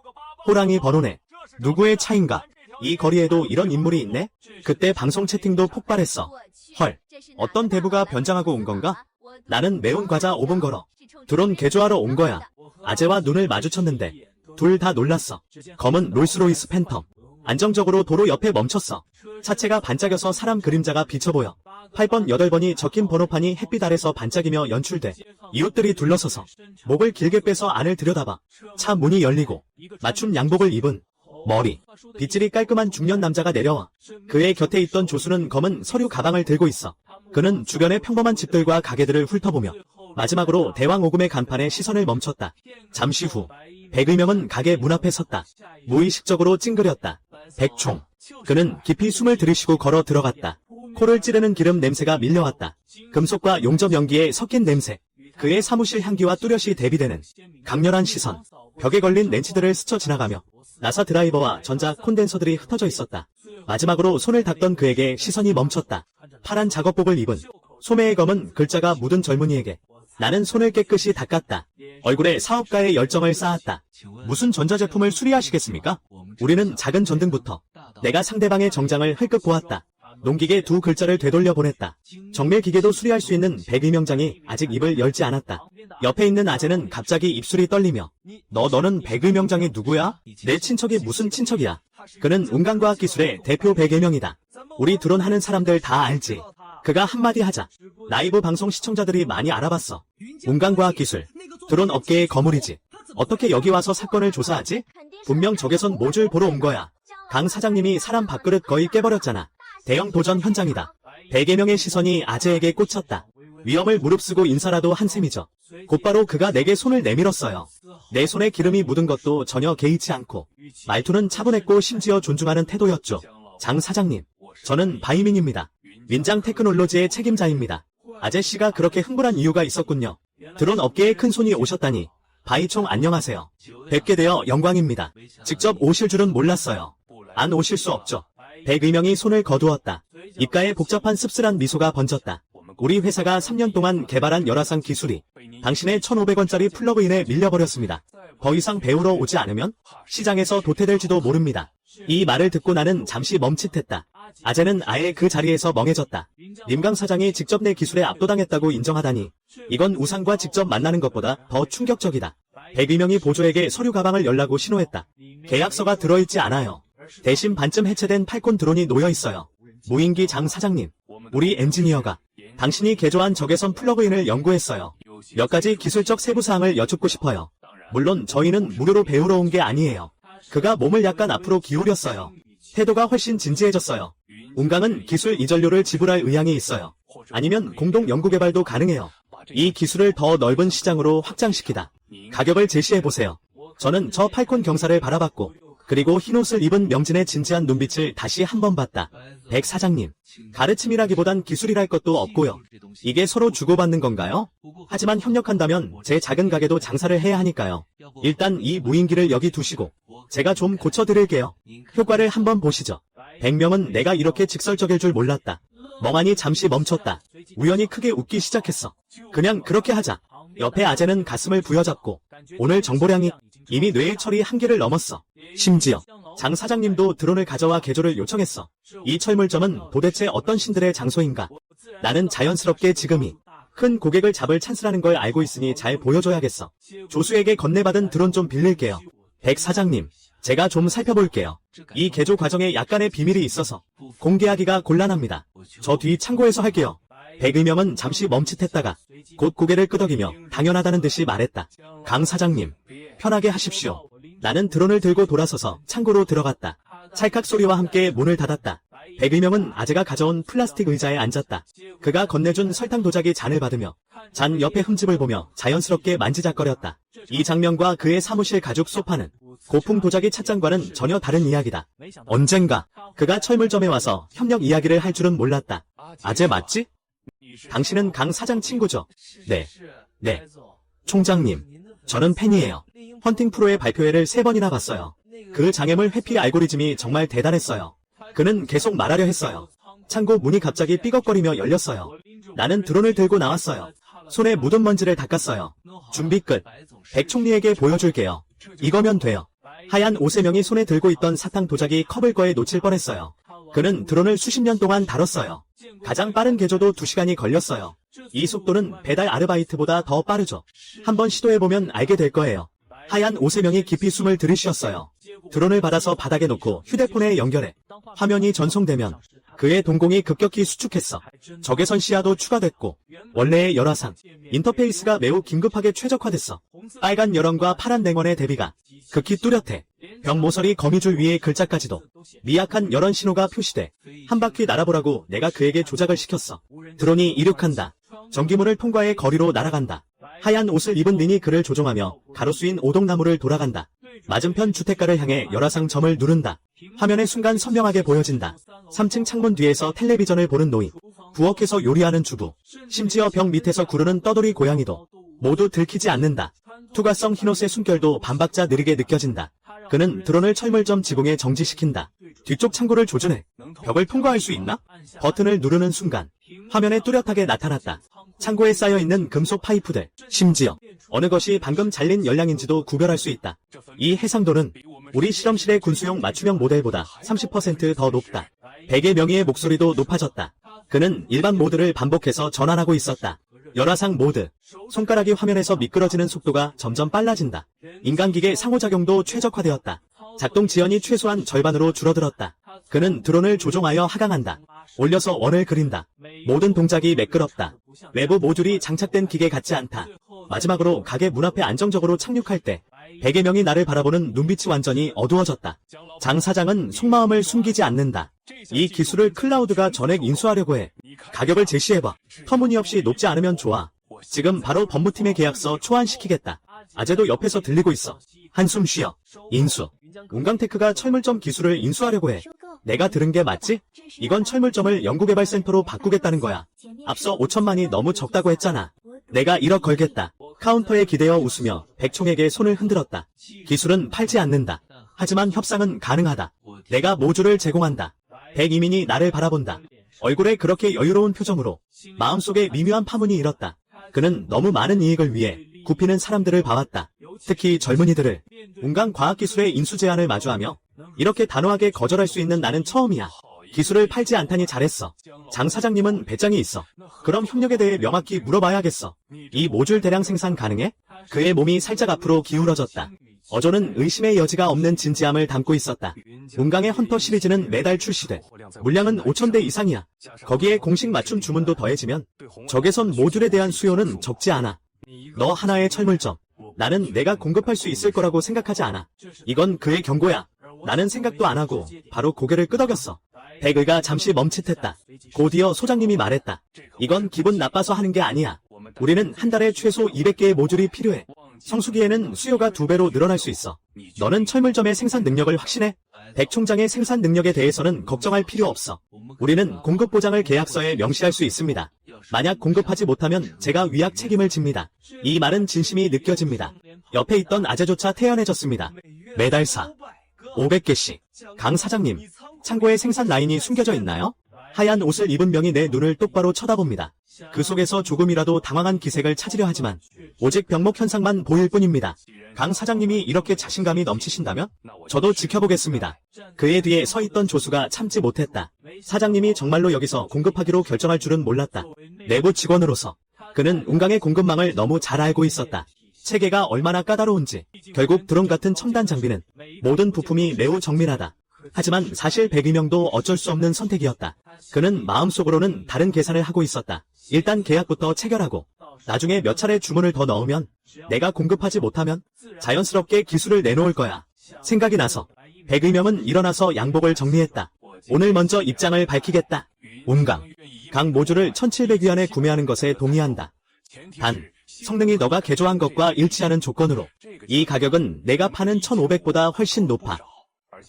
호랑이 번호네. 누구의 차인가? 이 거리에도 이런 인물이 있네? 그때 방송 채팅도 폭발했어. 헐, 어떤 대부가 변장하고 온 건가? 나는 매운 과자 5분 걸어. 드론 개조하러 온 거야. 아재와 눈을 마주쳤는데 둘 다 놀랐어. 검은 롤스로이스 팬텀. 안정적으로 도로 옆에 멈췄어. 차체가 반짝여서 사람 그림자가 비쳐보여. 8번, 8번이 적힌 번호판이 햇빛 아래서 반짝이며 연출돼. 이웃들이 둘러서서 목을 길게 빼서 안을 들여다봐. 차 문이 열리고 맞춤 양복을 입은 머리, 빗질이 깔끔한 중년 남자가 내려와. 그의 곁에 있던 조수는 검은 서류 가방을 들고 있어. 그는 주변의 평범한 집들과 가게들을 훑어보며 마지막으로 대왕 오금의 간판에 시선을 멈췄다. 잠시 후 백의명은 가게 문 앞에 섰다. 무의식적으로 찡그렸다. 백총. 그는 깊이 숨을 들이쉬고 걸어 들어갔다. 코를 찌르는 기름 냄새가 밀려왔다. 금속과 용접 연기에 섞인 냄새. 그의 사무실 향기와 뚜렷이 대비되는 강렬한 시선. 벽에 걸린 렌치들을 스쳐 지나가며 나사 드라이버와 전자 콘덴서들이 흩어져 있었다. 마지막으로 손을 닦던 그에게 시선이 멈췄다. 파란 작업복을 입은 소매의 검은 글자가 묻은 젊은이에게 나는 손을 깨끗이 닦았다. 얼굴에 사업가의 열정을 쌓았다. 무슨 전자제품을 수리하시겠습니까? 우리는 작은 전등부터. 내가 상대방의 정장을 흘끗 보았다. 농기계 2 글자를 되돌려 보냈다. 정밀기계도 수리할 수 있는 백의명장이 아직 입을 열지 않았다. 옆에 있는 아재는 갑자기 입술이 떨리며 너는 백의명장이 누구야? 내 친척이 무슨 친척이야? 그는 운강과학기술의 대표 백의명이다. 우리 드론 하는 사람들 다 알지. 그가 한마디 하자 라이브 방송 시청자들이 많이 알아봤어. 운강과학기술, 드론 업계의 거물이지. 어떻게 여기 와서 사건을 조사하지? 분명 적외선 모듈 보러 온 거야. 강 사장님이 사람 밥그릇 거의 깨버렸잖아. 대형 도전 현장이다. 100여 명의 시선이 아재에게 꽂혔다. 위험을 무릅쓰고 인사라도 한 셈이죠. 곧바로 그가 내게 손을 내밀었어요. 내 손에 기름이 묻은 것도 전혀 개의치 않고 말투는 차분했고 심지어 존중하는 태도였죠. 장 사장님, 저는 바이민입니다. 민장 테크놀로지의 책임자입니다. 아재씨가 그렇게 흥분한 이유가 있었군요. 드론 업계에 큰 손이 오셨다니. 바이총 안녕하세요. 뵙게 되어 영광입니다. 직접 오실 줄은 몰랐어요. 안 오실 수 없죠. 백의명이 손을 거두었다. 입가에 복잡한 씁쓸한 미소가 번졌다. 우리 회사가 3년 동안 개발한 열화상 기술이 당신의 1,500원짜리 플러그인에 밀려버렸습니다. 더 이상 배우러 오지 않으면 시장에서 도태될지도 모릅니다. 이 말을 듣고 나는 잠시 멈칫했다. 아재는 아예 그 자리에서 멍해졌다. 님강 사장이 직접 내 기술에 압도당했다고 인정하다니. 이건 우상과 직접 만나는 것보다 더 충격적이다. 백의명이 보조에게 서류 가방을 열라고 신호했다. 계약서가 들어있지 않아요. 대신 반쯤 해체된 팔콘 드론이 놓여있어요. 무인기 장 사장님, 우리 엔지니어가 당신이 개조한 적외선 플러그인을 연구했어요. 몇 가지 기술적 세부사항을 여쭙고 싶어요. 물론 저희는 무료로 배우러 온 게 아니에요. 그가 몸을 약간 앞으로 기울였어요. 태도가 훨씬 진지해졌어요. 운강은 기술 이전료를 지불할 의향이 있어요. 아니면 공동 연구개발도 가능해요. 이 기술을 더 넓은 시장으로 확장시키다. 가격을 제시해보세요. 저는 저 팔콘 경사를 바라봤고 그리고 흰옷을 입은 명진의 진지한 눈빛을 다시 한번 봤다. 백 사장님, 가르침이라기보단 기술이랄 것도 없고요. 이게 서로 주고받는 건가요? 하지만 협력한다면 제 작은 가게도 장사를 해야 하니까요. 일단 이 무인기를 여기 두시고 제가 좀 고쳐드릴게요. 효과를 한번 보시죠. 백명은 내가 이렇게 직설적일 줄 몰랐다. 멍하니 잠시 멈췄다. 우연히 크게 웃기 시작했어. 그냥 그렇게 하자. 옆에 아재는 가슴을 부여잡고 오늘 정보량이 이미 뇌의 철이 한계를 넘었어. 심지어 장 사장님도 드론을 가져와 개조를 요청했어. 이 철물점은 도대체 어떤 신들의 장소인가? 나는 자연스럽게 지금이 큰 고객을 잡을 찬스라는 걸 알고 있으니 잘 보여줘야겠어. 조수에게 건네받은 드론 좀 빌릴게요. 백 사장님, 제가 좀 살펴볼게요. 이 개조 과정에 약간의 비밀이 있어서 공개하기가 곤란합니다. 저 뒤 창고에서 할게요. 백의명은 잠시 멈칫했다가 곧 고개를 끄덕이며 당연하다는 듯이 말했다. 강 사장님, 편하게 하십시오. 나는 드론을 들고 돌아서서 창고로 들어갔다. 찰칵 소리와 함께 문을 닫았다. 백의명은 아재가 가져온 플라스틱 의자에 앉았다. 그가 건네준 설탕 도자기 잔을 받으며 잔 옆에 흠집을 보며 자연스럽게 만지작거렸다. 이 장면과 그의 사무실 가죽 소파는 고풍 도자기 찻잔과는 전혀 다른 이야기다. 언젠가 그가 철물점에 와서 협력 이야기를 할 줄은 몰랐다. 아재 맞지? 당신은 강 사장 친구죠? 네. 총장님, 저는 팬이에요. 헌팅 프로의 발표회를 3번이나 봤어요. 그 장애물 회피 알고리즘이 정말 대단했어요. 그는 계속 말하려 했어요. 창고 문이 갑자기 삐걱거리며 열렸어요. 나는 드론을 들고 나왔어요. 손에 묻은 먼지를 닦았어요. 준비 끝. 백 총리에게 보여줄게요. 이거면 돼요. 하얀 옷의 명이 손에 들고 있던 사탕 도자기 컵을 거에 놓칠 뻔했어요. 그는 드론을 수십 년 동안 다뤘어요. 가장 빠른 개조도 2시간이 걸렸어요. 이 속도는 배달 아르바이트보다 더 빠르죠. 한번 시도해보면 알게 될 거예요. 하얀 옷의 명이 깊이 숨을 들이쉬었어요. 드론을 받아서 바닥에 놓고 휴대폰에 연결해. 화면이 전송되면 그의 동공이 급격히 수축했어. 적외선 시야도 추가됐고 원래의 열화상 인터페이스가 매우 긴급하게 최적화됐어. 빨간 열원과 파란 냉원의 대비가 극히 뚜렷해. 벽 모서리 거미줄 위의 글자까지도 미약한 열원 신호가 표시돼. 한 바퀴 날아보라고 내가 그에게 조작을 시켰어. 드론이 이륙한다. 전기문을 통과해 거리로 날아간다. 하얀 옷을 입은 린이 그를 조종하며 가로수인 오동나무를 돌아간다. 맞은편 주택가를 향해 열화상 점을 누른다. 화면에 순간 선명하게 보여진다. 3층 창문 뒤에서 텔레비전을 보는 노인, 부엌에서 요리하는 주부, 심지어 벽 밑에서 구르는 떠돌이 고양이도 모두 들키지 않는다. 투과성 흰옷의 숨결도 반박자 느리게 느껴진다. 그는 드론을 철물점 지붕에 정지시킨다. 뒤쪽 창고를 조준해. 벽을 통과할 수 있나? 버튼을 누르는 순간 화면에 뚜렷하게 나타났다. 창고에 쌓여있는 금속 파이프들, 심지어 어느 것이 방금 잘린 열량인지도 구별할 수 있다. 이 해상도는 우리 실험실의 군수용 맞춤형 모델보다 30% 더 높다. 백의 명의의 목소리도 높아졌다. 그는 일반 모드를 반복해서 전환하고 있었다. 열화상 모드, 손가락이 화면에서 미끄러지는 속도가 점점 빨라진다. 인간기계 상호작용도 최적화되었다. 작동 지연이 최소한 절반으로 줄어들었다. 그는 드론을 조종하여 하강한다. 올려서 원을 그린다. 모든 동작이 매끄럽다. 외부 모듈이 장착된 기계 같지 않다. 마지막으로 가게 문 앞에 안정적으로 착륙할 때 백의 명이 나를 바라보는 눈빛이 완전히 어두워졌다. 장 사장은 속마음을 숨기지 않는다. 이 기술을 클라우드가 전액 인수하려고 해. 가격을 제시해봐. 터무니없이 높지 않으면 좋아. 지금 바로 법무팀의 계약서 초안시키겠다. 아재도 옆에서 들리고 있어. 한숨 쉬어. 인수. 운강테크가 철물점 기술을 인수하려고 해. 내가 들은 게 맞지? 이건 철물점을 연구개발센터로 바꾸겠다는 거야. 앞서 5천만이 너무 적다고 했잖아. 내가 1억 걸겠다. 카운터에 기대어 웃으며 백총에게 손을 흔들었다. 기술은 팔지 않는다. 하지만 협상은 가능하다. 내가 모듈을 제공한다. 백이민이 나를 바라본다. 얼굴에 그렇게 여유로운 표정으로 마음속에 미묘한 파문이 일었다. 그는 너무 많은 이익을 위해 굽히는 사람들을 봐왔다. 특히 젊은이들을. 운강 과학기술의 인수 제안을 마주하며 이렇게 단호하게 거절할 수 있는 나는 처음이야. 기술을 팔지 않다니 잘했어. 장 사장님은 배짱이 있어. 그럼 협력에 대해 명확히 물어봐야겠어. 이 모듈 대량 생산 가능해? 그의 몸이 살짝 앞으로 기울어졌다. 어조는 의심의 여지가 없는 진지함을 담고 있었다. 운강의 헌터 시리즈는 매달 출시돼. 물량은 5,000대 이상이야. 거기에 공식 맞춤 주문도 더해지면 적외선 모듈에 대한 수요는 적지 않아. 너 하나의 철물점. 나는 내가 공급할 수 있을 거라고 생각하지 않아. 이건 그의 경고야. 나는 생각도 안 하고 바로 고개를 끄덕였어. 백의가 잠시 멈칫했다. 곧이어 소장님이 말했다. 이건 기분 나빠서 하는 게 아니야. 우리는 한 달에 최소 200개의 모듈이 필요해. 성수기에는 수요가 2배로 늘어날 수 있어. 너는 철물점의 생산 능력을 확신해? 백 총장의 생산 능력에 대해서는 걱정할 필요 없어. 우리는 공급 보장을 계약서에 명시할 수 있습니다. 만약 공급하지 못하면 제가 위약 책임을 집니다. 이 말은 진심이 느껴집니다. 옆에 있던 아재조차 태연해졌습니다. 매달 500개씩. 강 사장님, 창고에 생산 라인이 숨겨져 있나요? 하얀 옷을 입은 명이 내 눈을 똑바로 쳐다봅니다. 그 속에서 조금이라도 당황한 기색을 찾으려 하지만 오직 병목 현상만 보일 뿐입니다. 강 사장님이 이렇게 자신감이 넘치신다면 저도 지켜보겠습니다. 그의 뒤에 서 있던 조수가 참지 못했다. 사장님이 정말로 여기서 공급하기로 결정할 줄은 몰랐다. 내부 직원으로서 그는 운강의 공급망을 너무 잘 알고 있었다. 체계가 얼마나 까다로운지. 결국 드론 같은 첨단 장비는 모든 부품이 매우 정밀하다. 하지만 사실 백이명도 어쩔 수 없는 선택이었다. 그는 마음속으로는 다른 계산을 하고 있었다. 일단 계약부터 체결하고 나중에 몇 차례 주문을 더 넣으면 내가 공급하지 못하면 자연스럽게 기술을 내놓을 거야. 생각이 나서 백의명은 일어나서 양복을 정리했다. 오늘 먼저 입장을 밝히겠다. 운강, 강 모듈을 1,700위안에 구매하는 것에 동의한다. 단, 성능이 너가 개조한 것과 일치하는 조건으로. 이 가격은 내가 파는 1,500보다 훨씬 높아.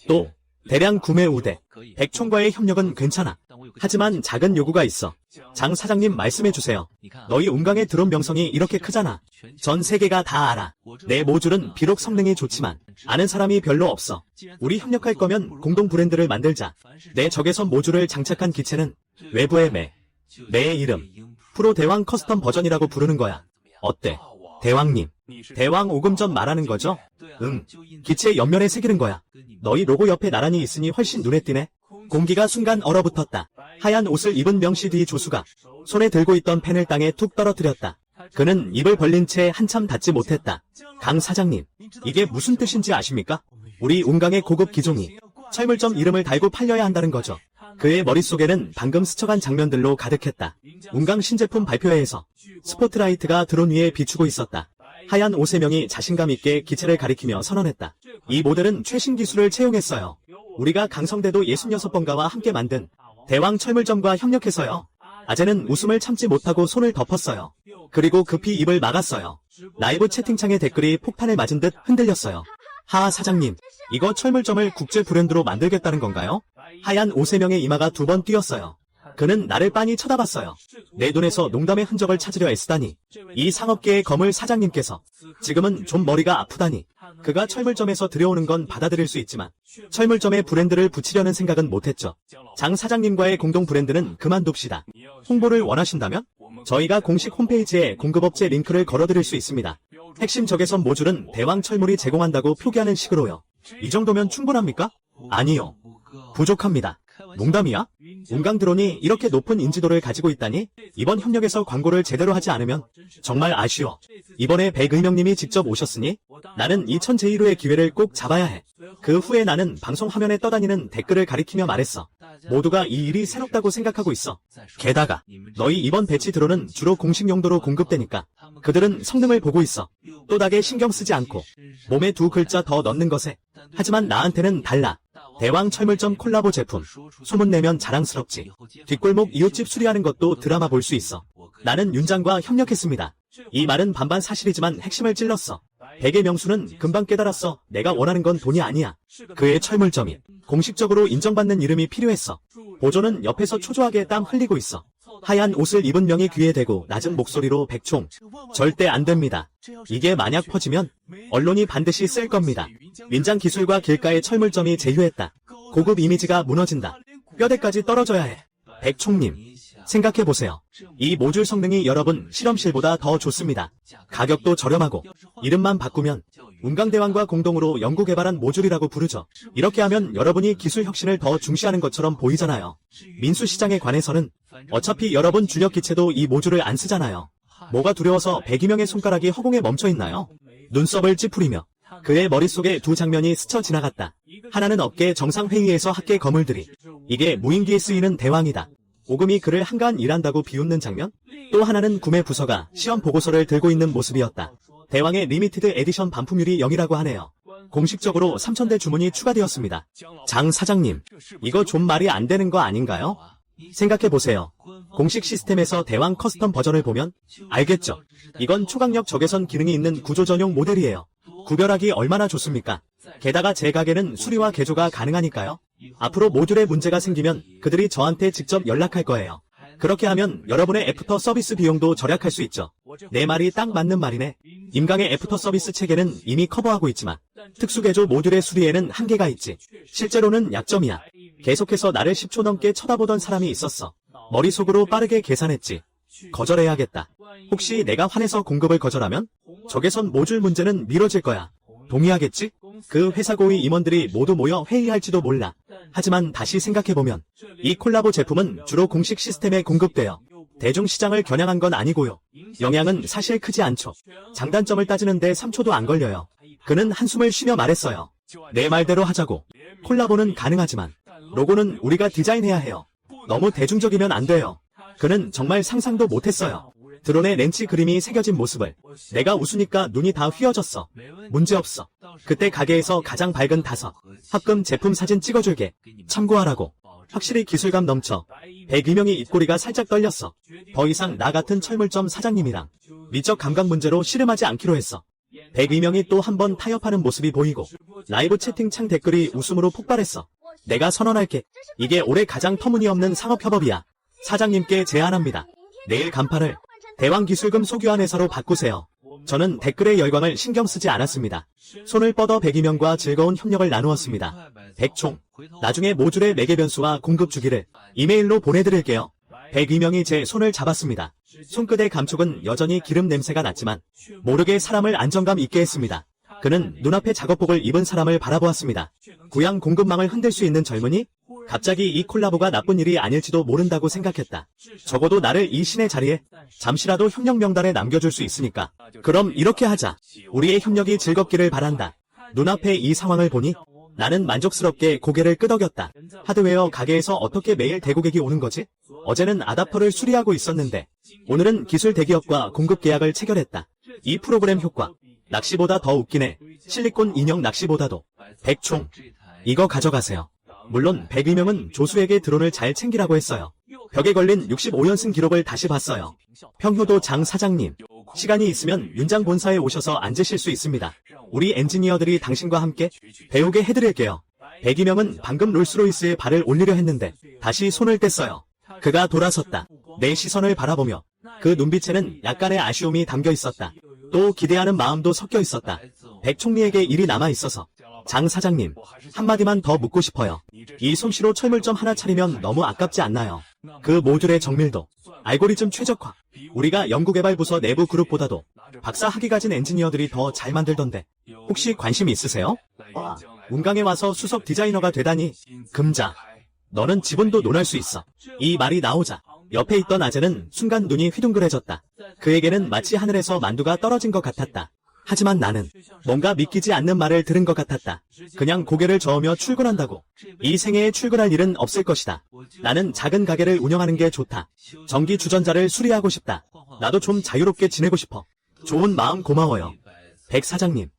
또 대량 구매 우대, 백총과의 협력은 괜찮아. 하지만 작은 요구가 있어. 장 사장님 말씀해주세요. 너희 운강의 드론 명성이 이렇게 크잖아. 전 세계가 다 알아. 내 모듈은 비록 성능이 좋지만 아는 사람이 별로 없어. 우리 협력할 거면 공동 브랜드를 만들자. 내 적외선 모듈을 장착한 기체는 외부의 매의 이름 프로 대왕 커스텀 버전이라고 부르는 거야. 어때? 대왕님. 대왕 오금전 말하는 거죠? 응. 기체 옆면에 새기는 거야. 너희 로고 옆에 나란히 있으니 훨씬 눈에 띄네. 공기가 순간 얼어붙었다. 하얀 옷을 입은 명씨 뒤 조수가 손에 들고 있던 펜을 땅에 툭 떨어뜨렸다. 그는 입을 벌린 채 한참 닫지 못했다. 강 사장님, 이게 무슨 뜻인지 아십니까? 우리 운강의 고급 기종이 철물점 이름을 달고 팔려야 한다는 거죠. 그의 머릿속에는 방금 스쳐간 장면들로 가득했다. 운강 신제품 발표회에서 스포트라이트가 드론 위에 비추고 있었다. 하얀 옷의 명이 자신감 있게 기체를 가리키며 선언했다. 이 모델은 최신 기술을 채용했어요. 우리가 강성대도 66번가와 함께 만든 대왕 철물점과 협력해서요. 아재는 웃음을 참지 못하고 손을 덮었어요. 그리고 급히 입을 막았어요. 라이브 채팅창의 댓글이 폭탄을 맞은 듯 흔들렸어요. 하하 사장님, 이거 철물점을 국제 브랜드로 만들겠다는 건가요? 하얀 옷의 명의 이마가 2번 뛰었어요. 그는 나를 빤히 쳐다봤어요. 내 눈에서 농담의 흔적을 찾으려 애쓰다니. 이 상업계의 거물 사장님께서 지금은 좀 머리가 아프다니. 그가 철물점에서 들여오는 건 받아들일 수 있지만 철물점에 브랜드를 붙이려는 생각은 못했죠. 장 사장님과의 공동 브랜드는 그만둡시다. 홍보를 원하신다면 저희가 공식 홈페이지에 공급업체 링크를 걸어드릴 수 있습니다. 핵심 적외선 모듈은 대왕 철물이 제공한다고 표기하는 식으로요. 이 정도면 충분합니까? 아니요. 부족합니다. 농담이야? 운강 드론이 이렇게 높은 인지도를 가지고 있다니? 이번 협력에서 광고를 제대로 하지 않으면 정말 아쉬워. 이번에 백의명님이 직접 오셨으니 나는 2000제1호의 기회를 꼭 잡아야 해. 그 후에 나는 방송 화면에 떠다니는 댓글을 가리키며 말했어. 모두가 이 일이 새롭다고 생각하고 있어. 게다가 너희 이번 배치 드론은 주로 공식 용도로 공급되니까 그들은 성능을 보고 있어. 또다게 신경 쓰지 않고 몸에 2글자 더 넣는 것에. 하지만 나한테는 달라. 대왕 철물점 콜라보 제품. 소문내면 자랑스럽지. 뒷골목 이웃집 수리하는 것도 드라마 볼 수 있어. 나는 윤장과 협력했습니다. 이 말은 반반 사실이지만 핵심을 찔렀어. 백의 명수는 금방 깨달았어. 내가 원하는 건 돈이 아니야. 그의 철물점이 공식적으로 인정받는 이름이 필요했어. 보조는 옆에서 초조하게 땀 흘리고 있어. 하얀 옷을 입은 명이 귀에 대고 낮은 목소리로 백총. 절대 안 됩니다. 이게 만약 퍼지면 언론이 반드시 쓸 겁니다. 민장 기술과 길가의 철물점이 제휴했다. 고급 이미지가 무너진다. 뼈대까지 떨어져야 해. 백총님, 생각해보세요. 이 모듈 성능이 여러분 실험실보다 더 좋습니다. 가격도 저렴하고 이름만 바꾸면 운강대왕과 공동으로 연구개발한 모듈이라고 부르죠. 이렇게 하면 여러분이 기술 혁신을 더 중시하는 것처럼 보이잖아요. 민수시장에 관해서는 어차피 여러분 주력기체도 이 모듈을 안 쓰잖아요. 뭐가 두려워서 백이명의 손가락이 허공에 멈춰있나요? 눈썹을 찌푸리며 그의 머릿속에 두 장면이 스쳐 지나갔다. 하나는 업계 정상회의에서 학계 거물들이 이게 무인기에 쓰이는 대왕이다. 오금이 그를 한가한 일한다고 비웃는 장면? 또 하나는 구매 부서가 시험 보고서를 들고 있는 모습이었다. 대왕의 리미티드 에디션 반품률이 0이라고 하네요. 공식적으로 3,000대 주문이 추가되었습니다. 장 사장님, 이거 좀 말이 안 되는 거 아닌가요? 생각해보세요. 공식 시스템에서 대왕 커스텀 버전을 보면 알겠죠. 이건 초강력 적외선 기능이 있는 구조 전용 모델이에요. 구별하기 얼마나 좋습니까? 게다가 제 가게는 수리와 개조가 가능하니까요. 앞으로 모듈에 문제가 생기면 그들이 저한테 직접 연락할 거예요. 그렇게 하면 여러분의 애프터 서비스 비용도 절약할 수 있죠. 내 말이 딱 맞는 말이네. 임강의 애프터 서비스 체계는 이미 커버하고 있지만 특수개조 모듈의 수리에는 한계가 있지. 실제로는 약점이야. 계속해서 나를 10초 넘게 쳐다보던 사람이 있었어. 머릿속으로 빠르게 계산했지. 거절해야겠다. 혹시 내가 화내서 공급을 거절하면 적외선 모듈 문제는 미뤄질 거야. 동의하겠지? 그 회사 고위 임원들이 모두 모여 회의할지도 몰라. 하지만 다시 생각해보면 이 콜라보 제품은 주로 공식 시스템에 공급되어 대중시장을 겨냥한 건 아니고요. 영향은 사실 크지 않죠. 장단점을 따지는데 3초도 안 걸려요. 그는 한숨을 쉬며 말했어요. 내 말대로 하자고. 콜라보는 가능하지만 로고는 우리가 디자인해야 해요. 너무 대중적이면 안 돼요. 그는 정말 상상도 못했어요. 드론에 렌치 그림이 새겨진 모습을. 내가 웃으니까 눈이 다 휘어졌어. 문제없어. 그때 가게에서 가장 밝은 다섯 합금 제품 사진 찍어줄게. 참고하라고. 확실히 기술감 넘쳐. 백이명이 입꼬리가 살짝 떨렸어. 더 이상 나 같은 철물점 사장님이랑 미적 감각 문제로 씨름하지 않기로 했어. 백이명이 또 한 번 타협하는 모습이 보이고 라이브 채팅창 댓글이 웃음으로 폭발했어. 내가 선언할게. 이게 올해 가장 터무니없는 상업협업이야. 사장님께 제안합니다. 내일 간판을 대왕기술금 소규환 회사로 바꾸세요. 저는 댓글의 열광을 신경 쓰지 않았습니다. 손을 뻗어 백이명과 즐거운 협력을 나누었습니다. 백총, 나중에 모듈의 매개 변수와 공급 주기를 이메일로 보내드릴게요. 백이명이 제 손을 잡았습니다. 손끝의 감촉은 여전히 기름 냄새가 났지만 모르게 사람을 안정감 있게 했습니다. 그는 눈앞에 작업복을 입은 사람을 바라보았습니다. 구양 공급망을 흔들 수 있는 젊은이? 갑자기 이 콜라보가 나쁜 일이 아닐지도 모른다고 생각했다. 적어도 나를 이 신의 자리에 잠시라도 협력 명단에 남겨줄 수 있으니까. 그럼 이렇게 하자. 우리의 협력이 즐겁기를 바란다. 눈앞에 이 상황을 보니 나는 만족스럽게 고개를 끄덕였다. 하드웨어 가게에서 어떻게 매일 대고객이 오는 거지? 어제는 아답터를 수리하고 있었는데 오늘은 기술 대기업과 공급 계약을 체결했다. 이 프로그램 효과. 낚시보다 더 웃기네. 실리콘 인형 낚시보다도. 백총. 이거 가져가세요. 물론 백이명은 조수에게 드론을 잘 챙기라고 했어요. 벽에 걸린 65연승 기록을 다시 봤어요. 평효도 장 사장님. 시간이 있으면 윤장 본사에 오셔서 앉으실 수 있습니다. 우리 엔지니어들이 당신과 함께 배우게 해드릴게요. 백이명은 방금 롤스로이스에 발을 올리려 했는데 다시 손을 뗐어요. 그가 돌아섰다. 내 시선을 바라보며 그 눈빛에는 약간의 아쉬움이 담겨 있었다. 또 기대하는 마음도 섞여 있었다. 백 총리에게 일이 남아 있어서 장 사장님, 한마디만 더 묻고 싶어요. 이 솜씨로 철물점 하나 차리면 너무 아깝지 않나요? 그 모듈의 정밀도, 알고리즘 최적화, 우리가 연구개발부서 내부 그룹보다도 박사 학위 가진 엔지니어들이 더 잘 만들던데 혹시 관심 있으세요? 와, 운강에 와서 수석 디자이너가 되다니. 금자, 너는 지분도 논할 수 있어. 이 말이 나오자 옆에 있던 아재는 순간 눈이 휘둥그레졌다. 그에게는 마치 하늘에서 만두가 떨어진 것 같았다. 하지만 나는 뭔가 믿기지 않는 말을 들은 것 같았다. 그냥 고개를 저으며 출근한다고. 이 생애에 출근할 일은 없을 것이다. 나는 작은 가게를 운영하는 게 좋다. 전기 주전자를 수리하고 싶다. 나도 좀 자유롭게 지내고 싶어. 좋은 마음 고마워요. 백 사장님.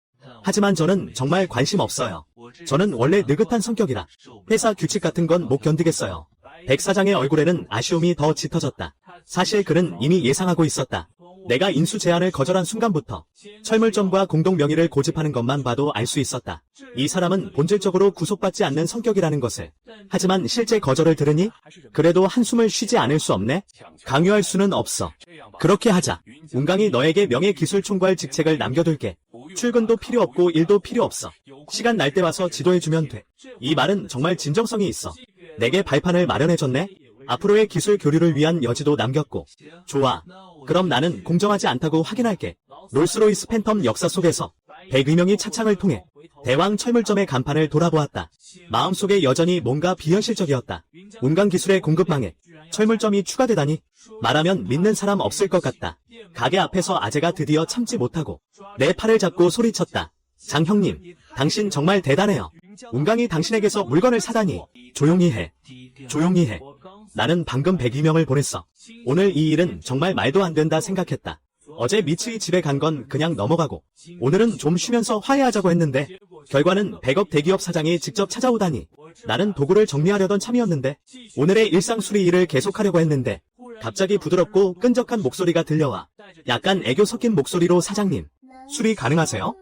하지만 저는 정말 관심 없어요. 저는 원래 느긋한 성격이라 회사 규칙 같은 건 못 견디겠어요. 백 사장의 얼굴에는 아쉬움이 더 짙어졌다. 사실 그는 이미 예상하고 있었다. 내가 인수 제안을 거절한 순간부터 철물점과 공동 명의를 고집하는 것만 봐도 알 수 있었다. 이 사람은 본질적으로 구속받지 않는 성격이라는 것을. 하지만 실제 거절을 들으니 그래도 한숨을 쉬지 않을 수 없네. 강요할 수는 없어. 그렇게 하자. 운강이 너에게 명예기술총괄 직책을 남겨둘게. 출근도 필요 없고 일도 필요 없어. 시간 날 때 와서 지도해주면 돼. 이 말은 정말 진정성이 있어. 내게 발판을 마련해줬네? 앞으로의 기술 교류를 위한 여지도 남겼고. 좋아. 그럼 나는 공정하지 않다고 확인할게. 롤스로이스 팬텀 역사 속에서 100위명이 차창을 통해 대왕 철물점의 간판을 돌아보았다. 마음속에 여전히 뭔가 비현실적이었다. 운강 기술의 공급망에 철물점이 추가되다니 말하면 믿는 사람 없을 것 같다. 가게 앞에서 아재가 드디어 참지 못하고 내 팔을 잡고 소리쳤다. 장 형님, 당신 정말 대단해요. 운강이 당신에게서 물건을 사다니. 조용히 해. 조용히 해. 나는 방금 102명을 보냈어. 오늘 이 일은 정말 말도 안 된다 생각했다. 어제 미츠이 집에 간 건 그냥 넘어가고 오늘은 좀 쉬면서 화해하자고 했는데 결과는 100억 대기업 사장이 직접 찾아오다니. 나는 도구를 정리하려던 참이었는데 오늘의 일상 수리 일을 계속하려고 했는데 갑자기 부드럽고 끈적한 목소리가 들려와. 약간 애교 섞인 목소리로 사장님, 수리 가능하세요?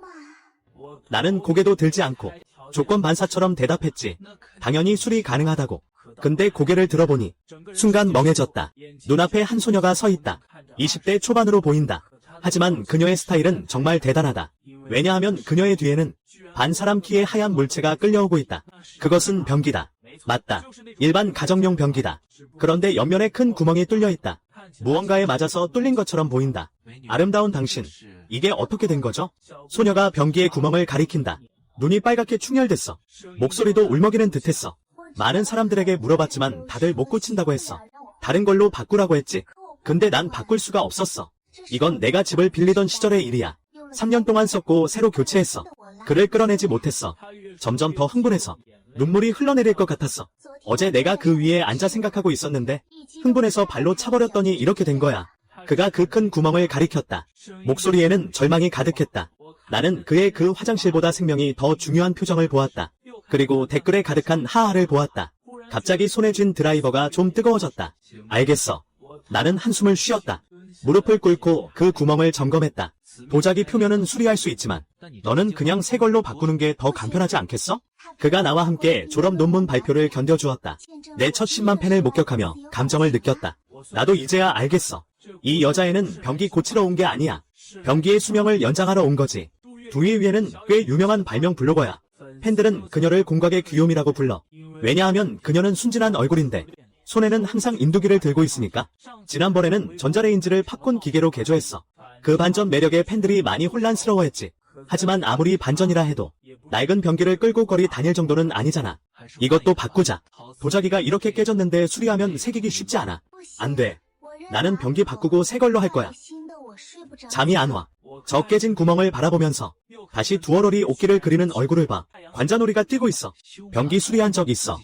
나는 고개도 들지 않고 조건 반사처럼 대답했지. 당연히 수리 가능하다고. 근데 고개를 들어보니 순간 멍해졌다. 눈앞에 한 소녀가 서 있다. 20대 초반으로 보인다. 하지만 그녀의 스타일은 정말 대단하다. 왜냐하면 그녀의 뒤에는 반 사람 키의 하얀 물체가 끌려오고 있다. 그것은 변기다. 맞다. 일반 가정용 변기다. 그런데 옆면에 큰 구멍이 뚫려 있다. 무언가에 맞아서 뚫린 것처럼 보인다. 아름다운 당신, 이게 어떻게 된 거죠? 소녀가 변기의 구멍을 가리킨다. 눈이 빨갛게 충혈됐어. 목소리도 울먹이는 듯했어. 많은 사람들에게 물어봤지만 다들 못 고친다고 했어. 다른 걸로 바꾸라고 했지. 근데 난 바꿀 수가 없었어. 이건 내가 집을 빌리던 시절의 일이야. 3년 동안 썼고 새로 교체했어. 그를 끌어내지 못했어. 점점 더 흥분해서 눈물이 흘러내릴 것 같았어. 어제 내가 그 위에 앉아 생각하고 있었는데 흥분해서 발로 차버렸더니 이렇게 된 거야. 그가 그 큰 구멍을 가리켰다. 목소리에는 절망이 가득했다. 나는 그의 그 화장실보다 생명이 더 중요한 표정을 보았다. 그리고 댓글에 가득한 하하를 보았다. 갑자기 손에 쥔 드라이버가 좀 뜨거워졌다. 알겠어. 나는 한숨을 쉬었다. 무릎을 꿇고 그 구멍을 점검했다. 도자기 표면은 수리할 수 있지만 너는 그냥 새 걸로 바꾸는 게 더 간편하지 않겠어? 그가 나와 함께 졸업 논문 발표를 견뎌주었다. 내 첫 10만 팬을 목격하며 감정을 느꼈다. 나도 이제야 알겠어. 이 여자애는 변기 고치러 온 게 아니야. 변기의 수명을 연장하러 온 거지. 두위위에는 꽤 유명한 발명 블로거야. 팬들은 그녀를 공각의 귀요미라고 불러. 왜냐하면 그녀는 순진한 얼굴인데 손에는 항상 인두기를 들고 있으니까. 지난번에는 전자레인지를 팝콘 기계로 개조했어. 그 반전 매력에 팬들이 많이 혼란스러워했지. 하지만 아무리 반전이라 해도 낡은 변기를 끌고 거리 다닐 정도는 아니잖아. 이것도 바꾸자. 도자기가 이렇게 깨졌는데 수리하면 새기기 쉽지 않아. 안 돼. 나는 변기 바꾸고 새 걸로 할 거야. 잠이 안 와. 저 깨진 구멍을 바라보면서 다시 두어러리 옷길을 그리는 얼굴을 봐. 관자놀이가 뛰고 있어. 변기 수리한 적 있어.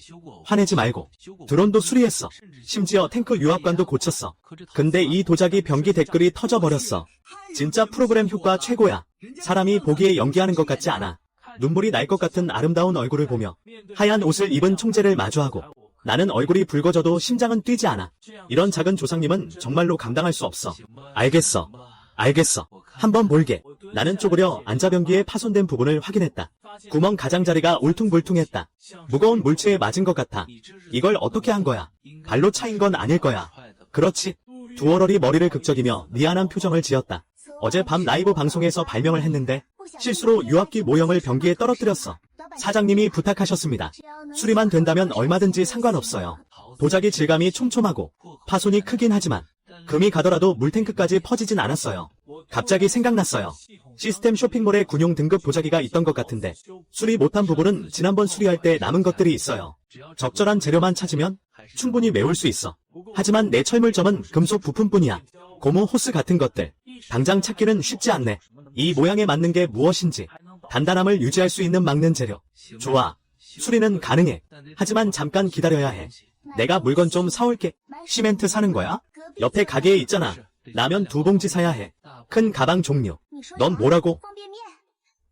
화내지 말고. 드론도 수리했어. 심지어 탱크 유압관도 고쳤어. 근데 이 도자기 변기 댓글이 터져버렸어. 진짜 프로그램 효과 최고야. 사람이 보기에 연기하는 것 같지 않아. 눈물이 날 것 같은 아름다운 얼굴을 보며 하얀 옷을 입은 총재를 마주하고 나는 얼굴이 붉어져도 심장은 뛰지 않아. 이런 작은 조상님은 정말로 감당할 수 없어. 알겠어. 알겠어. 한번 볼게. 나는 쪼그려 앉아 변기에 파손된 부분을 확인했다. 구멍 가장자리가 울퉁불퉁했다. 무거운 물체에 맞은 것 같아. 이걸 어떻게 한 거야? 발로 차인 건 아닐 거야. 그렇지. 두어러리 머리를 극적이며 미안한 표정을 지었다. 어젯밤 라이브 방송에서 발명을 했는데 실수로 유압기 모형을 변기에 떨어뜨렸어. 사장님이 부탁하셨습니다. 수리만 된다면 얼마든지 상관없어요. 도자기 질감이 촘촘하고 파손이 크긴 하지만 금이 가더라도 물탱크까지 퍼지진 않았어요. 갑자기 생각났어요. 시스템 쇼핑몰에 군용 등급 도자기가 있던 것 같은데 수리 못한 부분은 지난번 수리할 때 남은 것들이 있어요. 적절한 재료만 찾으면 충분히 메울 수 있어. 하지만 내 철물점은 금속 부품뿐이야. 고무 호스 같은 것들. 당장 찾기는 쉽지 않네. 이 모양에 맞는 게 무엇인지 단단함을 유지할 수 있는 막는 재료. 좋아. 수리는 가능해. 하지만 잠깐 기다려야 해. 내가 물건 좀 사올게. 시멘트 사는 거야? 옆에 가게에 있잖아. 라면 2봉지 사야 해. 큰 가방 종류. 넌 뭐라고?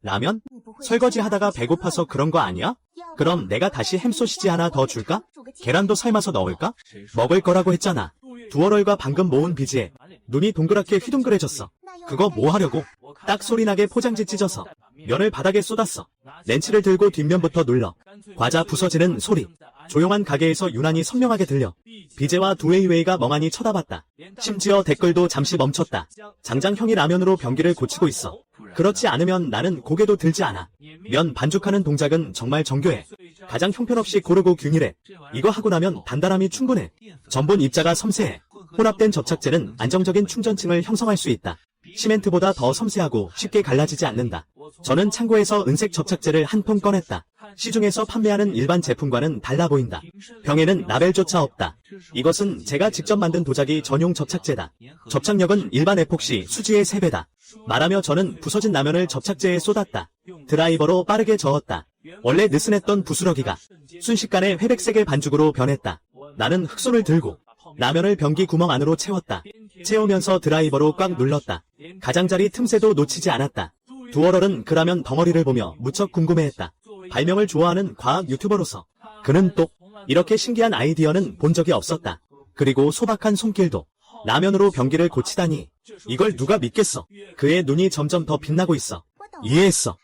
라면? 설거지 하다가 배고파서 그런 거 아니야? 그럼 내가 다시 햄소시지 하나 더 줄까? 계란도 삶아서 넣을까? 먹을 거라고 했잖아. 두어럴과 방금 모은 비지에 눈이 동그랗게 휘둥그레졌어. 그거 뭐 하려고? 딱 소리나게 포장지 찢어서 면을 바닥에 쏟았어. 렌치를 들고 뒷면부터 눌러. 과자 부서지는 소리. 조용한 가게에서 유난히 선명하게 들려. 비제와 두웨이웨이가 멍하니 쳐다봤다. 심지어 댓글도 잠시 멈췄다. 장장 형이 라면으로 변기를 고치고 있어. 그렇지 않으면 나는 고개도 들지 않아. 면 반죽하는 동작은 정말 정교해. 가장 형편없이 고르고 균일해. 이거 하고 나면 단단함이 충분해. 전분 입자가 섬세해. 혼합된 접착제는 안정적인 충전층을 형성할 수 있다. 시멘트보다 더 섬세하고 쉽게 갈라지지 않는다. 저는 창고에서 은색 접착제를 한 통 꺼냈다. 시중에서 판매하는 일반 제품과는 달라 보인다. 병에는 라벨조차 없다. 이것은 제가 직접 만든 도자기 전용 접착제다. 접착력은 일반 에폭시 수지의 3배다. 말하며 저는 부서진 라면을 접착제에 쏟았다. 드라이버로 빠르게 저었다. 원래 느슨했던 부스러기가 순식간에 회백색의 반죽으로 변했다. 나는 흑손을 들고 라면을 병기 구멍 안으로 채웠다. 채우면서 드라이버로 꽉 눌렀다. 가장자리 틈새도 놓치지 않았다. 두어럴은 그 라면 덩어리를 보며 무척 궁금해했다. 발명을 좋아하는 과학 유튜버로서 그는 또 이렇게 신기한 아이디어는 본 적이 없었다. 그리고 소박한 손길도 라면으로 병기를 고치다니 이걸 누가 믿겠어. 그의 눈이 점점 더 빛나고 있어. 이해했어.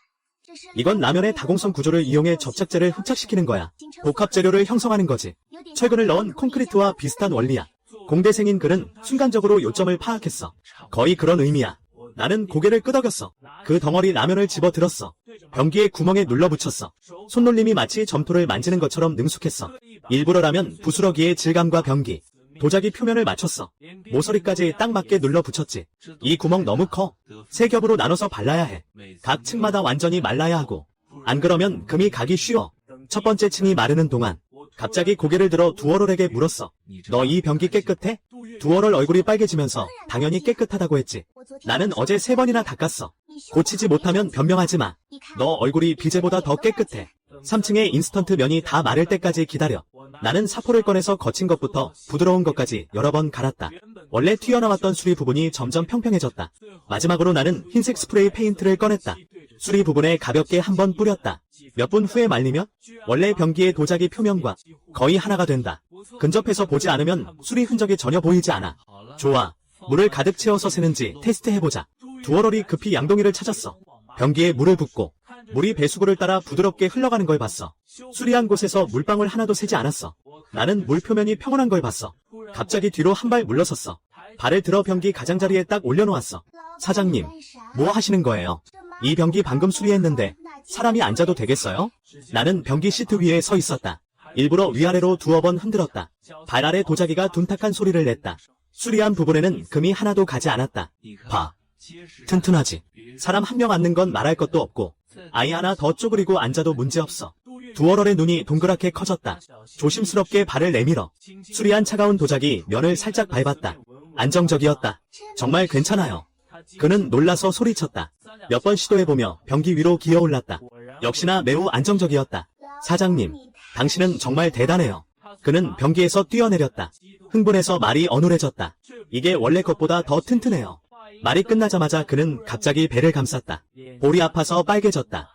이건 라면의 다공성 구조를 이용해 접착제를 흡착시키는 거야. 복합 재료를 형성하는 거지. 철근을 넣은 콘크리트와 비슷한 원리야. 공대생인 그는 순간적으로 요점을 파악했어. 거의 그런 의미야. 나는 고개를 끄덕였어. 그 덩어리 라면을 집어들었어. 병기의 구멍에 눌러붙였어. 손놀림이 마치 점토를 만지는 것처럼 능숙했어. 일부러라면 부스러기의 질감과 병기, 도자기 표면을 맞췄어. 모서리까지 딱 맞게 눌러붙였지. 이 구멍 너무 커. 3겹으로 나눠서 발라야 해. 각 층마다 완전히 말라야 하고. 안 그러면 금이 가기 쉬워. 첫 번째 층이 마르는 동안 갑자기 고개를 들어 두어럴에게 물었어. 너 이 병기 깨끗해? 두어럴 얼굴이 빨개지면서 당연히 깨끗하다고 했지. 나는 어제 3번이나 닦았어. 고치지 못하면 변명하지 마. 너 얼굴이 비제보다 더 깨끗해. 3층의 인스턴트 면이 다 마를 때까지 기다려. 나는 사포를 꺼내서 거친 것부터 부드러운 것까지 여러 번 갈았다. 원래 튀어나왔던 수리 부분이 점점 평평해졌다. 마지막으로 나는 흰색 스프레이 페인트를 꺼냈다. 수리 부분에 가볍게 한번 뿌렸다. 몇 분 후에 말리면 원래 병기의 도자기 표면과 거의 하나가 된다. 근접해서 보지 않으면 수리 흔적이 전혀 보이지 않아. 좋아. 물을 가득 채워서 새는지 테스트해보자. 두어럴이 급히 양동이를 찾았어. 병기에 물을 붓고 물이 배수구를 따라 부드럽게 흘러가는 걸 봤어. 수리한 곳에서 물방울 하나도 새지 않았어. 나는 물 표면이 평온한 걸 봤어. 갑자기 뒤로 한 발 물러섰어. 발을 들어 병기 가장자리에 딱 올려놓았어. 사장님, 뭐 하시는 거예요? 이 병기 방금 수리했는데 사람이 앉아도 되겠어요? 나는 병기 시트 위에 서 있었다. 일부러 위아래로 2번 흔들었다. 발 아래 도자기가 둔탁한 소리를 냈다. 수리한 부분에는 금이 하나도 가지 않았다. 봐. 튼튼하지. 사람 한 명 앉는 건 말할 것도 없고 아이 하나 더 쪼그리고 앉아도 문제없어. 두어럴의 눈이 동그랗게 커졌다. 조심스럽게 발을 내밀어 수리한 차가운 도자기 면을 살짝 밟았다. 안정적이었다. 정말 괜찮아요. 그는 놀라서 소리쳤다. 몇 번 시도해보며 병기 위로 기어올랐다. 역시나 매우 안정적이었다. 사장님, 당신은 정말 대단해요. 그는 병기에서 뛰어내렸다. 흥분해서 말이 어눌해졌다. 이게 원래 것보다 더 튼튼해요. 말이 끝나자마자 그는 갑자기 배를 감쌌다. 볼이 아파서 빨개졌다.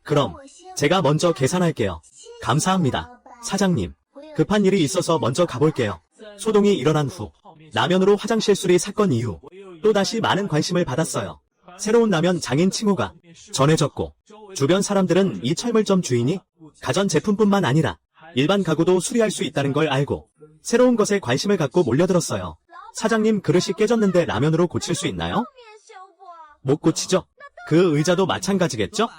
그럼 제가 먼저 계산할게요. 감사합니다. 사장님, 급한 일이 있어서 먼저 가볼게요. 소동이 일어난 후 라면으로 화장실 수리 사건 이후 또다시 많은 관심을 받았어요. 새로운 라면 장인 칭호가 전해졌고 주변 사람들은 이 철물점 주인이 가전제품뿐만 아니라 일반 가구도 수리할 수 있다는 걸 알고 새로운 것에 관심을 갖고 몰려들었어요. 사장님, 그릇이 깨졌는데 라면으로 고칠 수 있나요? 못 고치죠? 그 의자도 마찬가지겠죠?